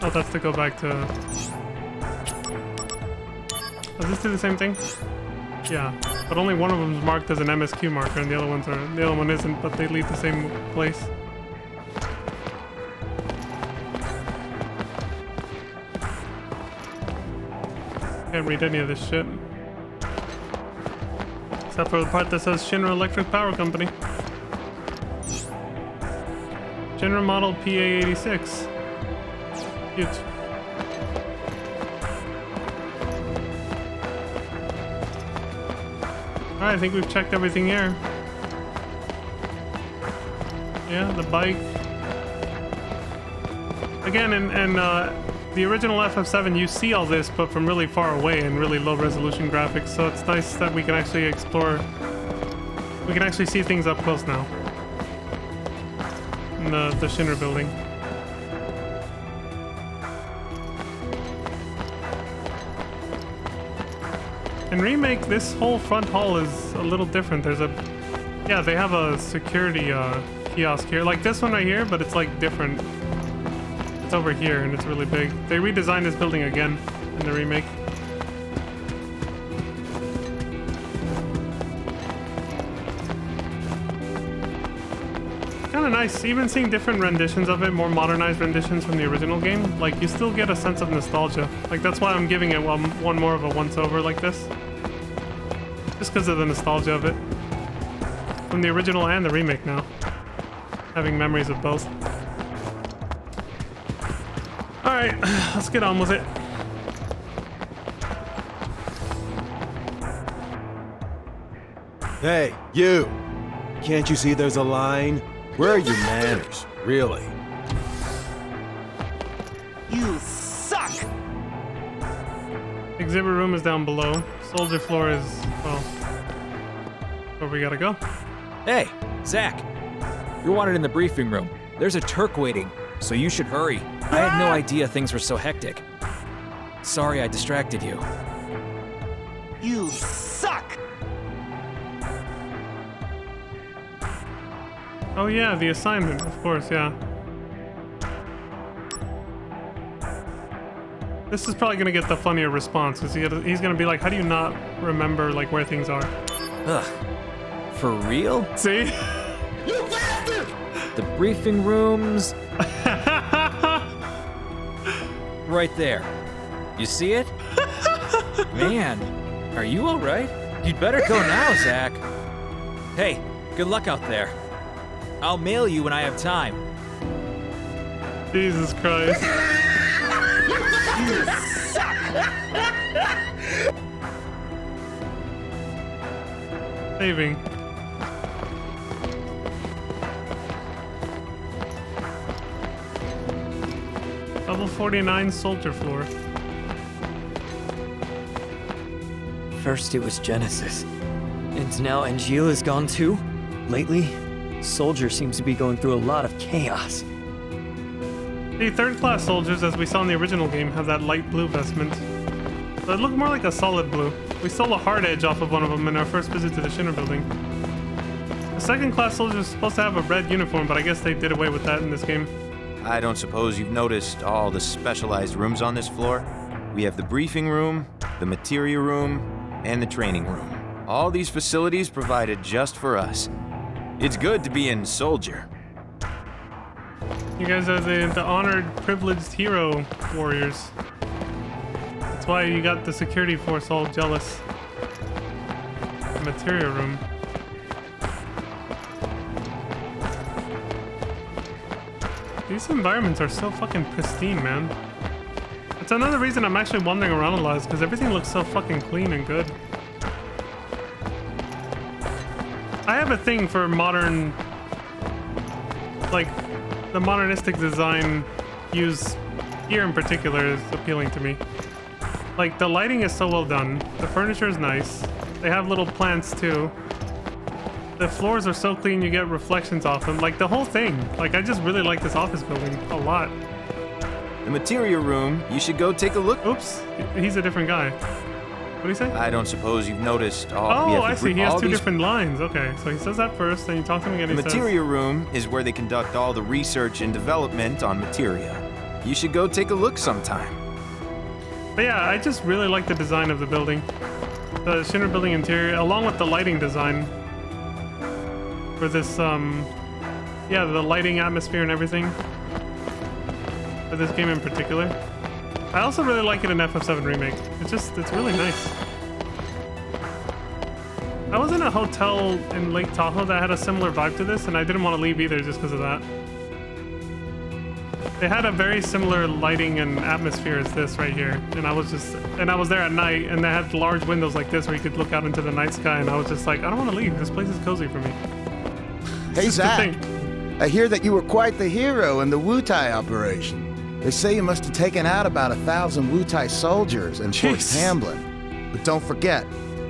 Oh, that's to go back to... Does this do the same thing? Yeah, but only one of them is marked as an MSQ marker and the other one isn't, but they lead the same place. Can't read any of this shit. Except for the part that says Shinra Electric Power Company. Shinra model PA86. Cute. Alright, I think we've checked everything here. Yeah, the bike. Again, and the original FF7, you see all this, but from really far away and really low resolution graphics, so it's nice that we can actually explore, we can actually see things up close now. In the Shinra building. In Remake, this whole front hall is a little different. There's yeah, they have a security kiosk here, like this one right here, but it's like different. It's over here and it's really big. They redesigned this building again in the Remake. Kind of nice, even seeing different renditions of it, more modernized renditions from the original game. Like, you still get a sense of nostalgia. Like, that's why I'm giving it one more of a once-over like this. Just because of the nostalgia of it. From the original and the remake now. Having memories of both. Alright, let's get on with it.
Hey, you! Can't you see there's a line? Where are your manners, really?
You suck!
Exhibit room is down below. Soldier floor is, well, where we gotta go.
Hey, Zach. You're wanted in the briefing room. There's a Turk waiting, so you should hurry. I had no idea things were so hectic. Sorry I distracted you.
You suck!
Oh yeah, the assignment, of course, yeah. This is probably gonna get the funnier response, because he's gonna be like, how do you not remember, like, where things are?
Ugh. For real?
See?
You bastard!
The briefing rooms... right there. You see it? Man, are you alright? You'd better go now, Zach. Hey, good luck out there. I'll mail you when I have time.
Jesus Christ. Saving. Level 49 soldier floor.
First it was Genesis, and now Angeal is gone too? Lately, Soldier seems to be going through a lot of chaos.
The third-class soldiers, as we saw in the original game, have that light blue vestment. But it looked more like a solid blue. We stole a hard edge off of one of them in our first visit to the Shinra building. The second-class soldiers are supposed to have a red uniform, but I guess they did away with that in this game.
I don't suppose you've noticed all the specialized rooms on this floor? We have the briefing room, the materia room, and the training room. All these facilities provided just for us. It's good to be in Soldier.
You guys are the honored, privileged hero warriors. That's why you got the security force all jealous. The materia room. These environments are so fucking pristine, man. It's another reason I'm actually wandering around a lot, is because everything looks so fucking clean and good. I have a thing for modern, like, the modernistic design used here in particular is appealing to me. Like, the lighting is so well done, the furniture is nice, they have little plants too. The floors are so clean you get reflections off them, like the whole thing. Like, I just really like this office building a lot.
The materia room, you should go take a look.
Oops, he's a different guy. What do you say?
I don't suppose you've noticed all.
Oh, I see. He has two different lines. Okay, so he says that first, then you talk to him again.
The
He
materia room is where they conduct all the research and development on materia. You should go take a look sometime.
But yeah, I just really like the design of the building. The Shinra building interior, along with the lighting design. For this, yeah, the lighting, atmosphere, and everything. For this game in particular. I also really like it in FF7 Remake. It's really nice. I was in a hotel in Lake Tahoe that had a similar vibe to this, and I didn't want to leave either just because of that. They had a very similar lighting and atmosphere as this right here, and I was there at night, and they had large windows like this where you could look out into the night sky, and I was just like, I don't want to leave. This place is cozy for me.
Hey, Zach. I hear that you were quite the hero in the Wutai operation. They say you must have taken out about 1,000 Wutai soldiers in Fort Hamblin. But don't forget,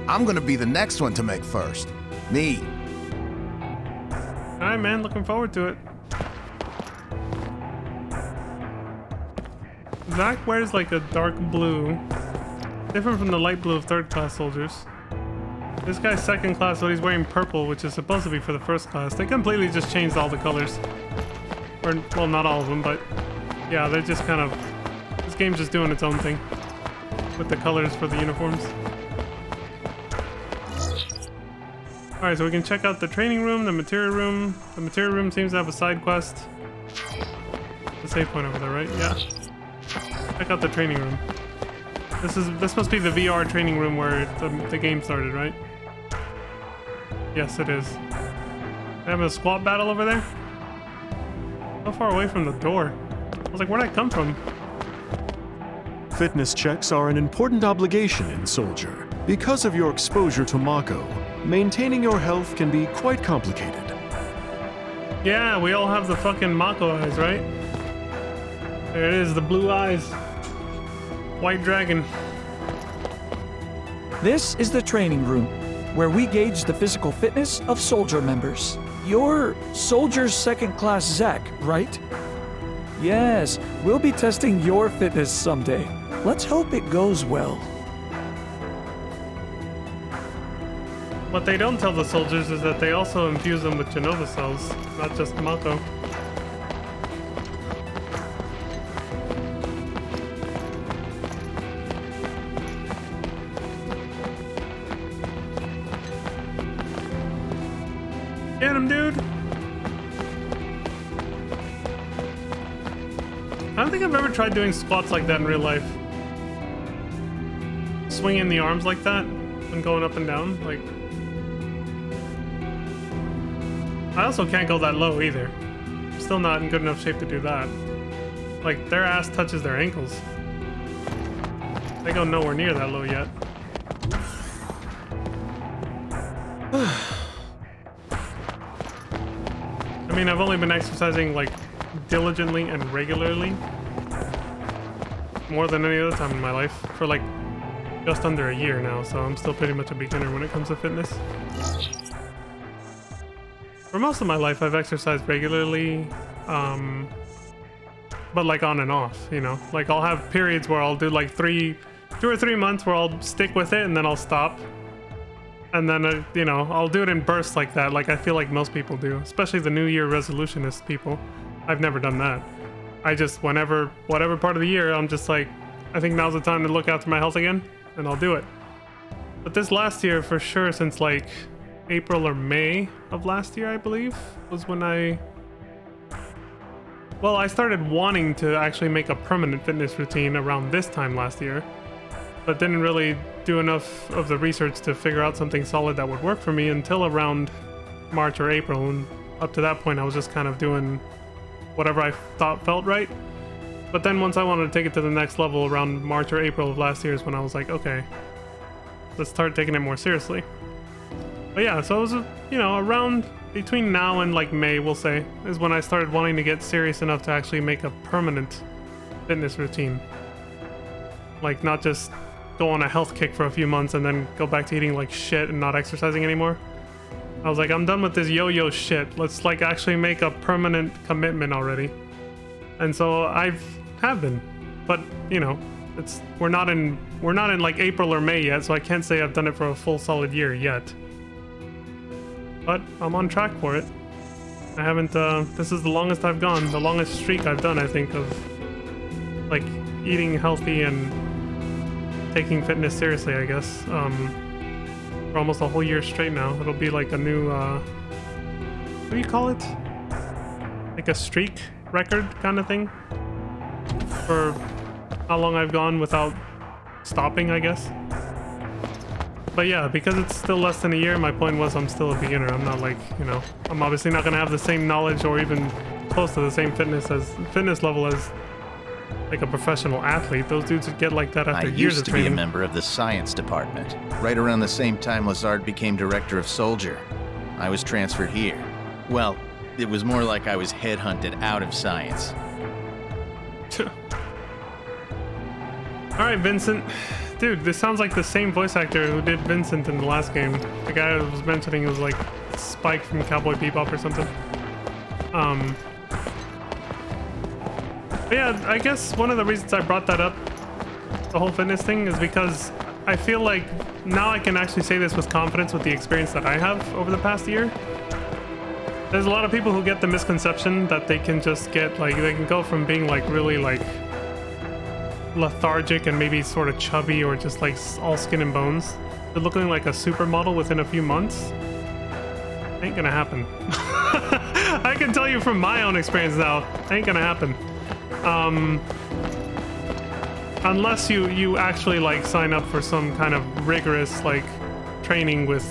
I'm gonna be the next one to make first. Me.
Alright, man, looking forward to it. Zach wears like a dark blue, different from the light blue of third class soldiers. This guy's second class, so he's wearing purple, which is supposed to be for the first class. They completely just changed all the colors. Or, well, not all of them, but yeah, they're just kind of... This game's just doing its own thing with the colors for the uniforms. Alright, so we can check out the training room, the materia room. The materia room seems to have a side quest. The save point over there, right? Yeah. Check out the training room. This must be the VR training room where the game started, right? Yes, it is. They have a squat battle over there? So far away from the door. I was like, where'd I come from?
Fitness checks are an important obligation in Soldier. Because of your exposure to Mako, maintaining your health can be quite complicated.
Yeah, we all have the fucking Mako eyes, right? There it is, the blue eyes. White dragon.
This is the training room, where we gauge the physical fitness of soldier members. You're Soldier's second class Zach, right? Yes, we'll be testing your fitness someday. Let's hope it goes well.
What they don't tell the soldiers is that they also infuse them with Genova cells, not just Mako. Get him, dude! I don't think I've ever tried doing squats like that in real life. Swinging the arms like that and going up and down, like... I also can't go that low either. Still not in good enough shape to do that. Like, their ass touches their ankles. They go nowhere near that low yet. I mean, I've only been exercising, like, diligently and regularly more than any other time in my life for, like, just under a year now, so I'm still pretty much a beginner when it comes to fitness. For most of my life, I've exercised regularly, but like on and off, you know? Like, I'll have periods where I'll do like 2 or 3 months where I'll stick with it and then I'll stop. And then, you know, I'll do it in bursts like that, like I feel like most people do, especially the New Year resolutionist people. I've never done that. I just, whatever part of the year, I'm just like, I think now's the time to look after my health again, and I'll do it. But this last year, for sure, since like April or May of last year, I believe, was when I started wanting to actually make a permanent fitness routine around this time last year, but didn't really do enough of the research to figure out something solid that would work for me until around March or April. And up to that point, I was just kind of doing whatever I thought felt right. But then once I wanted to take it to the next level around March or April of last year is when I was like, okay, let's start taking it more seriously. But yeah, so it was, you know, around between now and like May, we'll say, is when I started wanting to get serious enough to actually make a permanent fitness routine. Like, not just go on a health kick for a few months and then go back to eating like shit and not exercising anymore. I was like, I'm done with this yo-yo shit. Let's like actually make a permanent commitment already. And so have been, but you know, we're not in like April or May yet, so I can't say I've done it for a full solid year yet. But I'm on track for it. I haven't, this is the longest I've gone, the longest streak I've done, I think, of like eating healthy and taking fitness seriously, I guess. For almost a whole year straight now. It'll be like a new, what do you call it? Like a streak record kind of thing for how long I've gone without stopping, I guess. But yeah, because it's still less than a year, my point was I'm still a beginner. I'm not like, you know, I'm obviously not gonna have the same knowledge or even close to the same fitness level as like a professional athlete. Those dudes would get like that after years of training.
I used to be a member of the science department. Right around the same time Lazard became director of Soldier. I was transferred here. Well, it was more like I was headhunted out of science.
Alright, Vincent. Dude, this sounds like the same voice actor who did Vincent in the last game. The guy I was mentioning was like Spike from Cowboy Bebop or something. But yeah, I guess one of the reasons I brought that up, the whole fitness thing, is because I feel like now I can actually say this with confidence with the experience that I have over the past year. There's a lot of people who get the misconception that they can just get like, they can go from being like really like lethargic and maybe sort of chubby or just like all skin and bones to looking like a supermodel within a few months. Ain't gonna happen. I can tell you from my own experience now, ain't gonna happen. Unless you actually like sign up for some kind of rigorous like training with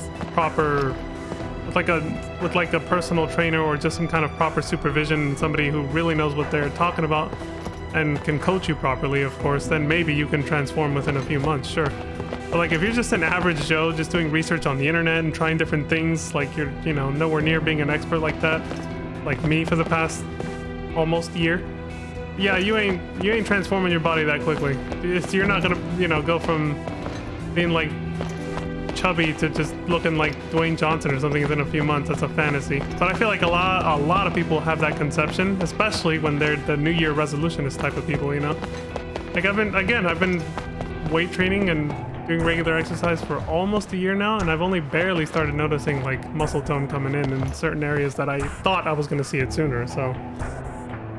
like a personal trainer or just some kind of proper supervision and somebody who really knows what they're talking about and can coach you properly, of course, then maybe you can transform within a few months, sure. But like if you're just an average Joe just doing research on the internet and trying different things, like you're, you know, nowhere near being an expert like that, like me for the past almost year, yeah, you ain't transforming your body that quickly. You're not gonna, you know, go from being like chubby to just looking like Dwayne Johnson or something within a few months. That's a fantasy. But I feel like a lot of people have that conception, especially when they're the New Year resolutionist type of people, you know? Like I've been weight training and doing regular exercise for almost a year now, and I've only barely started noticing like muscle tone coming in certain areas that I thought I was gonna see it sooner, so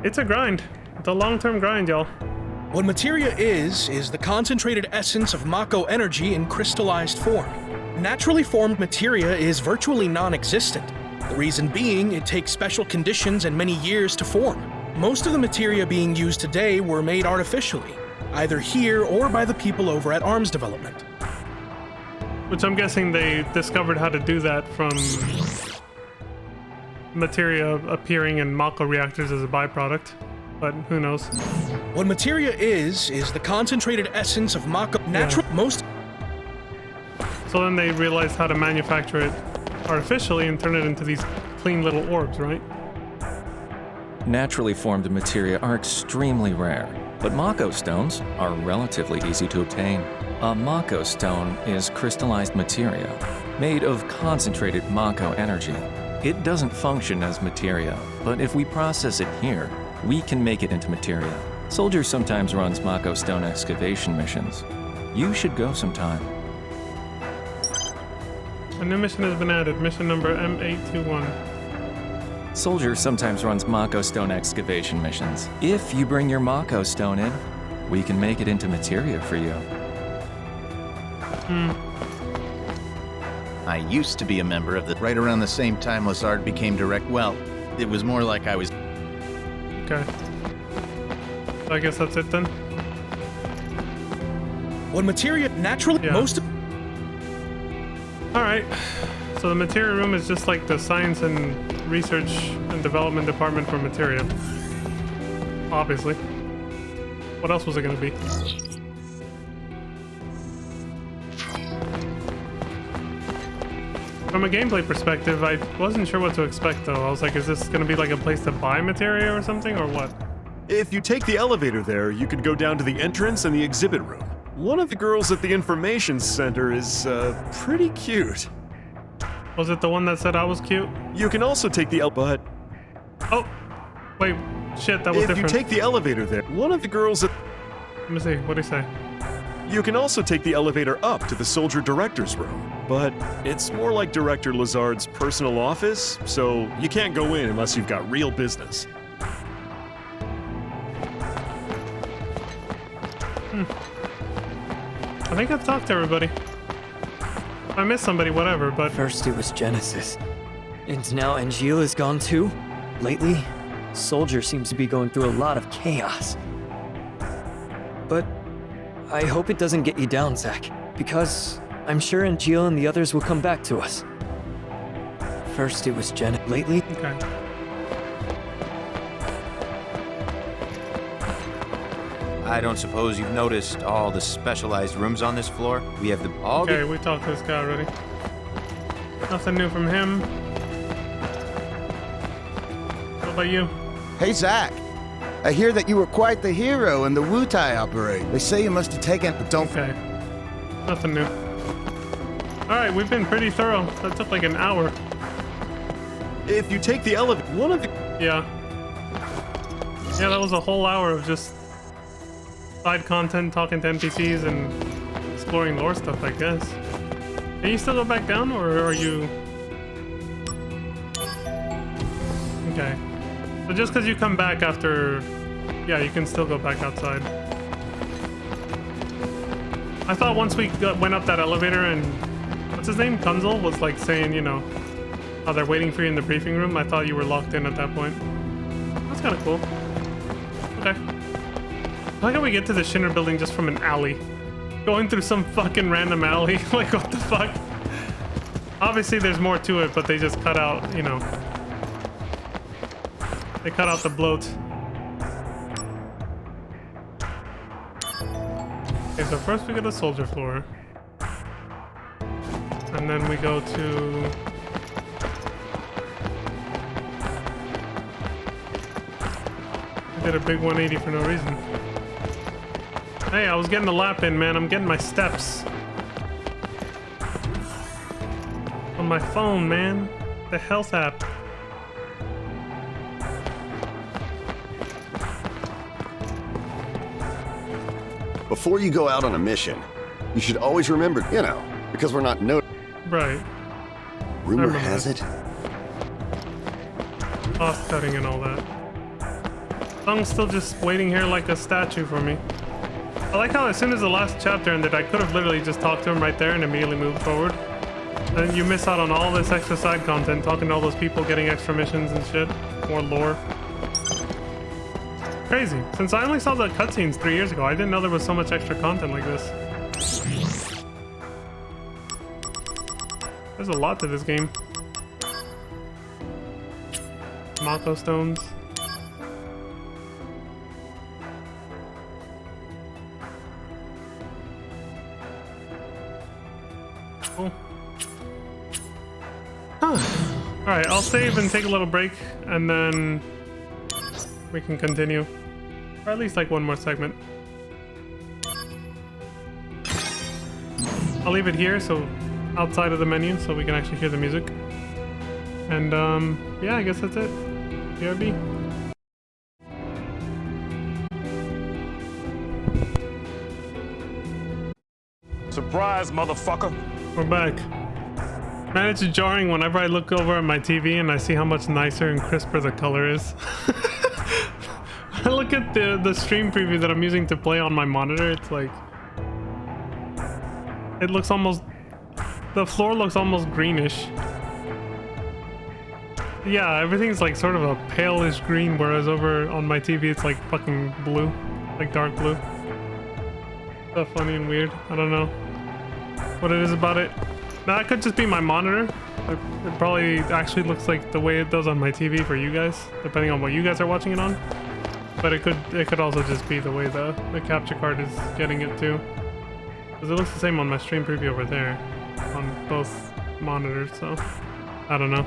it's a grind. It's a long-term grind, y'all.
What materia is the concentrated essence of Mako energy in crystallized form. Naturally formed materia is virtually non-existent. The reason being, it takes special conditions and many years to form. Most of the materia being used today were made artificially, either here or by the people over at Arms Development.
Which I'm guessing they discovered how to do that from materia appearing in Mako reactors as a byproduct. but who knows?
What materia is the concentrated essence of Mako. Natural, most.
So then they realized how to manufacture it artificially and turn it into these clean little orbs, right?
Naturally formed materia are extremely rare, but Mako stones are relatively easy to obtain. A Mako stone is crystallized materia, made of concentrated Mako energy. It doesn't function as materia, but if we process it here, we can make it into materia. Soldier sometimes runs Mako stone excavation missions. You should go sometime.
A new mission has been added, mission number M821.
Soldier sometimes runs Mako stone excavation missions. If you bring your Mako stone in, we can make it into materia for you.
I used to be a member of the right around the same time Lazard became direct. Well, it was more like I was.
Okay. I guess that's it then.
What materia naturally most of.
Alright. So the materia room is just like the science and research and development department for materia. Obviously. What else was it gonna be? From a gameplay perspective, I wasn't sure what to expect though. I was like, is this gonna be like a place to buy materia or something, or what?
If you take the elevator there, you could go down to the entrance and the exhibit room. One of the girls at the information center is, pretty cute.
Was it the one that said I was cute?
You can also take the but...
Oh! Wait, shit, that was different.
If you take the elevator there, one of the girls at...
Let me see, what'd he say?
You can also take the elevator up to the soldier director's room, but it's more like Director Lazard's personal office, so you can't go in unless you've got real business.
I think I've talked to everybody. If I missed somebody, whatever, but...
First it was Genesis, and now Angeal is gone too. Lately, Soldier seems to be going through a lot of chaos. But I hope it doesn't get you down, Zach, because I'm sure Angeal and the others will come back to us. First it was lately...
Okay.
I don't suppose you've noticed all the specialized rooms on this floor? We have
Okay, we talked to this guy already. Nothing new from him. What about you?
Hey, Zach. I hear that you were quite the hero in the Wutai operation. They say you must have taken... But don't...
Okay. Nothing new. Alright, we've been pretty thorough. That took like an hour.
If you take the elevator, one of the...
Yeah. Yeah, that was a whole hour of just side content, talking to NPCs, and exploring lore stuff, I guess. Can you still go back down, or are you... Okay. So just because you come back after... Yeah, you can still go back outside. I thought once we went up that elevator and... What's his name? Kunzel was like saying, you know, how they're waiting for you in the briefing room. I thought you were locked in at that point. That's kind of cool. Okay. How can we get to the Shinra building just from an alley? Going through some fucking random alley. Like, what the fuck? Obviously, there's more to it, but they just cut out, you know... They cut out the bloat. Okay, so first we go to soldier floor. And then we go to... I did a big 180 for no reason. Hey, I was getting a lap in, man. I'm getting my steps. On my phone, man. The health app.
Before you go out on a mission, you should always remember, you know, because we're not
Right.
Rumor has it.
Cost cutting and all that. Sung's still just waiting here like a statue for me. I like how as soon as the last chapter ended, I could have literally just talked to him right there and immediately moved forward. And you miss out on all this extra side content, talking to all those people, getting extra missions and shit. More lore. Crazy. Since I only saw the cutscenes 3 years ago, I didn't know there was so much extra content like this. There's a lot to this game. Mako stones. Alright, I'll save and take a little break, and then we can continue. Or at least like one more segment. I'll leave it here, so outside of the menu, so we can actually hear the music. And yeah, I guess that's it. BRB.
Surprise, motherfucker.
We're back. Man, it's jarring whenever I look over at my TV and I see how much nicer and crisper the color is. I look at the stream preview that I'm using to play on my monitor, it's like... It looks almost... The floor looks almost greenish. Yeah, everything's like sort of a palish green, whereas over on my TV it's like fucking blue. Like dark blue. So funny and weird. I don't know what it is about it. That could just be my monitor. It probably actually looks like the way it does on my TV for you guys, depending on what you guys are watching it on. But it could also just be the way the capture card is getting it too. Because it looks the same on my stream preview over there on both monitors, so I don't know.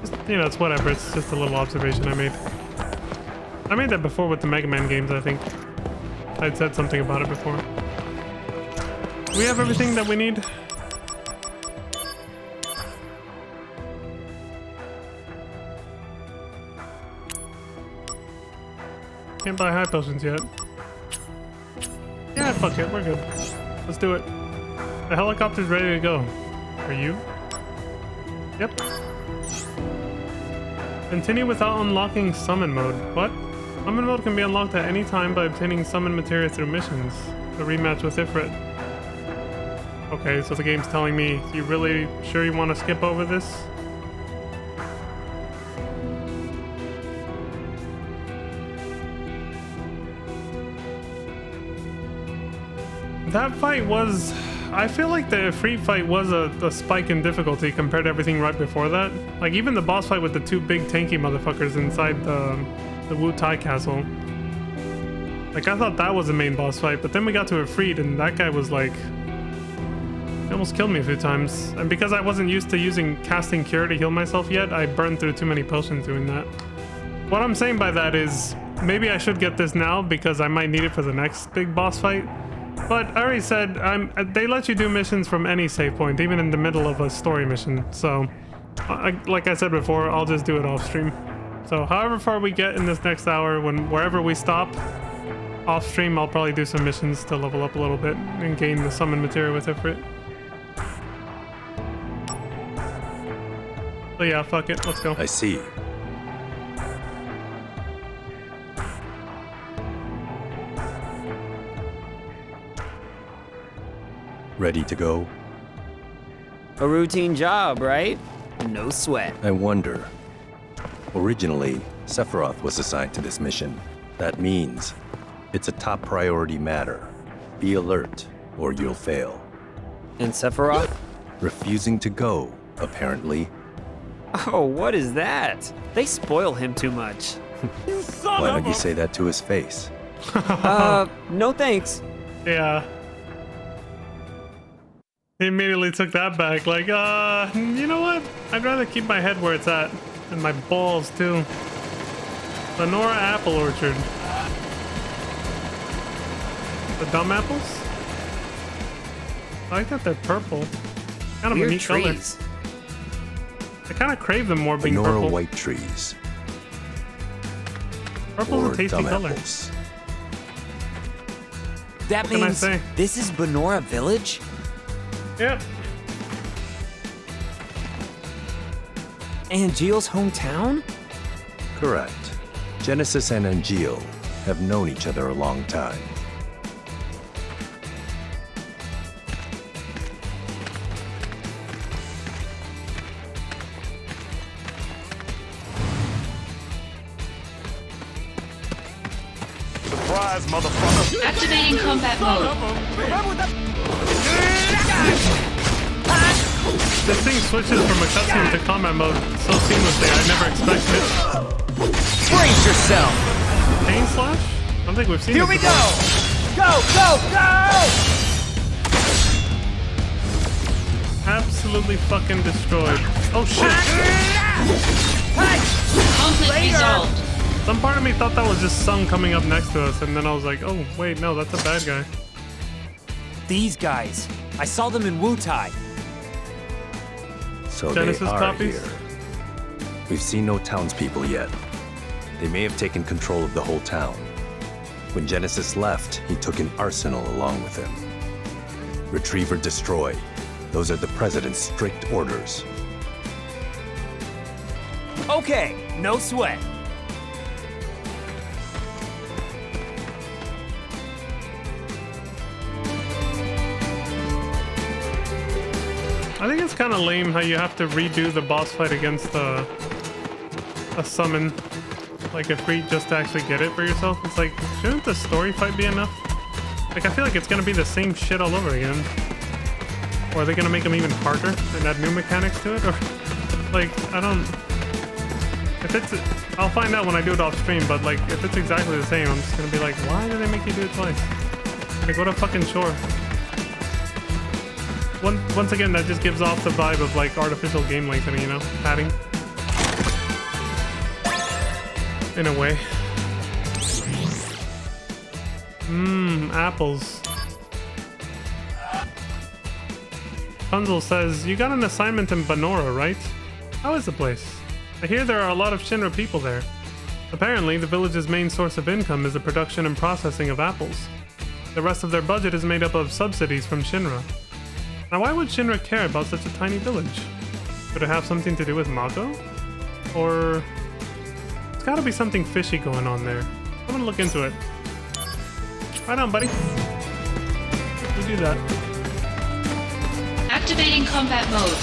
Just, you know, it's whatever. It's just a little observation I made. I made that before with the Mega Man games, I think. I'd said something about it before. Do we have everything that we need? Can't buy high potions yet. Yeah, fuck it, we're good. Let's do it. The helicopter's ready to go. Are you? Yep. Continue without unlocking summon mode. What? Summon mode can be unlocked at any time by obtaining summon materia through missions. A rematch with Ifrit. Okay, so the game's telling me, you really sure you want to skip over this? That fight was... I feel like the Ifrit fight was a spike in difficulty compared to everything right before that. Like, even the boss fight with the two big tanky motherfuckers inside the Wu Tai castle. Like, I thought that was the main boss fight, but then we got to Ifrit and that guy was like... He almost killed me a few times. And because I wasn't used to using casting cure to heal myself yet, I burned through too many potions doing that. What I'm saying by that is, maybe I should get this now because I might need it for the next big boss fight. But I already said, they let you do missions from any save point, even in the middle of a story mission. So, like I said before, I'll just do it off stream. So however far we get in this next hour, wherever we stop, off stream I'll probably do some missions to level up a little bit and gain the summon material with Ifrit. So yeah, fuck it, let's go.
I see. Ready to go?
A routine job, right? No sweat.
I wonder. Originally, Sephiroth was assigned to this mission. That means it's a top priority matter. Be alert, or you'll fail.
And Sephiroth?
Refusing to go, apparently.
Oh, what is that? They spoil him too much.
Why don't you say that to his face?
No thanks.
Yeah. He immediately took that back, like, you know what? I'd rather keep my head where it's at. And my balls, too. Lenora Apple Orchard. The dumb apples? I like that they're purple. Kind of
Weird
a neat
trees.
color. I kind of crave them more being
Lenora
purple.
white trees.
Purple's
or
a tasty
dumb
color.
apples.
That
What can I
means
say?
this is Benora Village?
Yep.
Angeal's hometown?
Correct. Genesis and Angeal have known each other a long time.
Surprise, motherfucker.
Activating combat mode.
This thing switches from a cutscene to combat mode so seamlessly, I never expected it.
Brace yourself!
Pain slash? I don't think we've seen
Here
this
we
before.
go! Go, go, go!
Abs. absolutely fucking destroyed. Oh shit!
Conflict resolved.
Some part of me thought that was just Sung coming up next to us, and then I was like, oh wait, no, that's a bad guy.
These guys. I saw them in Wutai.
So
Genesis
they are
copies?
here. We've seen no townspeople yet. They may have taken control of the whole town. When Genesis left, he took an arsenal along with him. Retrieve or destroy. Those are the President's strict orders.
Okay, no sweat.
I think it's kind of lame how you have to redo the boss fight against a summon, like a free, just to actually get it for yourself. It's like, shouldn't the story fight be enough? Like, I feel like it's gonna be the same shit all over again. Or are they gonna make them even harder and add new mechanics to it? Or, like, I don't... If it's... I'll find out when I do it off stream, but like, if it's exactly the same, I'm just gonna be like, why do they make you do it twice? Like, what a fucking chore. Once again, that just gives off the vibe of like artificial game lengthening, you know? Padding. In a way. Apples. Funzel says, you got an assignment in Banora, right? How is the place? I hear there are a lot of Shinra people there. Apparently, the village's main source of income is the production and processing of apples. The rest of their budget is made up of subsidies from Shinra. Now, why would Shinra care about such a tiny village? Could it have something to do with Mako? Or... There's gotta be something fishy going on there. I'm gonna look into it. Right on, buddy. We do that.
Activating combat mode.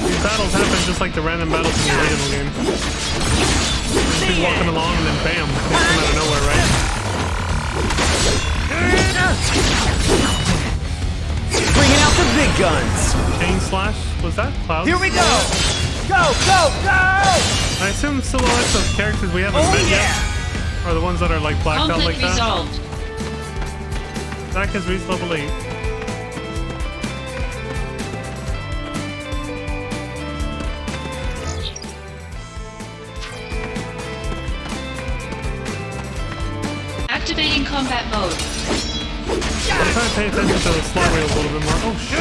These battles happen just like the random battles in the original game. Just be walking along and then bam, they come out of nowhere, right?
Bringing out the big guns.
Chain slash? Was that Cloud?
Here we go. Go, go, go!
I assume silhouettes of characters we haven't met yet are the ones that are like blacked out like that.
Resolved.
Zach has reached level 8.
Activating combat mode.
I'm trying to pay attention to the slot rate a little bit more. Oh shit!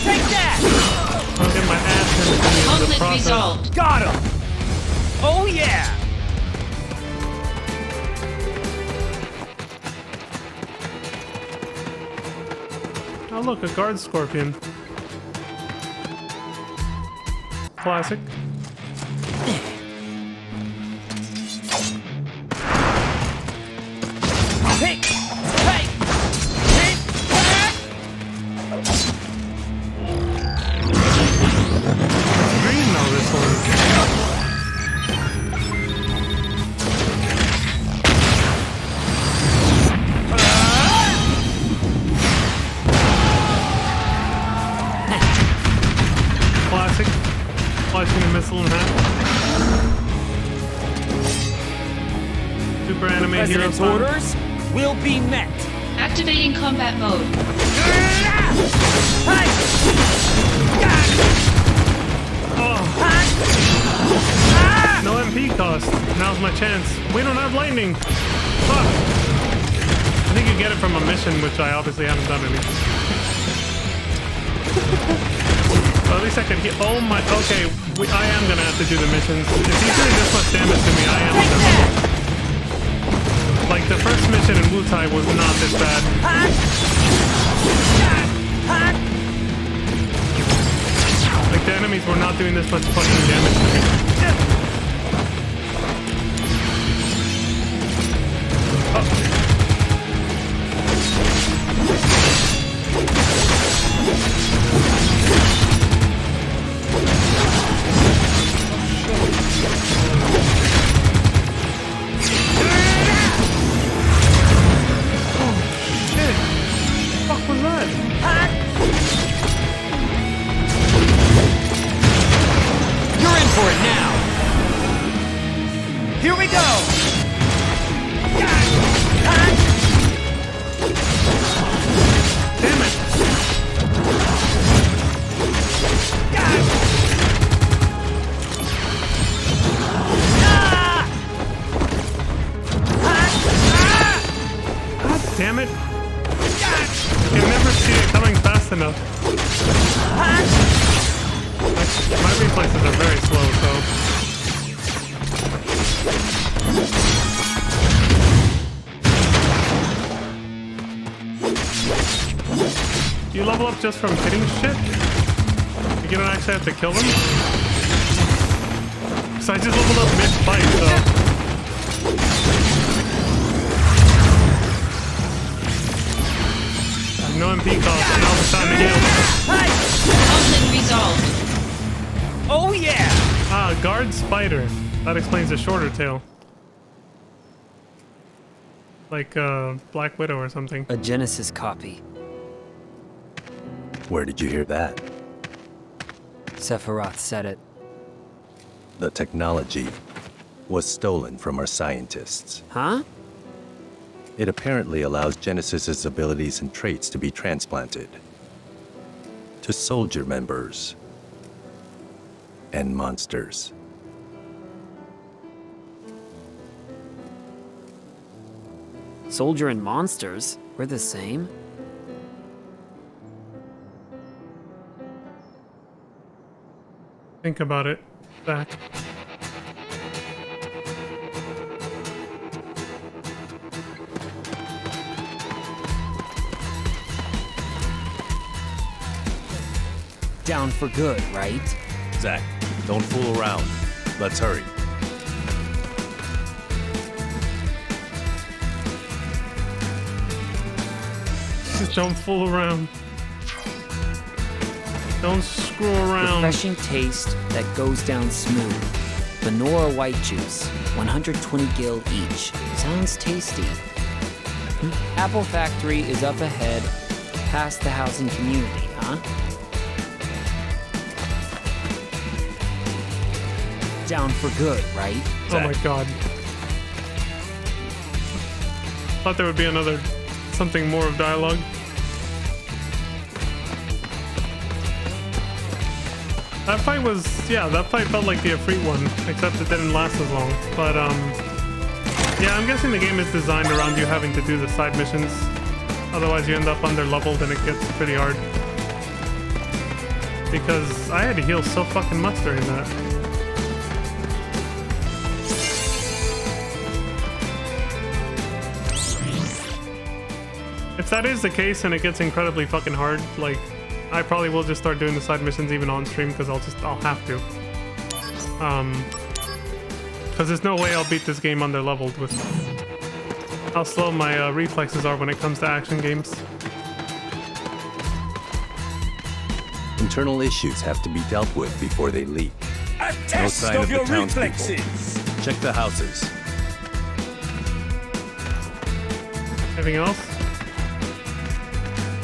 Take that!
I'll get my ass in the
Conflict
process.
resolved.
Got him! Oh yeah!
Oh look, a guard scorpion. Classic.
Hey! Hey!
Green though, this one. Classic. Flashing a missile in half. Super anime hero
President's
time.
orders will be met.
Activating combat mode.
No MP cost. Now's my chance. We don't have lightning. Fuck. I think you get it from a mission, which I obviously haven't done any. Well, at least I could hit. Oh my. Okay, I am gonna have to do the missions. If he's doing this much damage to me, I am gonna. Like the first mission in Wutai was not this bad. Like the enemies were not doing this much fucking damage to me.
You're in for it now. Here we go.
Damn enough. My reflexes are very slow, so. Do you level up just from hitting shit? You don't actually have to kill them? So I just leveled up mid-fight, so. No MP cost, and all the time to heal.
Ultimate resolved.
Oh yeah!
Ah, guard spider. That explains the shorter tail. Like Black Widow or something.
A Genesis copy.
Where did you hear that?
Sephiroth said it.
The technology was stolen from our scientists.
Huh?
It apparently allows Genesis's abilities and traits to be transplanted to soldier members and monsters.
Soldier and monsters? We're the same?
Think about it, Zach.
Down for good, right?
Zach, don't fool around. Let's hurry.
Just don't fool around. Don't screw around.
Refreshing taste that goes down smooth. Vanilla white juice, 120 gil each. Sounds tasty. Apple Factory is up ahead, past the housing community, huh? Down for good, right?
Oh my god. Thought there would be another something more of dialogue. That fight was, yeah, that fight felt like the Ifrit one, except it didn't last as long. But, yeah, I'm guessing the game is designed around you having to do the side missions. Otherwise you end up under-leveled and it gets pretty hard. Because I had to heal so fucking much during that. If that is the case and it gets incredibly fucking hard, like, I probably will just start doing the side missions even on stream because I'll have to. Because there's no way I'll beat this game under-leveled with how slow my reflexes are when it comes to action games.
Internal issues have to be dealt with before they leak. No sign of the townspeople. Check the houses.
Anything else?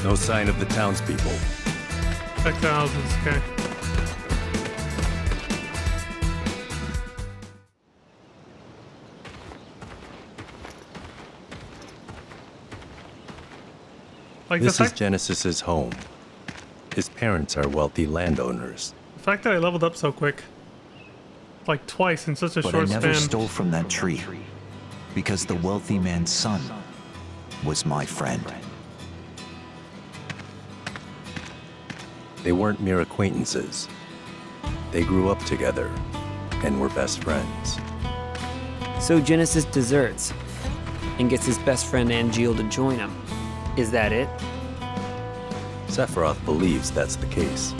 No sign of the townspeople.
Check the houses, okay. Like
this is Genesis's home. His parents are wealthy landowners.
The fact that I leveled up so quick, like twice in such a
But
short
I never
span.
stole from that tree, because the wealthy man's son was my friend.
They weren't mere acquaintances. They grew up together and were best friends.
So Genesis deserts and gets his best friend Angeal to join him. Is that it?
Sephiroth believes that's the case.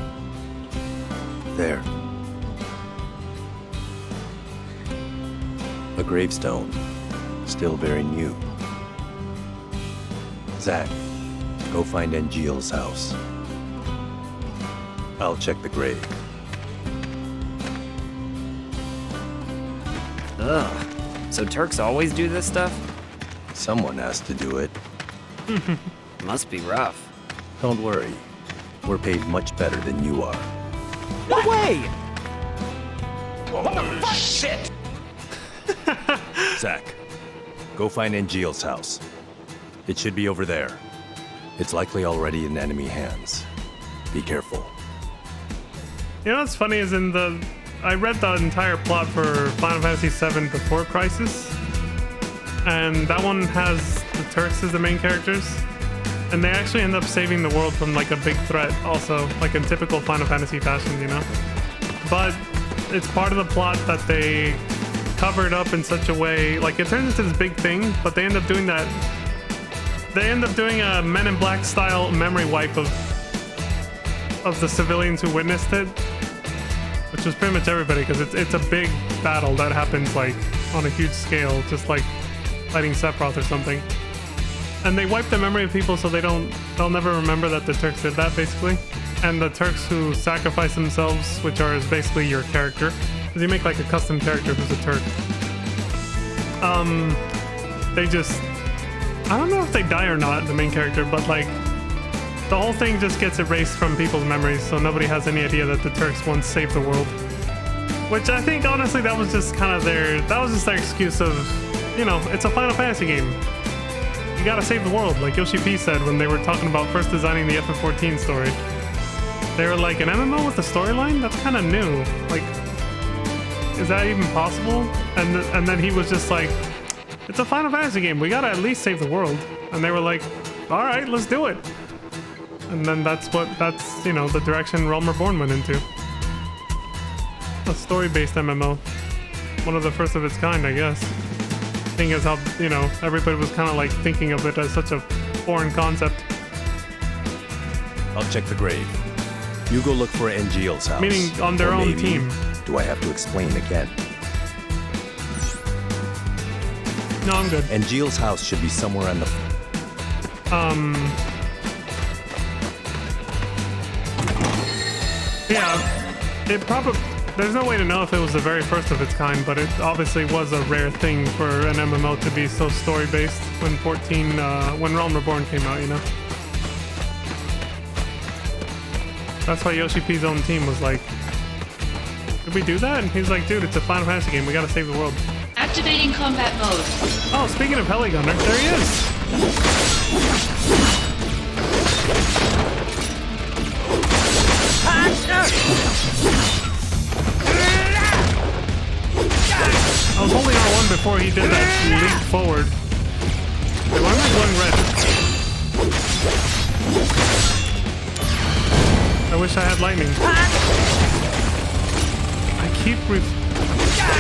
There. A gravestone, still very new. Zack, go find Angeal's house. I'll check the grave.
Ugh. So Turks always do this stuff?
Someone has to do it.
Must be rough.
Don't worry. We're paid much better than you are.
No way!
Oh, shit!
Zack, go find Angeal's house. It should be over there. It's likely already in enemy hands. Be careful.
You know what's funny is I read the entire plot for Final Fantasy VII Before Crisis, and that one has the Turks as the main characters. And they actually end up saving the world from like a big threat also, like in typical Final Fantasy fashion, you know? But it's part of the plot that they covered up in such a way, like it turns into this big thing, but they end up doing that. They end up doing a Men in Black style memory wipe of the civilians who witnessed it, which was pretty much everybody, because it's a big battle that happens like on a huge scale, just like fighting Sephiroth or something. And they wipe the memory of people so they'll never remember that the Turks did that, basically. And the Turks who sacrifice themselves, which is basically your character, because you make like a custom character who's a Turk. They just, I don't know if they die or not, the main character, but like the whole thing just gets erased from people's memories, so nobody has any idea that the Turks once saved the world. Which I think honestly that was just kind of their excuse of, you know, it's a Final Fantasy game. You gotta save the world, like Yoshi P said when they were talking about first designing the FF14 story. They were like, an MMO with a storyline? That's kind of new. Like, is that even possible? And then he was just like, it's a Final Fantasy game. We gotta at least save the world. And they were like, all right, let's do it. And then that's you know, the direction Realm Reborn went into. A story-based MMO. One of the first of its kind, I guess. Thing is how, you know, everybody was kind of like thinking of it as such a foreign concept.
I'll check the grave. You go look for Angeal's house.
Meaning on their own team.
Do I have to explain again?
No, I'm good.
Angeal's house should be somewhere on the...
Yeah, it probably... There's no way to know if it was the very first of its kind, but it obviously was a rare thing for an MMO to be so story-based when when Realm Reborn came out, you know? That's why Yoshi P's own team was like, did we do that? And he's like, dude, it's a Final Fantasy game, we gotta save the world.
Activating combat mode.
Oh, speaking of Heligunner, there he is! I was holding R1 before he did that leap forward. Wait, why am I glowing red? I wish I had lightning.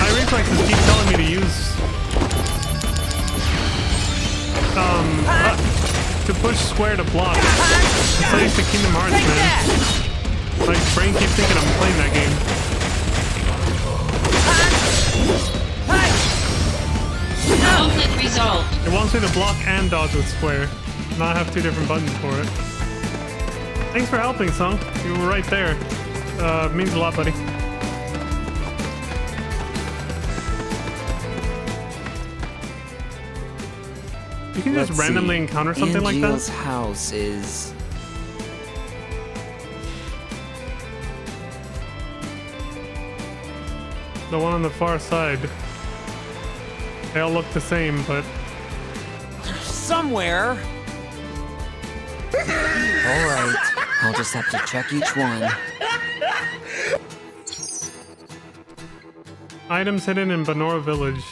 My reflexes keep telling me to use... to push square to block. I'm so used to Kingdom Hearts, man. My brain keeps thinking I'm playing that game.
Conflict resolved.
It wants me to block and dodge with square. Not have two different buttons for it. Thanks for helping, Song. You were right there. Means a lot, buddy. You can just randomly encounter something like that?
Angeal's house is...
The one on the far side. They all look the same, but...
somewhere. Alright, I'll just have to check each one.
Items hidden in Banora Village.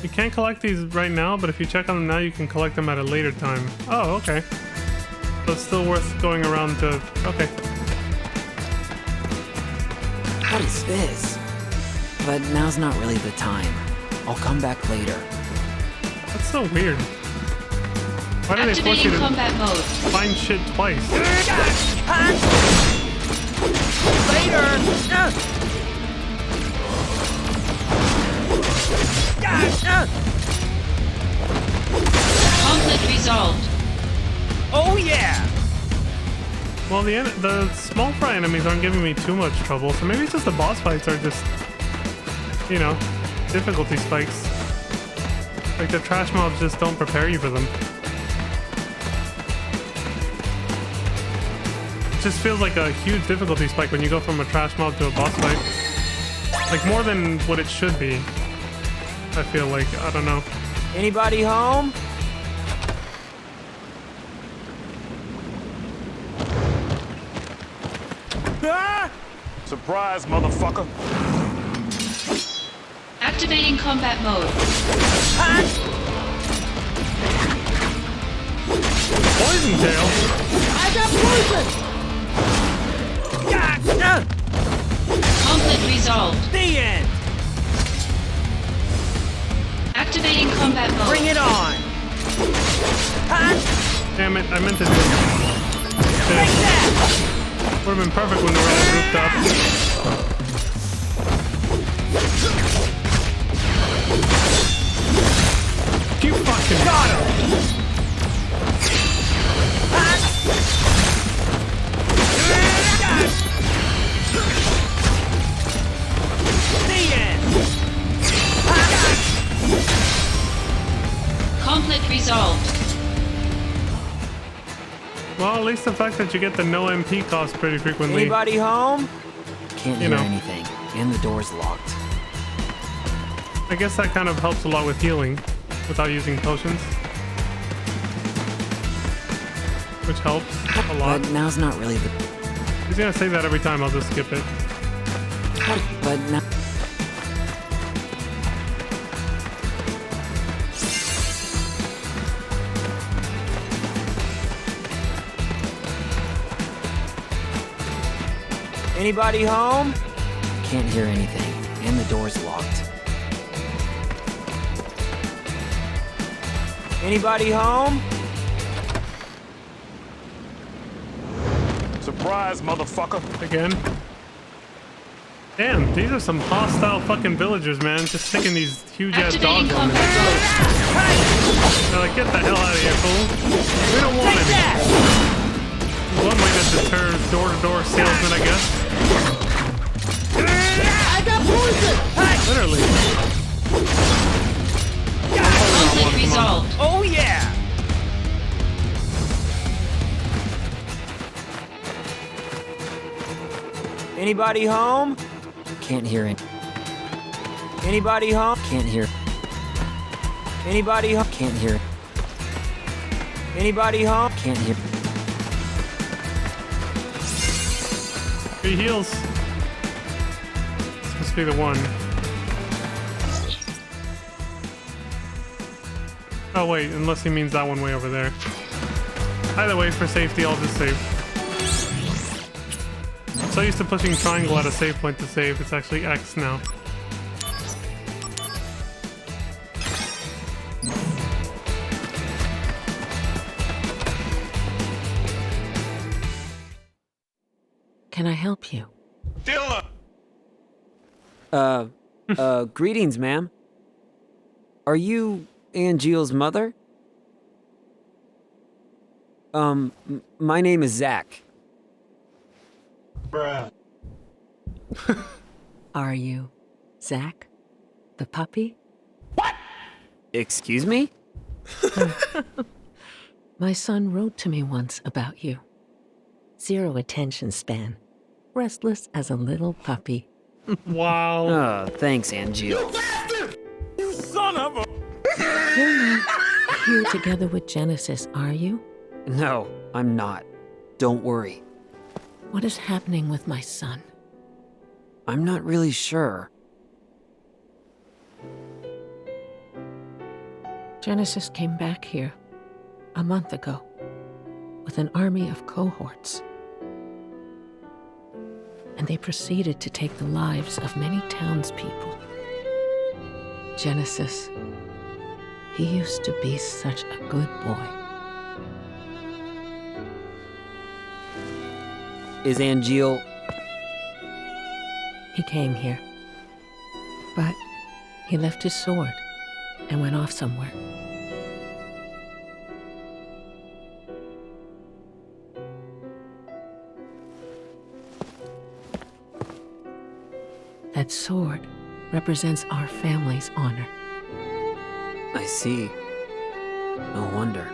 You can't collect these right now, but if you check on them now, you can collect them at a later time. Oh, okay. So it's still worth going around to... Okay.
What is this? But now's not really the time. I'll come back later.
That's so weird. Why do they force you to
combat mode.
find shit twice?
Later!
Conflict resolved.
Oh yeah!
Well, the small fry enemies aren't giving me too much trouble, so maybe it's just the boss fights are just, you know, difficulty spikes. Like the trash mobs just don't prepare you for them. It just feels like a huge difficulty spike when you go from a trash mob to a boss fight. Like more than what it should be. I feel like, I don't know.
Anybody home?
Surprise, motherfucker.
Activating combat mode.
fucking tail.
I got poison!
Conflict resolved.
The end!
Activating combat mode.
Bring it on!
Damn it, I meant to do it. Would have been perfect when they were all grouped up. You fucking got him!
The end!
Conflict resolved.
Well, at least the fact that you get the no MP cost pretty frequently.
Anybody home? Can't
You
hear
know.
anything, and the door's locked.
I guess that kind of helps a lot with healing without using potions. Which helps a lot.
But now's not really the.
He's gonna say that every time, I'll just skip it.
But now.
Anybody home?
Can't hear anything, and the door's locked.
Anybody home?
Surprise, motherfucker!
Again. Damn, these are some hostile fucking villagers, man. Just sticking these huge ass dogs on them. They're like, get the hell out of here, fool. We don't want any. One way to deter door-to-door salesmen, I guess.
I got poison!
Literally.
Conflict resolved.
Oh yeah!
Anybody home?
Can't hear it.
Anybody home?
Can't hear.
Anybody home?
Can't hear.
Anybody home?
Can't hear.
He heals. This must be the one. Oh wait, unless he means that one way over there. Either way, for safety, I'll just save. I'm so used to pushing triangle at a save point to save, it's actually X now.
Can I help you?
Dylan!
Greetings, ma'am. Are you Angeal's mother? My name is Zach.
Bruh.
Are you Zach, the puppy?
Excuse me?
My son wrote to me once about you. 0 attention span. Restless as a little puppy.
Wow.
Oh, thanks, Angeel.
You son of a...
You're not here together with Genesis, are you?
No, I'm not. Don't worry.
What is happening with my son?
I'm not really sure.
Genesis came back here a month ago with an army of cohorts. And they proceeded to take the lives of many townspeople. Genesis, he used to be such a good boy.
Is Angeel...
He came here. But he left his sword and went off somewhere. That sword represents our family's honor.
I see. No wonder.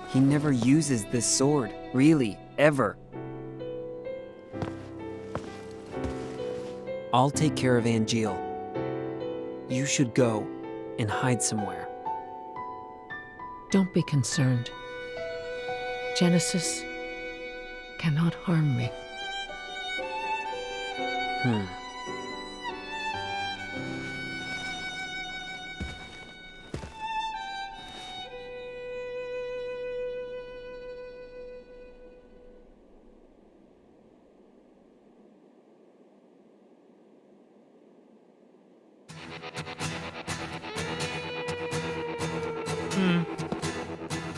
He never uses this sword, really, ever. I'll take care of Angeel. You should go and hide somewhere.
Don't be concerned. Genesis cannot harm me.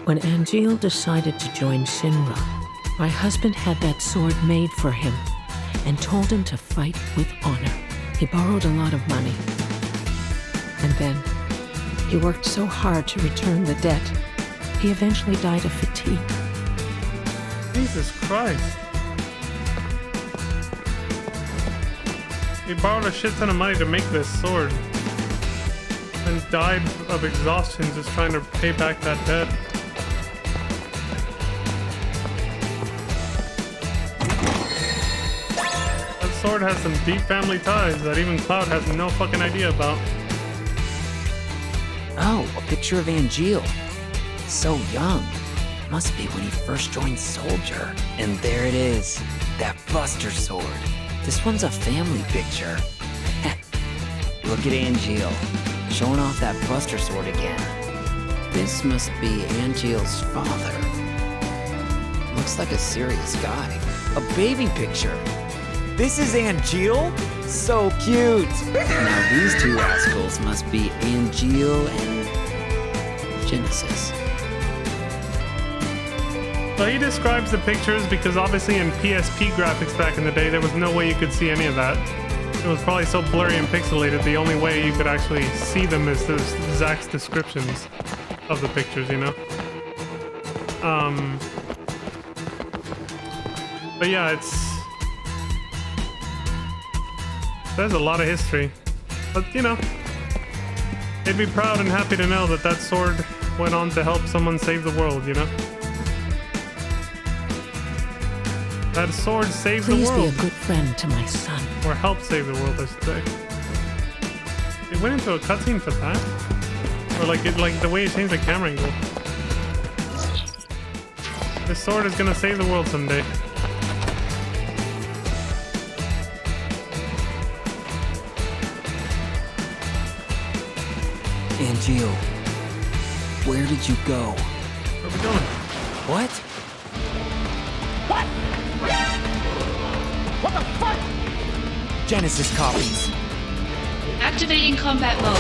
When Angeal decided to join Shinra, my husband had that sword made for him and told him to fight with honor. He borrowed a lot of money. And then he worked so hard to return the debt, he eventually died of fatigue.
Jesus Christ. He borrowed a shit ton of money to make this sword and died of exhaustion just trying to pay back that debt. That sword has some deep family ties that even Cloud has no fucking idea about.
Oh, a picture of Angeal. So young. Must be when he first joined Soldier. And there it is. That Buster sword. This one's a family picture. Look at Angeal, showing off that Buster sword again. This must be Angeal's father. Looks like a serious guy. A baby picture. This is Angeal? So cute. Now these two rascals must be Angeal and Genesis.
So he describes the pictures because obviously in PSP graphics back in the day, there was no way you could see any of that. It was probably so blurry and pixelated, the only way you could actually see them is the Zach's descriptions of the pictures, you know? But yeah, there's a lot of history. But, you know, they'd be proud and happy to know that that sword went on to help someone save the world, you know? That sword saved the world.
Please be a good friend to my son.
Or help save the world, I should say. It went into a cutscene for that? Or like the way it changed the camera angle. This sword is gonna save the world someday.
Angeal, where did you go?
Where are we going?
What?
What? What the fuck?
Genesis copies.
Activating combat mode.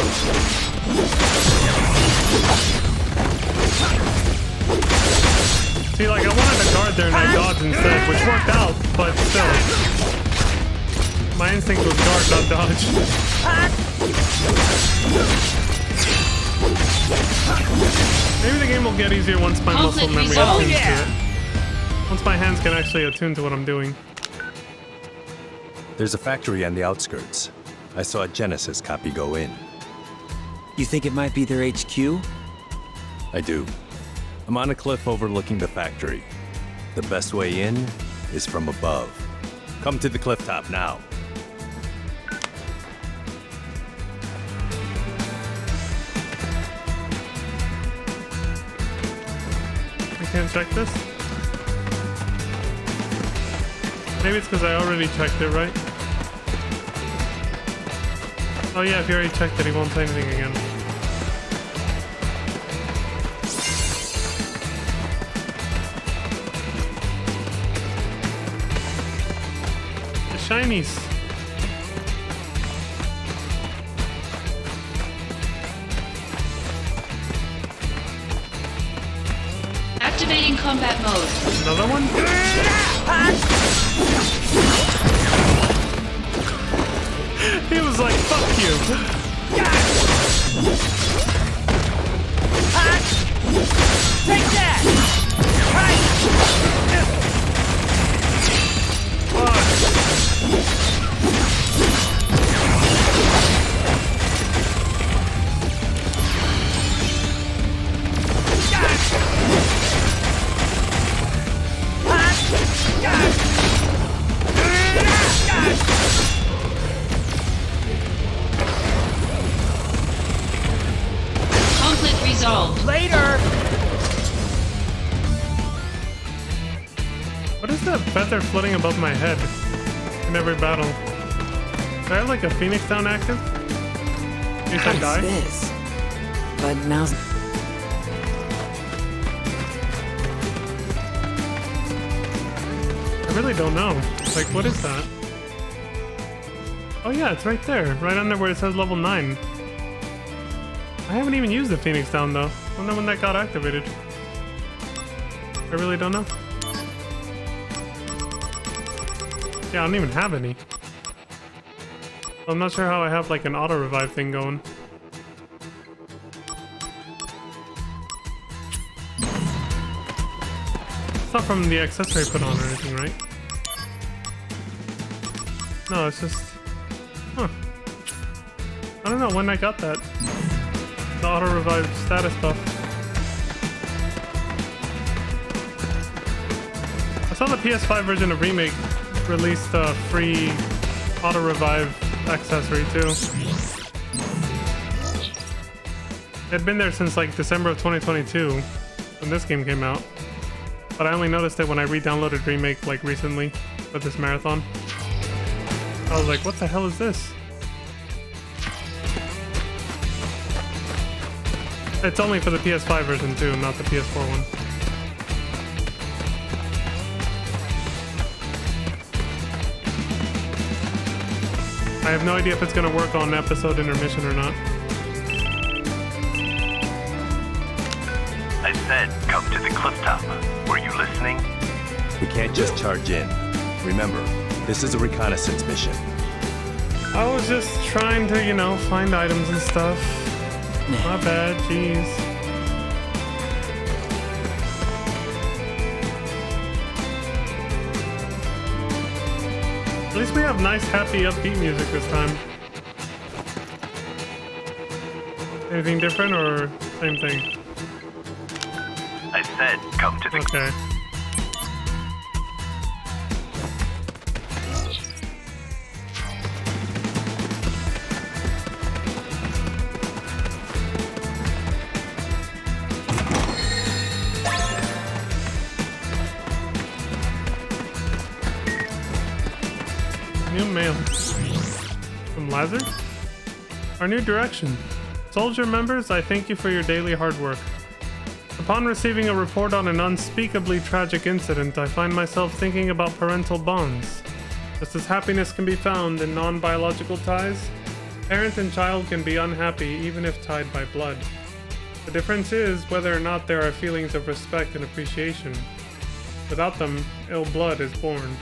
See, like, I wanted to guard there and I dodged instead, which worked out, but still. My instinct was guard, not dodge. Maybe the game will get easier once my muscle memory attunes to it. Once my hands can actually attune to what I'm doing.
There's a factory on the outskirts. I saw a Genesis copy go in.
You think it might be their HQ?
I do. I'm on a cliff overlooking the factory. The best way in is from above. Come to the cliff top now.
I can't check this? Maybe it's because I already checked it, right? Oh yeah, if you already checked it, he won't say anything again. The shinies.
Activating combat mode.
Another one? He was like, fuck you.
Take that!
Conflict resolved.
Later!
What is that feather floating above my head in every battle? Do I have like a Phoenix down active? In case I die?
This? But now's...
I really don't know. Like, what is that? Oh yeah, it's right there. Right under where it says level 9. I haven't even used the Phoenix down though. I wonder when that got activated. I really don't know. Yeah, I don't even have any. I'm not sure how I have like an auto revive thing going. It's not from the accessory I put on or anything, right? No, it's just... Huh. I don't know when I got that. The auto revive status buff. I saw the PS5 version of Remake released a free auto revive accessory too. It had been there since like December of 2022 when this game came out, but I only noticed it when I re-downloaded Remake like recently for this marathon. I was like, what the hell is this? It's only for the PS5 version too, not the PS4 one. I have no idea if it's gonna work on episode intermission or not.
I said, come to the cliff top. Were you listening?
We can't just charge in. Remember, this is a reconnaissance mission.
I was just trying to, you know, find items and stuff. My bad, jeez. At least we have nice, happy, upbeat music this time. Anything different or same thing?
I said, come to the...
Okay. New mail. From Lazar? Our new direction. Soldier members, I thank you for your daily hard work. Upon receiving a report on an unspeakably tragic incident, I find myself thinking about parental bonds. Just as happiness can be found in non-biological ties, parent and child can be unhappy even if tied by blood. The difference is whether or not there are feelings of respect and appreciation. Without them, ill blood is born.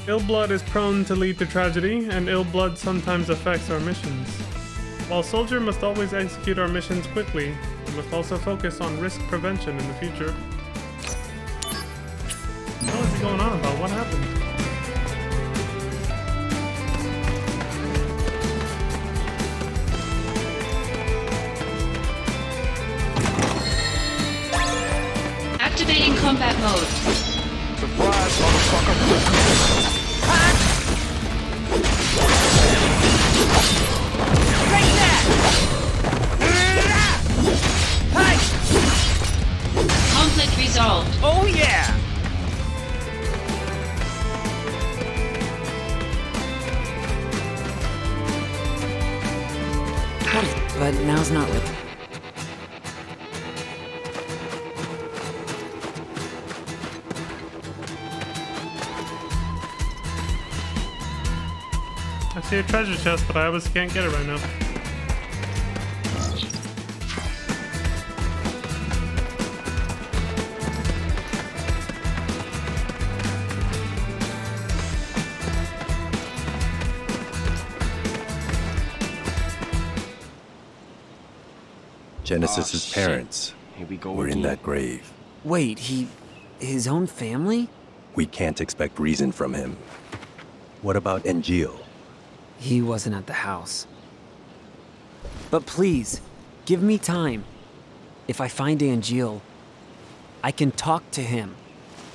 Ill blood is prone to lead to tragedy, and ill blood sometimes affects our missions. While Soldier must always execute our missions quickly, we must also focus on risk prevention in the future. What is he going on about? What happened?
Activating combat mode.
Surprise, motherfucker!
Take that!
Conflict resolved.
Oh yeah! But now's not with.
I see a treasure chest, but I obviously can't get it right now.
Genesis's parents were in that grave.
Wait, his own family?
We can't expect reason from him. What about Engil?
He wasn't at the house. But please, give me time. If I find Angel, I can talk to him.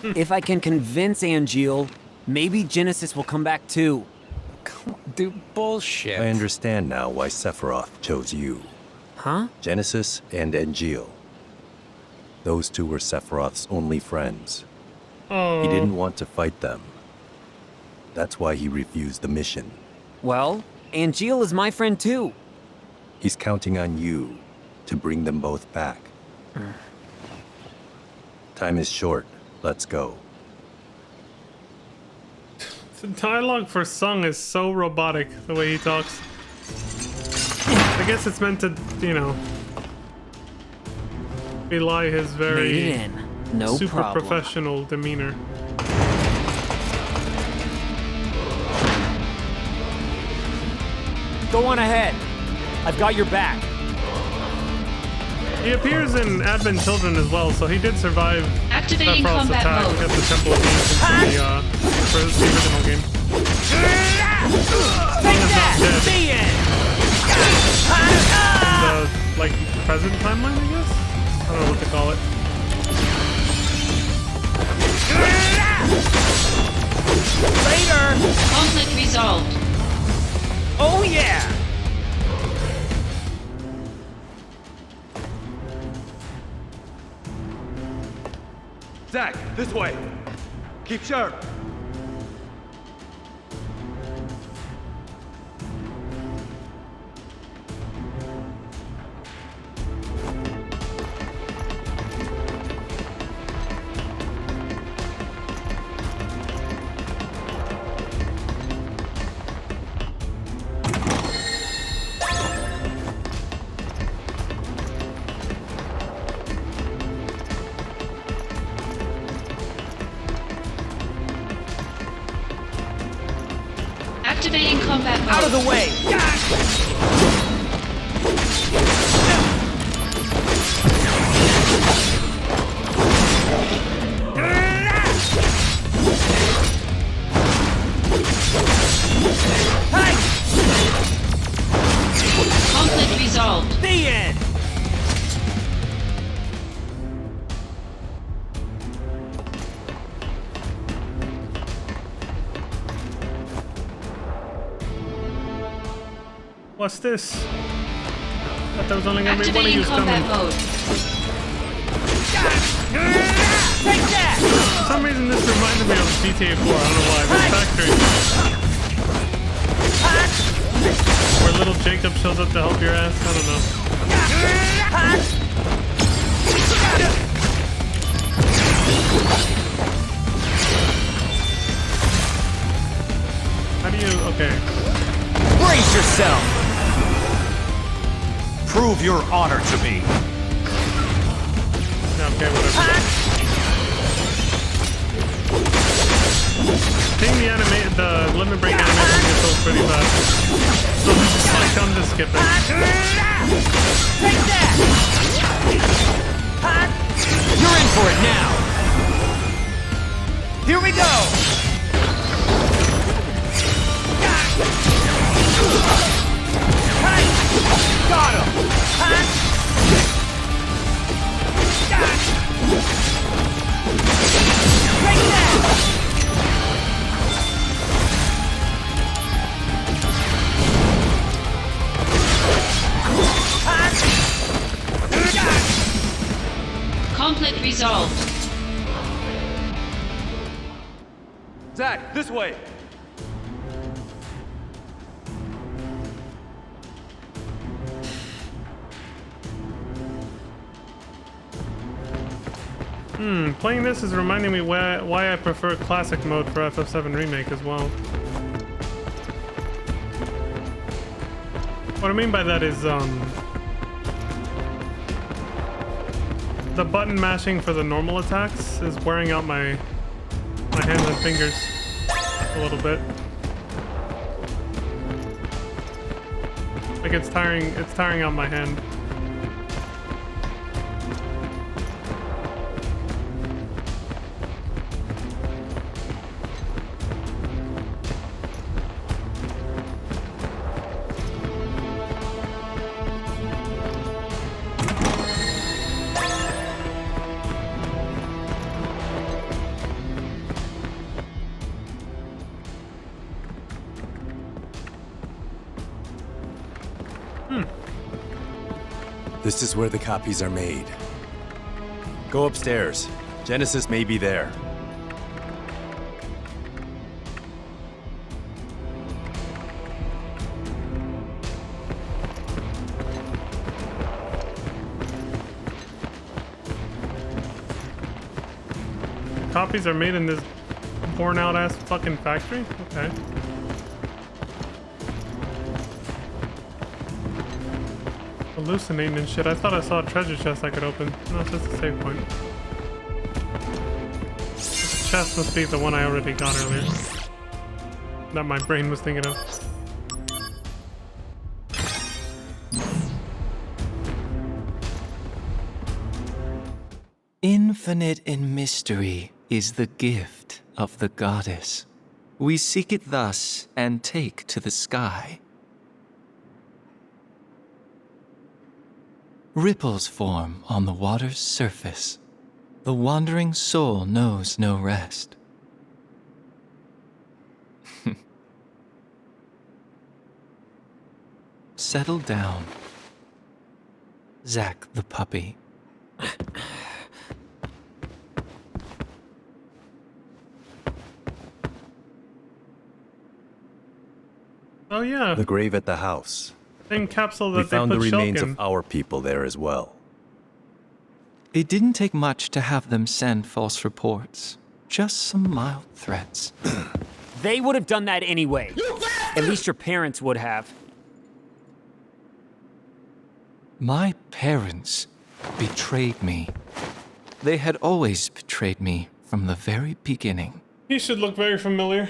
If I can convince Angel, maybe Genesis will come back too. Come on, dude, bullshit.
I understand now why Sephiroth chose you.
Huh?
Genesis and Engil. Those two were Sephiroth's only friends.
Oh.
He didn't want to fight them. That's why he refused the mission.
Well, Angel is my friend too.
He's counting on you to bring them both back. Time is short. Let's go.
The dialogue for Sung is so robotic, the way he talks. I guess it's meant to, you know, belie his very...
Made it in.
No
super
problem.
professional demeanor.
Go on ahead. I've got your back.
He appears in Advent Children as well, so he did survive
Activating
Sephiroth's
combat
attack
mode.
at the Temple of the Ancients in the original game.
Take that! See it!
In the, like, present timeline, I guess? I don't know what to call it.
Later!
Conflict resolved.
Oh yeah!
Zack, this way. Keep sharp.
Activating combat mode.
Out of the way!
Conflict resolved.
The end!
What's this? Thought there was only gonna be one of
Activating
you
combat
coming.
mode.
Take that!
For some reason, this reminded me of GTA 4. I don't know why. This factory. Where little Jacob shows up to help your ass. I don't know. How do you? Okay.
Brace yourself!
Prove your honor to me.
Okay, whatever. I think the limit break animation gets old pretty fast. So like, I'm just skipping.
Take that! You're in for it now! Here we go! Got him! Take that!
Conflict resolved.
Zack, this way.
Playing this is reminding me why I prefer classic mode for FF7 Remake as well. What I mean by that is, the button mashing for the normal attacks is wearing out my hands and fingers a little bit. Like it's tiring out my hand.
This is where the copies are made. Go upstairs. Genesis may be there.
Copies are made in this worn out ass fucking factory? Okay. Hallucinating and shit. I thought I saw a treasure chest I could open. No, it's just a save point. chest must be the one I already got earlier. That my brain was thinking of.
Infinite in mystery is the gift of the goddess. We seek it thus and take to the sky. Ripples form on the water's surface. The wandering soul knows no rest. Settle down. Zack the puppy.
Oh yeah.
The grave at the house.
Same capsule that
We
they
found
put
the
Shulk
remains
in.
of our people there as well.
It didn't take much to have them send false reports. Just some mild threats.
They would have done that anyway. At least your parents would have.
My parents betrayed me. They had always betrayed me from the very beginning.
He should look very familiar.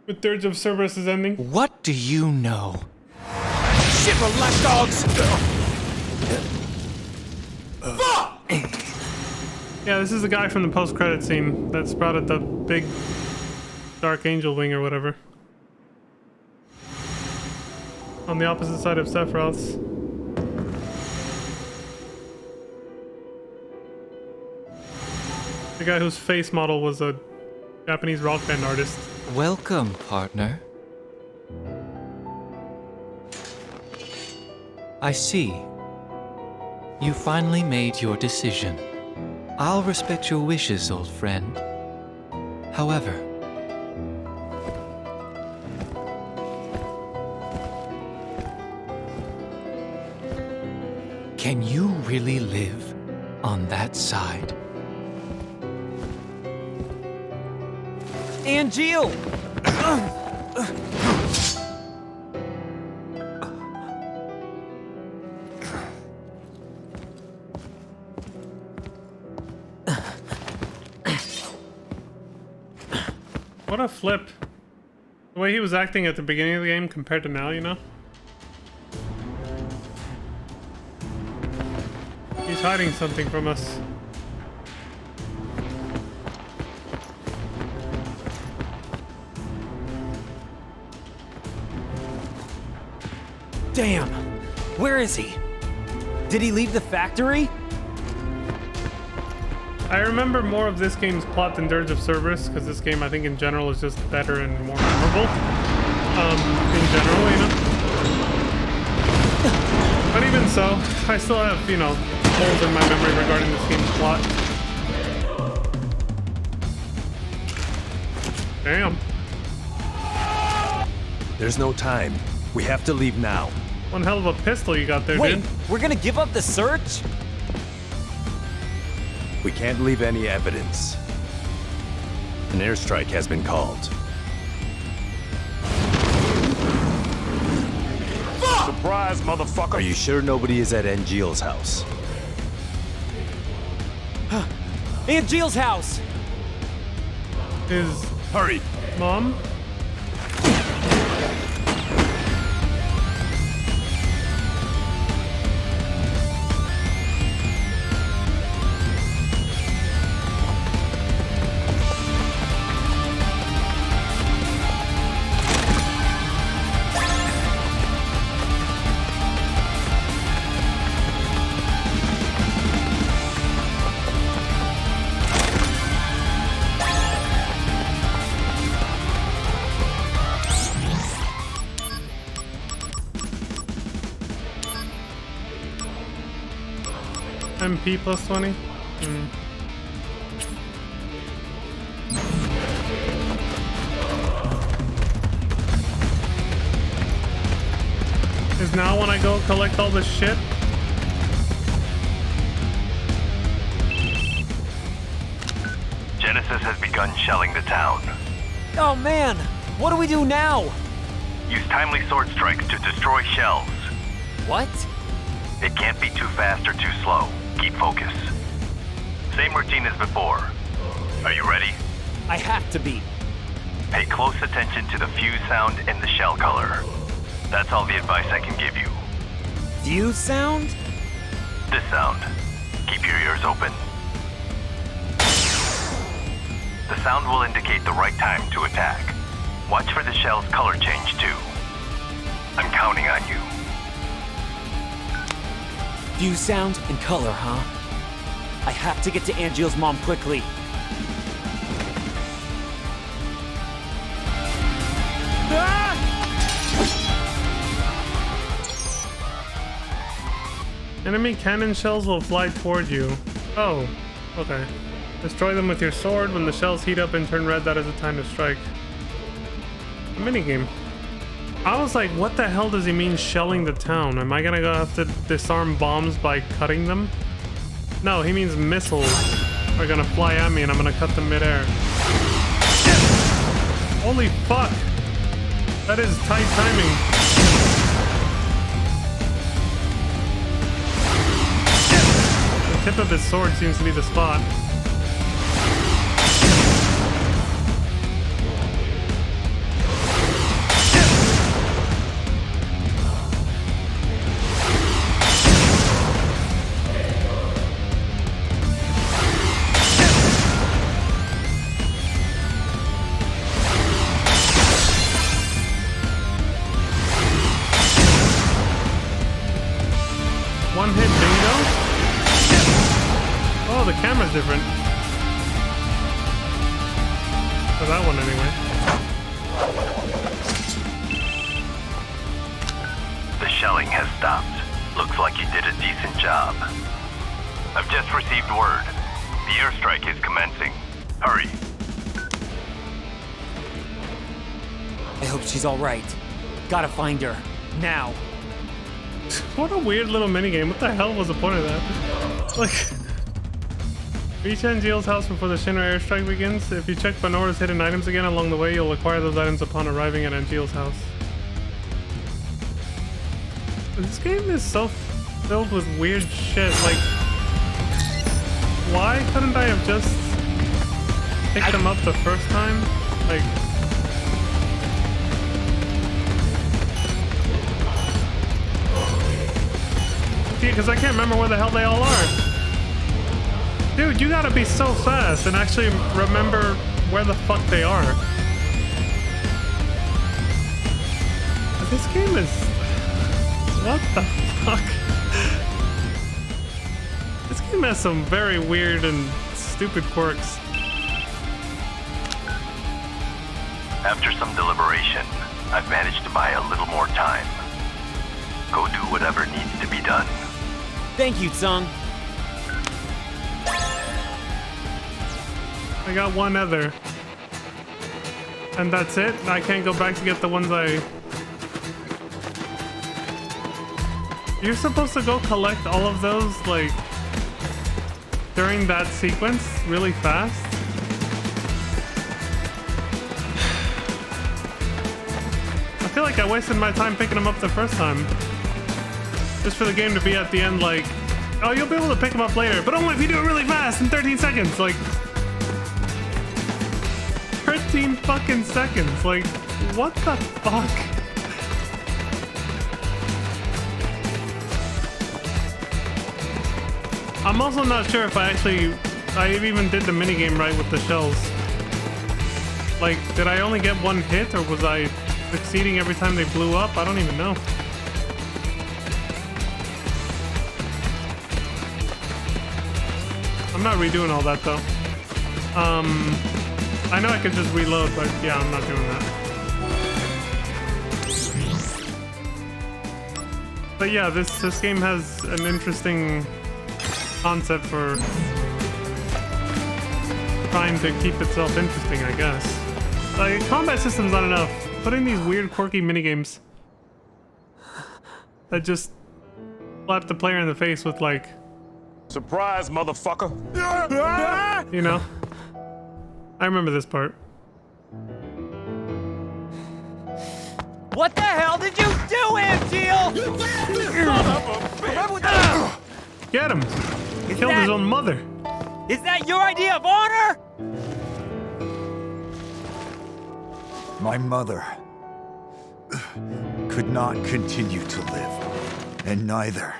With Dirge of Cerberus' ending.
What do you know?
Shit, relax, dogs!
Yeah, this is the guy from the post-credit scene that sprouted the big Dark Angel wing or whatever. On the opposite side of Sephiroth's. The guy whose face model was a Japanese rock band artist.
Welcome, partner. I see. You finally made your decision. I'll respect your wishes, old friend. However, can you really live on that side?
Angeal!
What a flip. The way he was acting at the beginning of the game compared to now, you know? He's hiding something from us.
Damn! Where is he? Did he leave the factory?
I remember more of this game's plot than Dirge of Cerberus, because this game, I think, in general, is just better and more memorable. In general, you know? But even so, I still have, you know, holes in my memory regarding this game's plot. Damn.
There's no time. We have to leave now.
One hell of a pistol you got there,
Wait,
dude.
we're gonna give up the search?
We can't leave any evidence. An airstrike has been called.
Surprise, motherfucker!
Are you sure nobody is at Angeal's house?
Angeal's house!
His
Hurry!
mom? MP plus 20? Is now when I go collect all this shit?
Genesis has begun shelling the town.
Oh man, what do we do now?
Use timely sword strikes to destroy shells.
What?
It can't be too fast or too slow. Keep focus. Same routine as before. Are you ready?
I have to be.
Pay close attention to the fuse sound and the shell color. That's all the advice I can give you.
Fuse sound?
This sound. Keep your ears open. The sound will indicate the right time to attack. Watch for the shell's color change too. I'm counting on you.
Fuse sound and color, huh? I have to get to Angeal's mom quickly.
Enemy cannon shells will fly toward you. Oh, okay. Destroy them with your sword. When the shells heat up and turn red, that is the time to strike. A minigame. I was like, what the hell does he mean shelling the town? Am I gonna go have to disarm bombs by cutting them? No, he means missiles are gonna fly at me and I'm gonna cut them midair. Holy fuck! That is tight timing. The tip of his sword seems to be the spot. One hit bingo? Oh, the camera's different. For that one, anyway.
The shelling has stopped. Looks like you did a decent job. I've just received word. The airstrike is commencing. Hurry.
I hope she's alright. Gotta find her. Now.
What a weird little minigame. What the hell was the point of that? Like, reach Angeal's house before the Shinra airstrike begins. If you check Banora's hidden items again along the way, you'll acquire those items upon arriving at Angeal's house. This game is so filled with weird shit. Like, why couldn't I have just picked them up the first time? Like, because I can't remember where the hell they all are. Dude, you gotta be so fast and actually remember where the fuck they are. This game is... What the fuck? This game has some very weird and stupid quirks.
After some deliberation, I've managed to buy a little more time. Go do whatever needs to be done.
Thank you, Tsung.
I got one other. And that's it? I can't go back to get the ones I... You're supposed to go collect all of those, like, during that sequence really fast? I feel like I wasted my time picking them up the first time. Just for the game to be at the end like, oh, you'll be able to pick them up later, but only if you do it really fast in 13 seconds. Like, 13 fucking seconds. Like, what the fuck? I'm also not sure if I even did the minigame right with the shells. Like, did I only get one hit, or was I succeeding every time they blew up? I don't even know. I'm not redoing all that though. I know I could just reload, but yeah, I'm not doing that. But yeah, this game has an interesting concept for trying to keep itself interesting, I guess. Like, combat system's not enough. Putting these weird, quirky minigames that just slap the player in the face with, like,
surprise, motherfucker!
You know? I remember this part.
What the hell did you do, Angeal?
Get him! He killed his own mother.
Is that your idea of honor?
My mother could not continue to live, and neither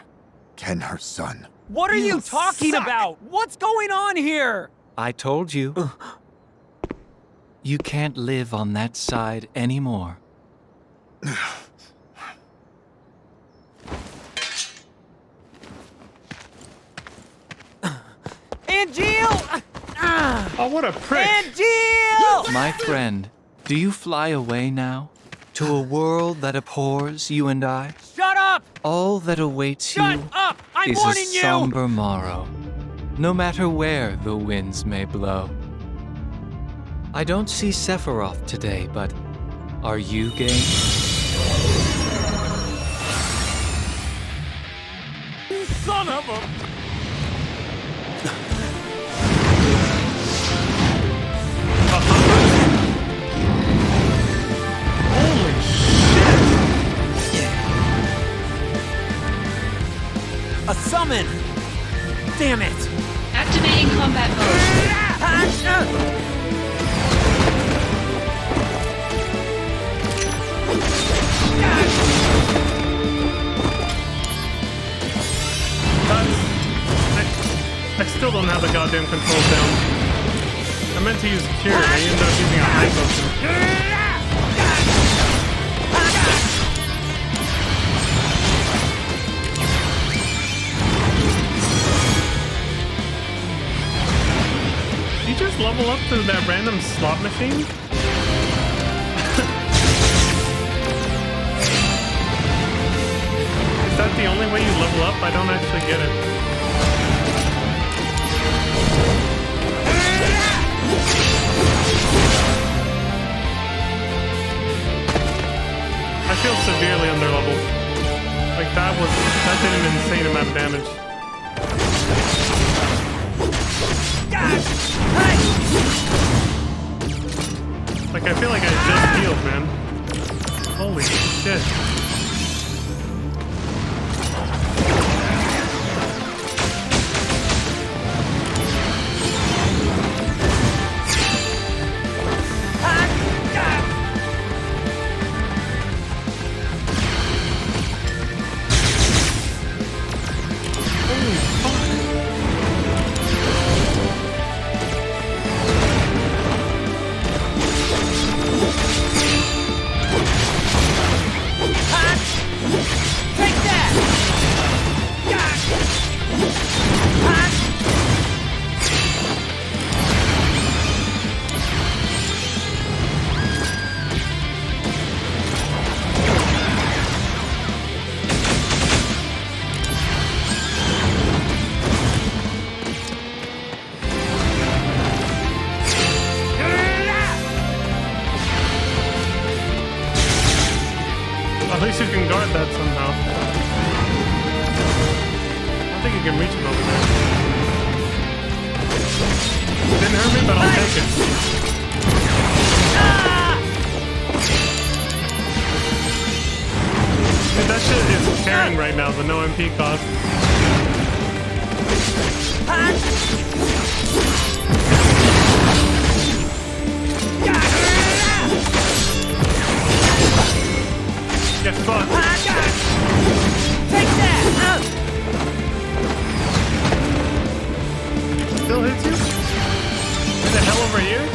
can her son.
What are you talking about? What's going on here?
I told you. You can't live on that side anymore.
Angeal!
Oh, what a prick!
Angeal!
My friend, do you fly away now? To a world that abhors you and I?
Shut up!
All that awaits
Shut
you
up! I'm
is
warning
a
you!
somber morrow, no matter where the winds may blow. I don't see Sephiroth today, but are you game?
Son of a...
Holy shit!
A summon! Damn it!
Activating combat mode.
I still don't have the goddamn controls down. I meant to use Cure, and I ended up using a high potion. Did you just level up to that random slot machine? Is that the only way you level up? I don't actually get it. I feel severely underleveled. Like that did an insane amount of damage. Like I feel like I just healed, man. Holy shit. At least you can guard that somehow. I don't think you can reach him over there. Didn't hurt me, but I'll take it. Dude, that shit is carrying right now, the no MP cost. Get fucked.
Take that!
Still hits you? What the hell over here?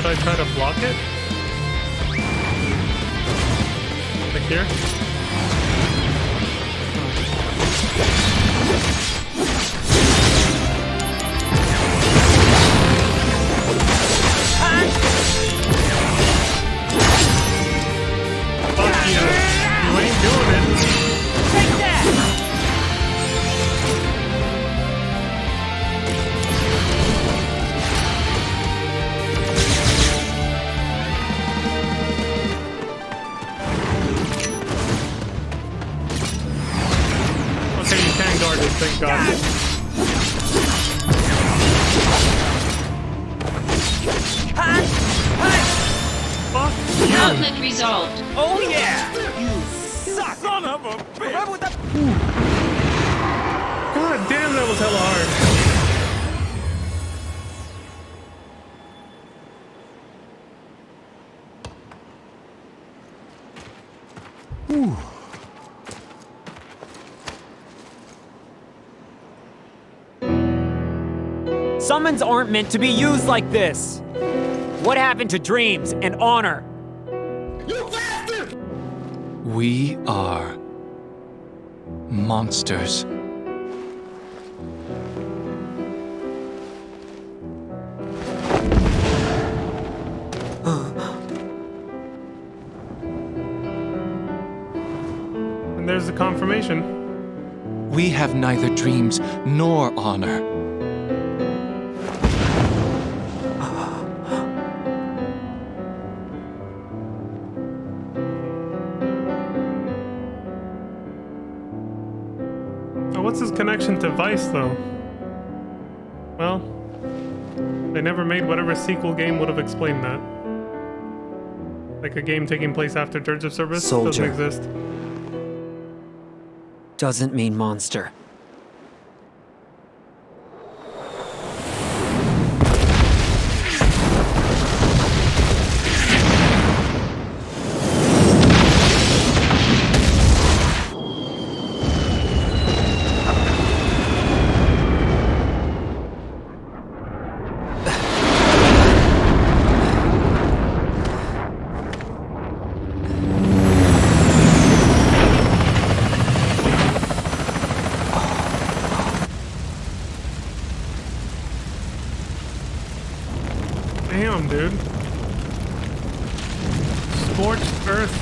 I try to block it? Like here? Fuck you. You ain't doing it.
Take that!
Okay, you can guard it, thank God. Fuck you.
Outlet resolved.
Oh yeah! You suck! Son of a bitch! With the...
God damn, that was hella hard.
Summons aren't meant to be used like this. What happened to dreams and honor?
We are monsters.
And there's the confirmation.
We have neither dreams nor honor.
What's his connection to Vice, though? Well, they never made whatever sequel game would have explained that. Like a game taking place after Dirge of Cerberus
Soldier.
doesn't exist.
Doesn't mean monster.
Damn, dude. Scorched Earth.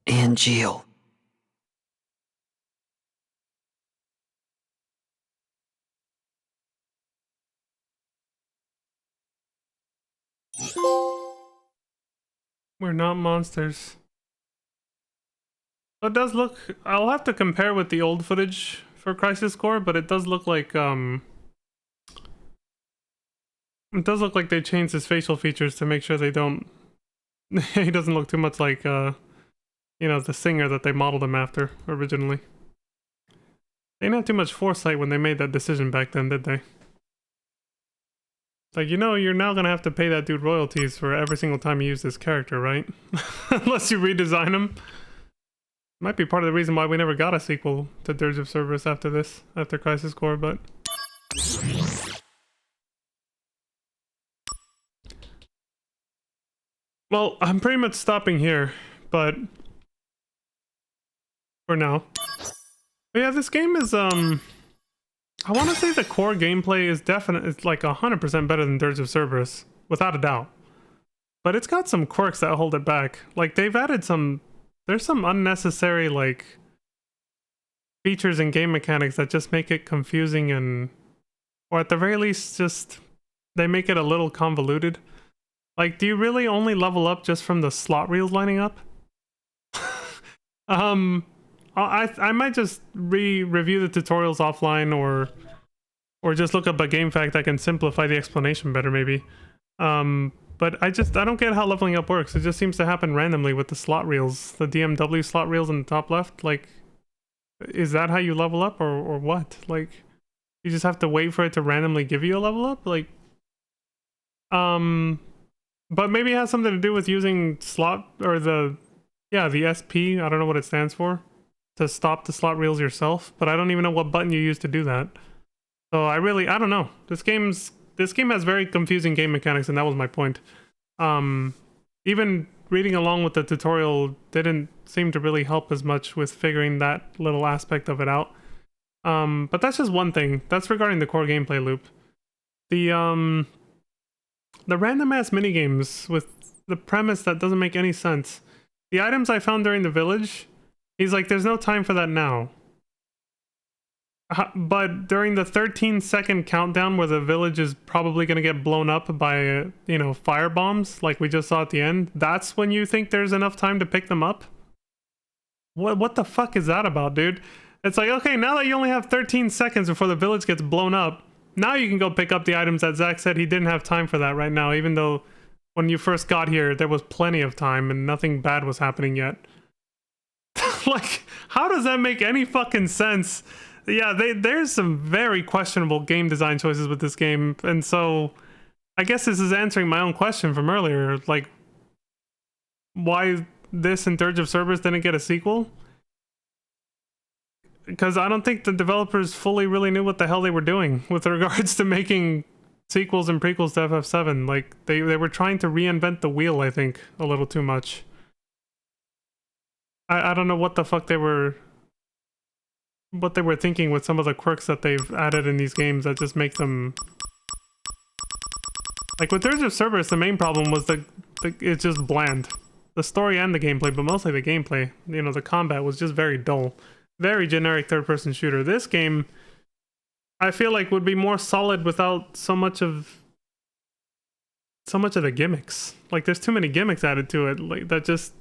Angeal.
We're not monsters. It does look... I'll have to compare with the old footage for Crisis Core, but it does look like, It does look like they changed his facial features to make sure they don't... he doesn't look too much like, you know, the singer that they modeled him after originally. They didn't have too much foresight when they made that decision back then, did they? Like, you know, you're now gonna have to pay that dude royalties for every single time you use this character, right? Unless you redesign him. Might be part of the reason why we never got a sequel to Dirge of Cerberus after this, after Crisis Core, but... Well, I'm pretty much stopping here, but... for now. But yeah, this game is, I want to say the core gameplay is definitely, it's like 100% better than Dirge of Cerberus, without a doubt. But it's got some quirks that hold it back. Like, they've added some... There's some unnecessary, like, features and game mechanics that just make it confusing and... Or at the very least, just... They make it a little convoluted. Like, do you really only level up just from the slot reels lining up? I might just review the tutorials offline or just look up a game fact that can simplify the explanation better, maybe. But I don't get how leveling up works. It just seems to happen randomly with the slot reels, the DMW slot reels in the top left. Like, is that how you level up or what? Like, you just have to wait for it to randomly give you a level up? Like, but maybe it has something to do with using slot or the SP. I don't know what it stands for. to stop the slot reels yourself, but I don't even know what button you use to do that. So I don't know. This game has very confusing game mechanics, and that was my point. Even reading along with the tutorial didn't seem to really help as much with figuring that little aspect of it out. But that's just one thing. That's regarding the core gameplay loop. The random ass minigames with the premise that doesn't make any sense. The items I found during the village, he's like, there's no time for that now. But during the 13-second countdown where the village is probably going to get blown up by, you know, fire bombs, like we just saw at the end, that's when you think there's enough time to pick them up? What the fuck is that about, dude? It's like, okay, now that you only have 13 seconds before the village gets blown up, now you can go pick up the items that Zach said he didn't have time for that right now, even though when you first got here, there was plenty of time and nothing bad was happening yet. Like, how does that make any fucking sense? Yeah, there's some very questionable game design choices with this game, and so I guess this is answering my own question from earlier, like why this and Dirge of Cerberus didn't get a sequel? Because I don't think the developers fully really knew what the hell they were doing with regards to making sequels and prequels to FF7. Like, they were trying to reinvent the wheel, I think, a little too much. I don't know what the fuck they were thinking with some of the quirks that they've added in these games that just make them... Like, with Dirge of Cerberus, the main problem was it's just bland. The story and the gameplay, but mostly the gameplay. You know, the combat was just very dull. Very generic third-person shooter. This game, I feel like, would be more solid without so much of the gimmicks. Like, there's too many gimmicks added to it, like, that just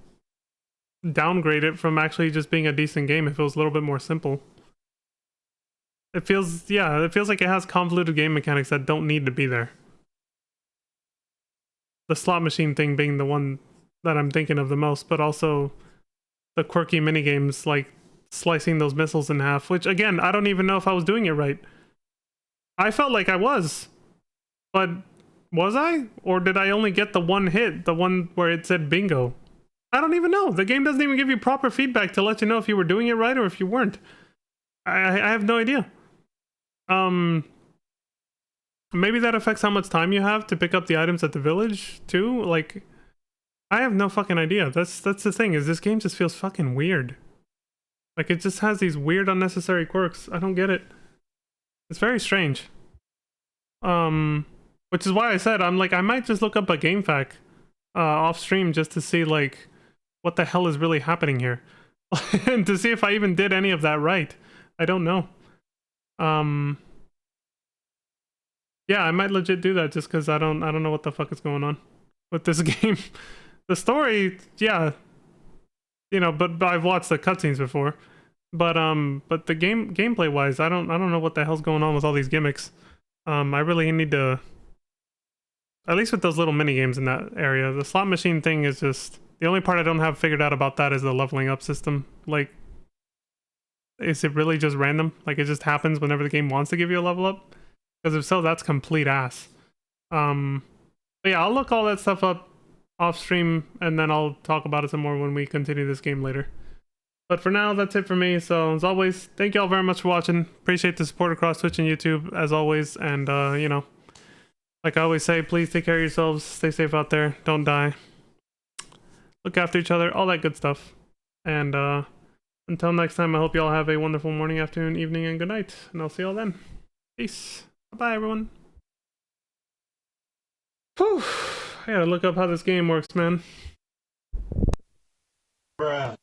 downgrade it from actually just being a decent game if it was a little bit more simple. It feels like it has convoluted game mechanics that don't need to be there. The slot machine thing being the one that I'm thinking of the most, but also the quirky minigames like slicing those missiles in half, which again, I don't even know if I was doing it right. I felt like I was, but was I? Or did I only get the one hit, the one where it said bingo? I don't even know. The game doesn't even give you proper feedback to let you know if you were doing it right or if you weren't. I have no idea. Maybe that affects how much time you have to pick up the items at the village too. Like, I have no fucking idea. That's the thing, is this game just feels fucking weird. Like, it just has these weird unnecessary quirks. I don't get it. It's very strange. Which is why I said I'm like, I might just look up a game fact off stream just to see like what the hell is really happening here. And to see if I even did any of that right. I don't know. Yeah, I might legit do that just because I don't know what the fuck is going on with this game. The story, yeah, you know, but I've watched the cutscenes before. But the gameplay wise, I don't know what the hell's going on with all these gimmicks. I really need to, at least with those little mini games in that area. The slot machine thing is just the only part I don't have figured out about that is the leveling up system. Like, is it really just random? Like, it just happens whenever the game wants to give you a level up? Because if so, that's complete ass. But yeah, I'll look all that stuff up off stream, and then I'll talk about it some more when we continue this game later. But for now, that's it for me. So as always, thank you all very much for watching. Appreciate the support across Twitch and YouTube as always. And you know, like I always say, please take care of yourselves. Stay safe out there. Don't die. Look after each other. All that good stuff. And until next time, I hope you all have a wonderful morning, afternoon, evening, and good night. And I'll see you all then. Peace. Bye, everyone. Whew. I gotta look up how this game works, man. Bruh.